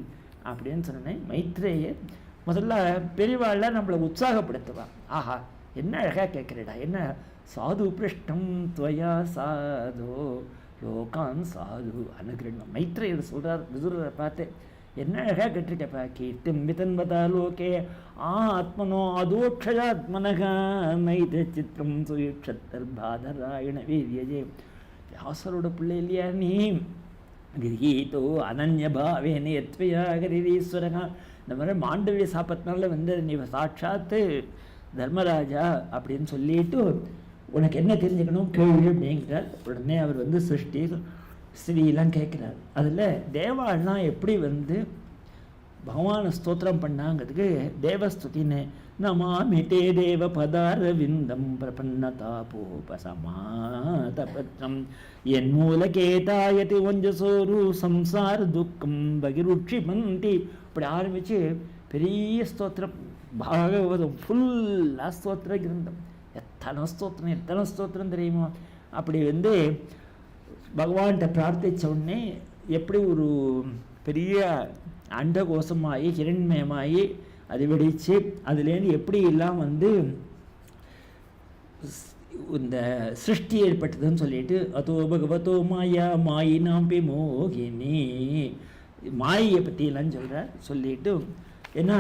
அப்படின்னு சொன்னேன். மைத்ரேயர் முதல்ல பெரியவாள்ல நம்மளை உற்சாகப்படுத்துவா. ஆஹா என்ன அழகாக கேட்குறடா, என்ன சாது பிருஷ்டம் துவயா சாதோ லோகான் சாது அனுகிரகம். மைத்ரேயர் சொல்கிறார் விதுரரை பார்த்து, என்ன அழகாக கேட்டிருக்கப்பா. கீர்த்திம் விதன்வதா லோகே ஆத்மனோ அதோட்சயாத்மனக மைத்ர சித்திரம் சுயக்ஷத்தர் பாதராயண வீரியஜே. வியாசரோட பிள்ளை இல்லையா நீ? கிரகீதோ அனன்ய பாவேன எத்வயா கிரீஸ்வரகா. இந்த மாதிரி மாண்டவிய சாப்பத்தினால வந்து நீ சாட்சாத்து தர்மராஜா அப்படின்னு சொல்லிட்டு உனக்கு என்ன தெரிஞ்சுக்கணும் கேள்வி அப்படிங்கிறார். உடனே அவர் வந்து சிருஷ்டி ஸ்ரீலாம் கேட்குறார். அதில் தேவாள்லாம் எப்படி வந்து பகவானை ஸ்தோத்திரம் பண்ணாங்கிறதுக்கு தேவஸ்துதின்னு நமாமி தே தேவ பதாரவிந்தம் பிரபன்னதாபோபசமாதபத்ரம் என் மூலகேதாயதி ஒஞ்சசோரு சம்சார துக்கம் பகிருட்சிபந்தி. இப்படி ஆரம்பித்து பெரிய ஸ்தோத்திரம், பாகவதம் ஃபுல்லாக ஸ்தோத்திர கிரந்தம். எத்தனை ஸ்தோத்திரம் தெரியுமோ. அப்படி வந்து பகவான்கிட்ட பிரார்த்தித்த உடனே எப்படி ஒரு பெரிய அண்டகோஷமாகி ஹிரண்மயமாகி அது வெடித்து அதுலேருந்து எப்படி எல்லாம் வந்து இந்த சிருஷ்டி ஏற்பட்டதுன்னு சொல்லிட்டு அதோ பகவதோ மாயா மாயினாம்பி மோகினி மாயை பற்றியெல்லாம் சொல்கிறார். சொல்லிட்டு ஏன்னா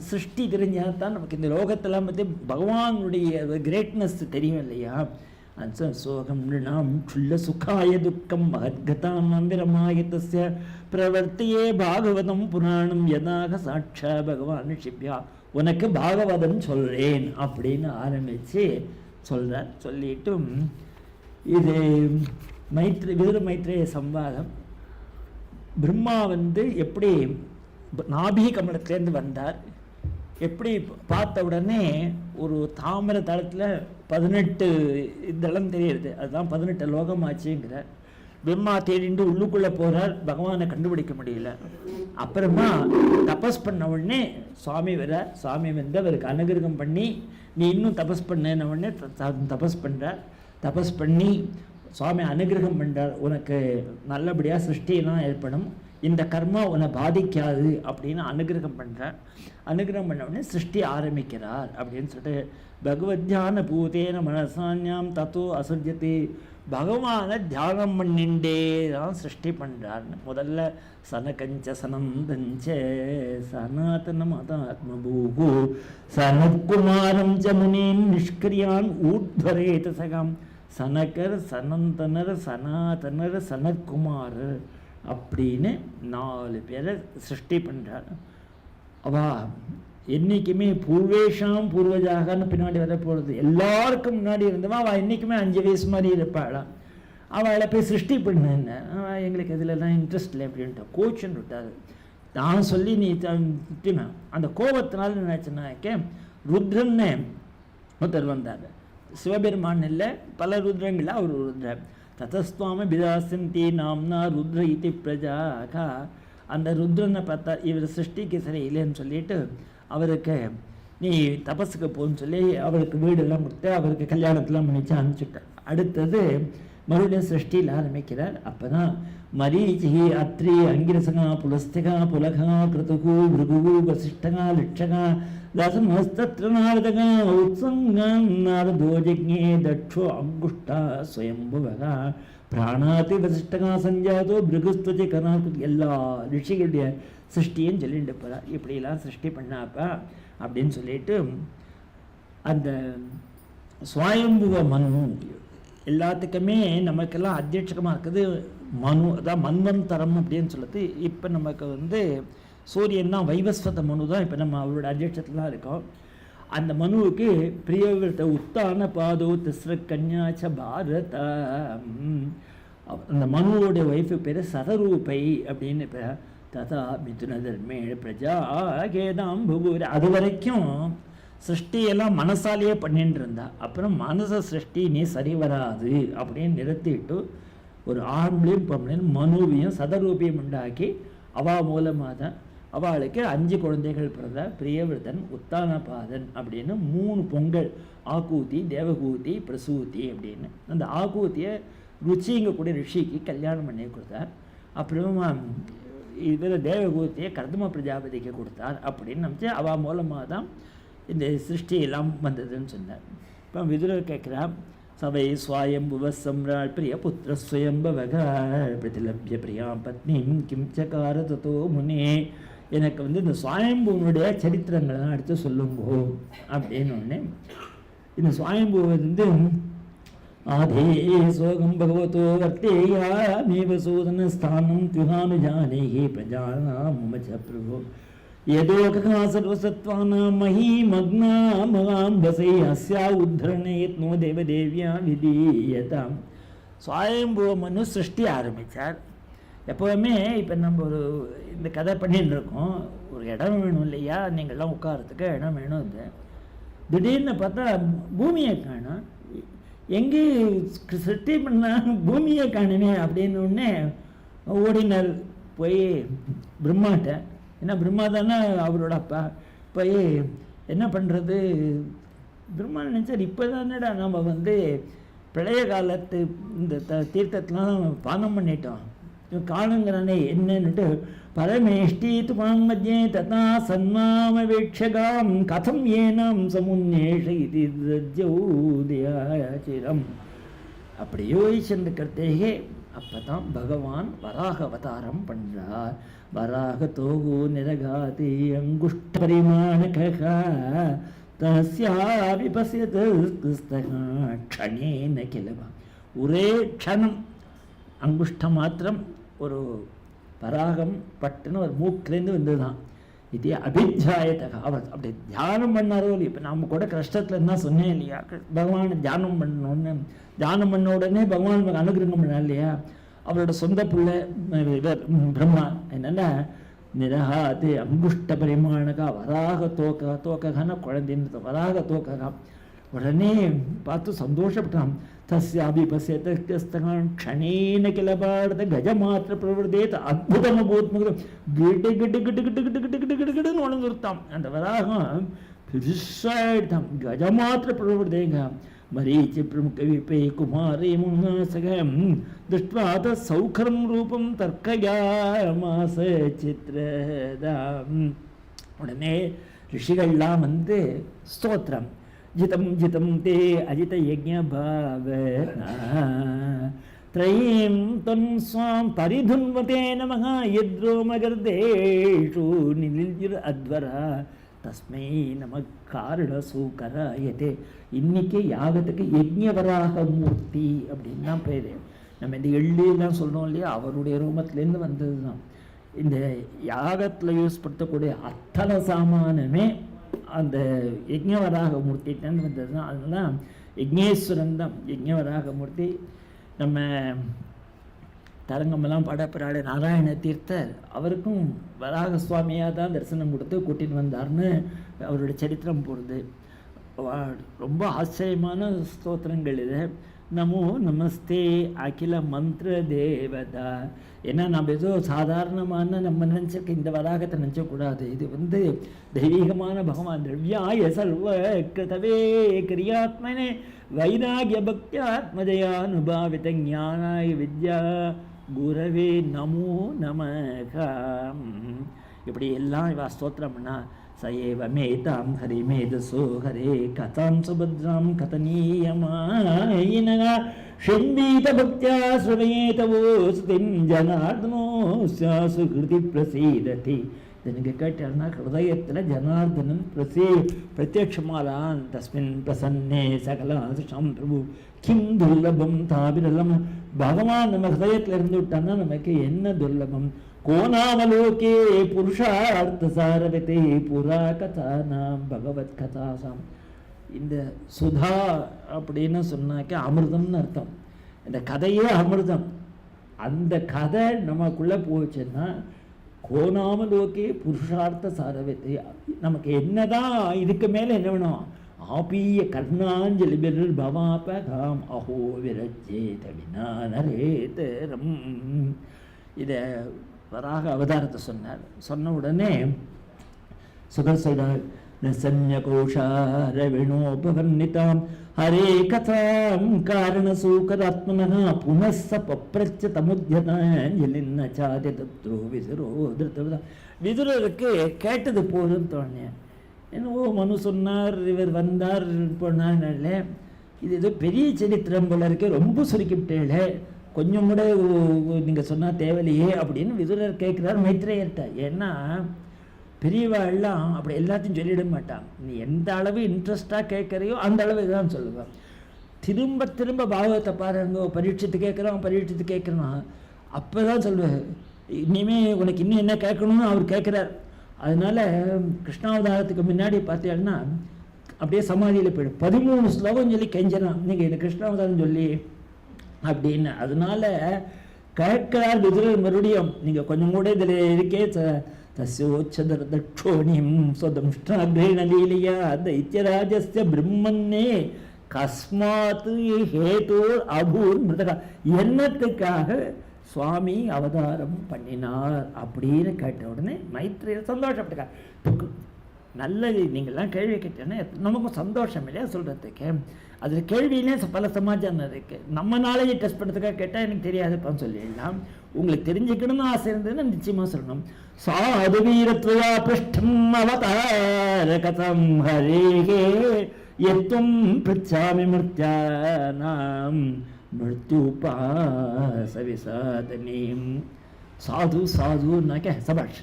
சிருஷ்டி தெரிஞ்சால் தான் நமக்கு இந்த லோகத்தெல்லாம் பற்றி பகவானுடைய கிரேட்னஸ் தெரியும் இல்லையா. சோகம் நாம் க்ஷுல்ல சுகாய துக்கம் மகத்கதாம் மந்திரமாயத்தஸ்ய பிரவர்த்தியே பாகவதம் புராணம் யதாக சாட்சா பகவான் ஷிப்யா. உனக்கு பாகவதம் சொல்கிறேன் அப்படின்னு ஆரம்பித்து சொல்கிறார். சொல்லிட்டும் இது விதுர மைத்ரேய சம்வாதம். பிரம்மா வந்து எப்படி நாபி கமலத்திலேருந்து வந்தார், எப்படி பார்த்த உடனே ஒரு தாமரை தளத்தில் 18 தளம் தெரியுது, அதுதான் 18 லோகம் ஆச்சுங்கிறார். பிரம்மா தேடிண்டு உள்ளுக்குள்ளே போகிறார், பகவானை கண்டுபிடிக்க முடியல. அப்புறமா தபஸ் பண்ண உடனே சுவாமி வரார். சுவாமி வந்து அவருக்கு அனுகிரகம் பண்ணி நீ இன்னும் தபஸ் பண்ண உடனே தபஸ் பண்ணுறார். தபஸ் பண்ணி சுவாமி அனுகிரகம் பண்ணுறார். உனக்கு நல்லபடியாக சிருஷ்டியெல்லாம் ஏற்படும், இந்த கர்மா உன்னை பாதிக்காது அப்படின்னு அனுகிரகம் பண்ணுறார். அனுகிரகம் பண்ண உடனே சிருஷ்டி ஆரம்பிக்கிறார் அப்படின்னு சொல்லிட்டு பகவத்யான பூதேன மனசான்யாம் தத்தோ அசர்ஜதி. பகவானை தியானம் பண்ணிண்டே தான் சிருஷ்டி பண்ணுறாருன்னு. முதல்ல சனகஞ்ச சனந்தஞ்ச சனாதன மதாத்மபூகு சனத்குமாரம் ச முனீன் நிஷ்கிரியான் ஊர்த்வரேத சகம். சனகர் சனந்தனர் சனாதனர் சனத்குமாரர் அப்படின்னு 4 பேரை சிருஷ்டி பண்ணுறார். அவா என்றைக்குமே பூர்வேஷாம் பூர்வஜாகன்னு பின்னாடி வர போகிறது. எல்லாருக்கும் முன்னாடி இருந்தவா அவள் என்றைக்குமே 5 வயசு மாதிரி இருப்பாளாம். அவளை போய் சிருஷ்டி பண்ண எங்களுக்கு இதிலெல்லாம் இன்ட்ரெஸ்ட் இல்லை அப்படின்ட்டு கோச்சுன்னு விட்டாரு. நான் சொல்லி நீ திட்டினா அந்த கோபத்தினால நினைச்சுனாக்க ருத்ரன்னு ஒருத்தர் வந்தார். சிவபெருமான் இல்லை, பல ருத்ரங்களில் அவர் ருத்ரர். ததஸ்வாம பிதாசந்தி நாம்னா ருத்ர இதி பிரஜாகா. அந்த ருத்ரனை பார்த்தா இவர் சிருஷ்டிக்கு சரியில்லைன்னு சொல்லிட்டு அவருக்கு நீ தபஸுக்கு போன்னு சொல்லி அவருக்கு வீடெல்லாம் கொடுத்து அவருக்கு கல்யாணத்தெல்லாம் பண்ணிச்சு அனுப்பிச்சுட்டார். அடுத்தது மறுபடியும் சிருஷ்டியில் ஆரம்பிக்கிறார். அப்போ தான் மரீச்சிகி அத்ரி அங்கிரசகா புலஸ்திகா புலகா கிருதுகு மிருகு வசிஷ்டகா லிட்சகா தசமஸ்தத்ர நாரதகா உத்சங்கா நாரதோ ஜக்ஞே தட்சோ அங்குஷ்டா ஸ்வயம்புவகா பிராணாதி வசிஷ்டகா சஞ்சாதோ பிருகுஸ்துதி கர்ணாதி, எல்லா ரிஷிகளுடைய சிருஷ்டியும் சொல்லிட்டு போகிறார். இப்படியெல்லாம் சிருஷ்டி பண்ணாப்பா அப்படின்னு சொல்லிட்டு அந்த சுவாயம்புவ மனு எல்லாத்துக்குமே நமக்கெல்லாம் அத்தியட்சகமாக இருக்குது மனு, அதான் மன்வந்தரம் அப்படின்னு சொல்லுது. இப்போ நமக்கு சூரியன் தான் வைவஸ்வத மனு தான் இப்போ நம்ம அவரோட அத்தியட்சத்தில் இருக்கோம். அந்த மனுவுக்கு பிரியவிரத உத்தான பாதோ திஸ்ர கன்யாச்ச பாரத, அந்த மனுவோடைய ஒய்ஃபு பேர் சதரூபை அப்படின்னு பேர். ததா மிதுன தர்மேழ பிரஜா கேதாம் புபூர். அது வரைக்கும் சிருஷ்டியெல்லாம் மனசாலேயே பண்ணிட்டு இருந்தா. அப்புறம் மனச சிருஷ்டி நீ சரி வராது அப்படின்னு நிறுத்திட்டு ஒரு ஆண்மையும் பொம்பளையும் மனுவையும் சதரூபியும் உண்டாக்கி அவா மூலமாக தான் அவளுக்கு 5 குழந்தைகள் பிறந்த பிரியவிரதன் உத்தானபாதன் அப்படின்னு 3 பொங்கல், ஆக்கூத்தி, தேவகூத்தி, பிரசூத்தி அப்படின்னு. அந்த ஆக்கூத்தியை ருச்சிங்கக்கூடிய ரிஷிக்கு கல்யாணம் பண்ணி கொடுத்தார். அப்புறமா இதில் தேவகூத்தியை கர்தம பிரஜாபதிக்கு கொடுத்தார் அப்படின்னு நினச்சி அவள் மூலமாக தான் இந்த சிருஷ்டியெல்லாம் வந்ததுன்னு சொன்னார். இப்போ விதுரர் கேட்குறா, சவை சுவாயம்புவ சம்ராட் பிரிய புத்திர ஸ்வயம்பவக பிரதிலபிய பிரியாம் பத்னி கிம் சகார தத்தோ முனே. எனக்கு இந்த சுவாயம்புவனுடைய சரித்திரங்கள்லாம் எடுத்து சொல்லுங்கோ அப்படின்னு ஒன்று. இந்த சுவாயம்புவ ஆதே சோகம் பகவதோ வர்த்தேயாமேவ சூதன ஸ்தானம் துஹானுஜானேஹி பிரஜானாம் மம ச பிரபோ யதோகா சர்வசத்வானாம் மஹீமக்னா மகாம்பசை அஸ்யா உத்தரணே யத்னோ தேவதேவியா விதீயதாம். சுவாயம்புவ மனு சிருஷ்டி ஆரம்பித்தார். எப்போவுமே இப்போ நம்ம இந்த கதை பண்ணிட்டு இருக்கோம், ஒரு இடம் வேணும் இல்லையா, நீங்கள்லாம் உட்காரத்துக்கு இடம் வேணும். திடீர்னு பார்த்தா பூமியை காணும். எங்கே சிருஷ்டி பண்ணால் பூமியை காணுமே அப்படின்னு ஒன்னே ஓடினார் போய் பிரம்மாட்ட. ஏன்னா பிரம்மா தானே அவரோட அப்பா. போய் என்ன பண்ணுறது, பிரம்மா நினச்சார் இப்போ தானேடா நம்ம பழைய காலத்து இந்த தீர்த்தத்தெலாம் பானம் பண்ணிட்டோம், காணுங்கிறானே என்னன்னுட்டு பரமேஷ்டி துமாம் மத்தியே ததா சன்மாம வீட்சகாம் கதம் ஏனாம் சமுன்னேஷ இது ரஜ்ஜௌதியாச்சிரம். அப்படி யோசிச்சுருக்கிறதே அப்போ தான் பகவான் வராக அவதாரம் பண்ணுறார். வராக தோகோ நிரகாதி அங்குஷ்ட பரிமாணகா தஸ்யாபி பசியது க்ஷணேன கிலவா. ஒரே க்ஷணம் அங்குஷ்டம் மாத்திரம் ஒரு வராகம் பட்டுன்னு ஒரு மூக்கிலேருந்து வந்ததுதான். இது அபித்தியாயத்தக அவர் அப்படி தியானம் பண்ணாரோ இல்லையா. இப்போ நாம் கூட கஷ்டத்தில் என்ன சொன்னேன் இல்லையா, பகவானை தியானம் பண்ணணுன்னு. தியானம் பண்ண உடனே பகவான் நமக்கு அனுகிரகம் பண்ணா இல்லையா. அவரோட சொந்த பிள்ளை பிரம்மா என்னென்னா நிரகாது அங்குஷ்ட பரிமாணகா வராக தோக்ககான குழந்தைன்னு வராக தோக்ககா. உடனே பார்த்து சந்தோஷப்பட்டான். தஸ்யாபி பசியத்தகான் க்ஷணேன கிளபாடத கஜமாத்திர பிரவர்தேத் அத்புதமபூத்முகம் கிட்டு கிட்டு கிட்டு கிட்டு கிட்டு கிட்டு கிட்டு கிட்டு கிட்டுன்னு உணர்ந்துருத்தான். அந்த வராகம் பெருசாயிட்டான். கஜமாத்திர பிரவர்தேங்க மரீச்சி பிரமுக விபே குமாரே முன்னாசகம் திருஷ்ட்வா சௌகரம் ரூபம் தர்க்கயாமாச சித்ரதாம். உடனே ரிஷிகள்லாம் ஸ்தோத்திரம் ஜிதம் ஜிதம் தே அஜித யஜ்ஞ பாவனா த்ரயீம் தன் ஸ்வாம் பரிதுன்வதே நமஹ யத்ரோமகர்தேஷு நிலில்யுர் அத்வரா தஸ்மை நம காரணசூகராயதே. இன்னைக்கு யாகத்துக்கு யஜ்ஞவராக மூர்த்தி அப்படின்னு தான் பேர். நம்ம இந்த எள்ளிலாம் சொல்கிறோம் இல்லையா, அவருடைய ரூபத்துலேருந்து வந்தது தான். இந்த யாகத்தில் யூஸ் படுத்தக்கூடிய அத்தனை சாமானமே அந்த யஜ்ஞவராக மூர்த்திட்டேன்னு வந்தது தான். அதனால யஜ்ஞேஸ்வரன் தான் யஜ்ஞவராக மூர்த்தி. நம்ம தரங்கமெல்லாம் பாடப்படாத நாராயண தீர்த்தர் அவருக்கும் வராக சுவாமியாக தான் தரிசனம் கொடுத்து கூட்டின்னு வந்தார்னு அவருடைய சரித்திரம் போடுது. ரொம்ப ஆச்சரியமான ஸ்தோத்திரங்கள் இது. நமோ நமஸ்தே அகில மந்திர தேவதா. ஏன்னா நம்ம ஏதோ சாதாரணமான நம்ம நினச்சிருக்க இந்த வராகத்தை நினச்சக்கூடாது. இது தெய்வீகமான பகவான் திரவியாய சர்வ கிருதவே கிரியாத்மனே வைராகிய பக்தியாத்மஜயானுபாவித ஞானாய வித்யா குரவே நமோ நமக. இப்படி எல்லாம் இவா ஸ்தோத்திரம் பண்ணா சயேவமேதாம் ஹரிமேதசோ ஹரே கதாம் சுபத்ராம் கதனீயமாயினக ஷண்வீத பக்தியா ஸ்ரவேதவோ ஸ்ருதிம் ஜனார்தனோஸ்யா சுகிருதி பிரசீததி. எனக்கு கேட்டார்னா ஹிருதயத்தில் ஜனார்தனன் பிரத்யட்சமாதான். தஸ்மின் பிரசன்னே சகலாசாம் பிரபு கிம் துர்லபம் தாபிரலம். பகவான் நம்ம ஹிருதயத்தில் இருந்து விட்டான்னா நமக்கு என்ன துர்லபம். கோணாமலோகே புருஷார்த்த சாரவதே புரா கதா நாம் பகவத் கதாசாம். இந்த சுதா அப்படின்னு சொன்னாக்க அமிர்தம்னு அர்த்தம். இந்த கதையே அமிர்தம். அந்த கதை நமக்குள்ளே போச்சுன்னா கோணாமலோகே புருஷார்த்த சாரவத்தை. நமக்கு என்னதான் இதுக்கு மேலே என்ன வேணும்? ஆபீய கர்ணாஞ்சலி பெர் பவாபகாம் அஹோ விரஜேத வினானரேதரம். இதை வராக அவதாரத்தை சொன்னார். சொன்ன உடனே சுகர் சொல்றார், நசன்யகோஷாரவிணோபவர்ணிதாம் ஹரே கதாம் காரணசூகராத்மனः புனஸ்ஸ பப்ரச்ச தமுத்யதாஞ்சலின்ன சாதி தத்ரோ விதுரோ திருத்தவதா. விதுரருக்கு கேட்டது போதுன்னு தோணினேன். என்னவோ மனு சொன்னார், இவர் வந்தார் போனார்ல, இது ஏதோ பெரிய சரித்திரம் போல இருக்கு, ரொம்ப சுருக்கிவிட்டேளே, கொஞ்சம் கூட நீங்கள் சொன்னால் தேவையில்லையே அப்படின்னு விதுரர் கேட்குறார் மைத்ரேயர்கிட்ட. ஏன்னா பெரியவாள்லாம் அப்படி எல்லாத்தையும் சொல்லிட மாட்டான். நீ எந்த அளவு இன்ட்ரெஸ்டாக கேட்குறியோ அந்த அளவு தான் சொல்லுவேன். திரும்ப திரும்ப பாகவத்தை பாருங்க, பரீட்சித்து கேட்குறான் அப்போ தான் சொல்லுவேன். இனிமேல் உனக்கு இன்னும் என்ன கேட்கணும்னு அவர் கேட்குறார். அதனால் கிருஷ்ணாவதாரத்துக்கு முன்னாடி பார்த்தீங்கன்னா அப்படியே சமாதியில் போய்டும். 13 ஸ்லோகம் சொல்லி கெஞ்சலாம், நீங்கள் இந்த கிருஷ்ணாவதாரம் சொல்லி அப்படின்னு. அதனால் கேட்கிறார் விதுரர் மறுபடியும். நீங்கள் கொஞ்சம் கூட இதில் இருக்கே தஸ்யோச்சதர்தட்சோணிம் ஸ்வதம்ஷ்டாக்ரேண லீலியா தைத்யராஜஸ்ய பிரம்மன்னே கஸ்மாத் ஹேதோர் அபூர் மிருதகா. என்னத்துக்காக சுவாமி அவதாரம் பண்ணினார் அப்படின்னு கேட்ட உடனே மைத்ரேயர் சந்தோஷப்பட்டுக்கார். நல்லது, நீங்கள்லாம் கேள்வி கேட்டேன்னா நமக்கும் சந்தோஷம் இல்லையா சொல்கிறதுக்கு. அதில் கேள்வியிலே பல சமாச்சாரம் இருக்குது. நம்ம நாளையே டெஸ்ட் பண்ணுறதுக்காக கேட்டால் எனக்கு தெரியாதுப்பான்னு சொல்லிடலாம். உங்களுக்கு தெரிஞ்சுக்கணும்னு ஆசை இருந்ததுன்னு நிச்சயமாக சொல்லணும். சாது வீரத்வயா பிருஷ்டம் அவதார கதம் ஹரேஹே எத்தும் பிருச்சாமி மிருத்யானாம் மிருத்யுபாசவிசாதனீம். சாதுன்னாக்க சபாஷ்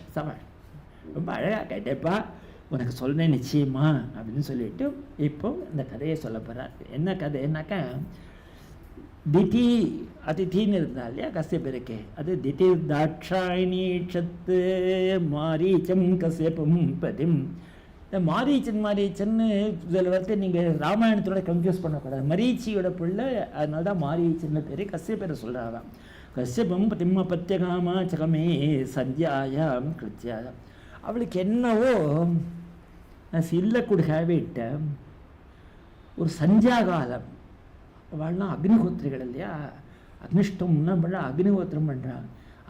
ரொம்ப அழகாக கேட்டேப்பா, உனக்கு சொல்கிறேன் நிச்சயமா அப்படின்னு சொல்லிட்டு இப்போ இந்த கதையை சொல்ல போகிறார். என்ன கதைன்னாக்கா, திதி அதிதின்னு இருந்தா இல்லையா கஸ்யபருக்கு, அது திதி தாட்சாயினீட்சத்து மாரீச்சம் கஸ்யபம் பதிம். இந்த மாரீச்சன்னு இதில் வந்து நீங்கள் ராமாயணத்தோட கன்ஃபியூஸ் பண்ணக்கூடாது. மரீச்சியோட பிள்ளை, அதனால தான் மாரீச்சன்னு பேர். கஸ்யபரை சொல்கிறாங்க. கஸ்யபம் பதிம் பத்தியகாமா சகமே சந்தியாயாம் கிருத்தியாயாம். அவளுக்கு என்னவோ சில்லக்குடு ஹேபிட்ட ஒரு சந்தியாகாலம். அவள்லாம் அக்னிஹோத்திரிகள் இல்லையா, அக்னிஷ்டம்னா பண்ண அக்னிஹோத்திரம் பண்ணுறான்.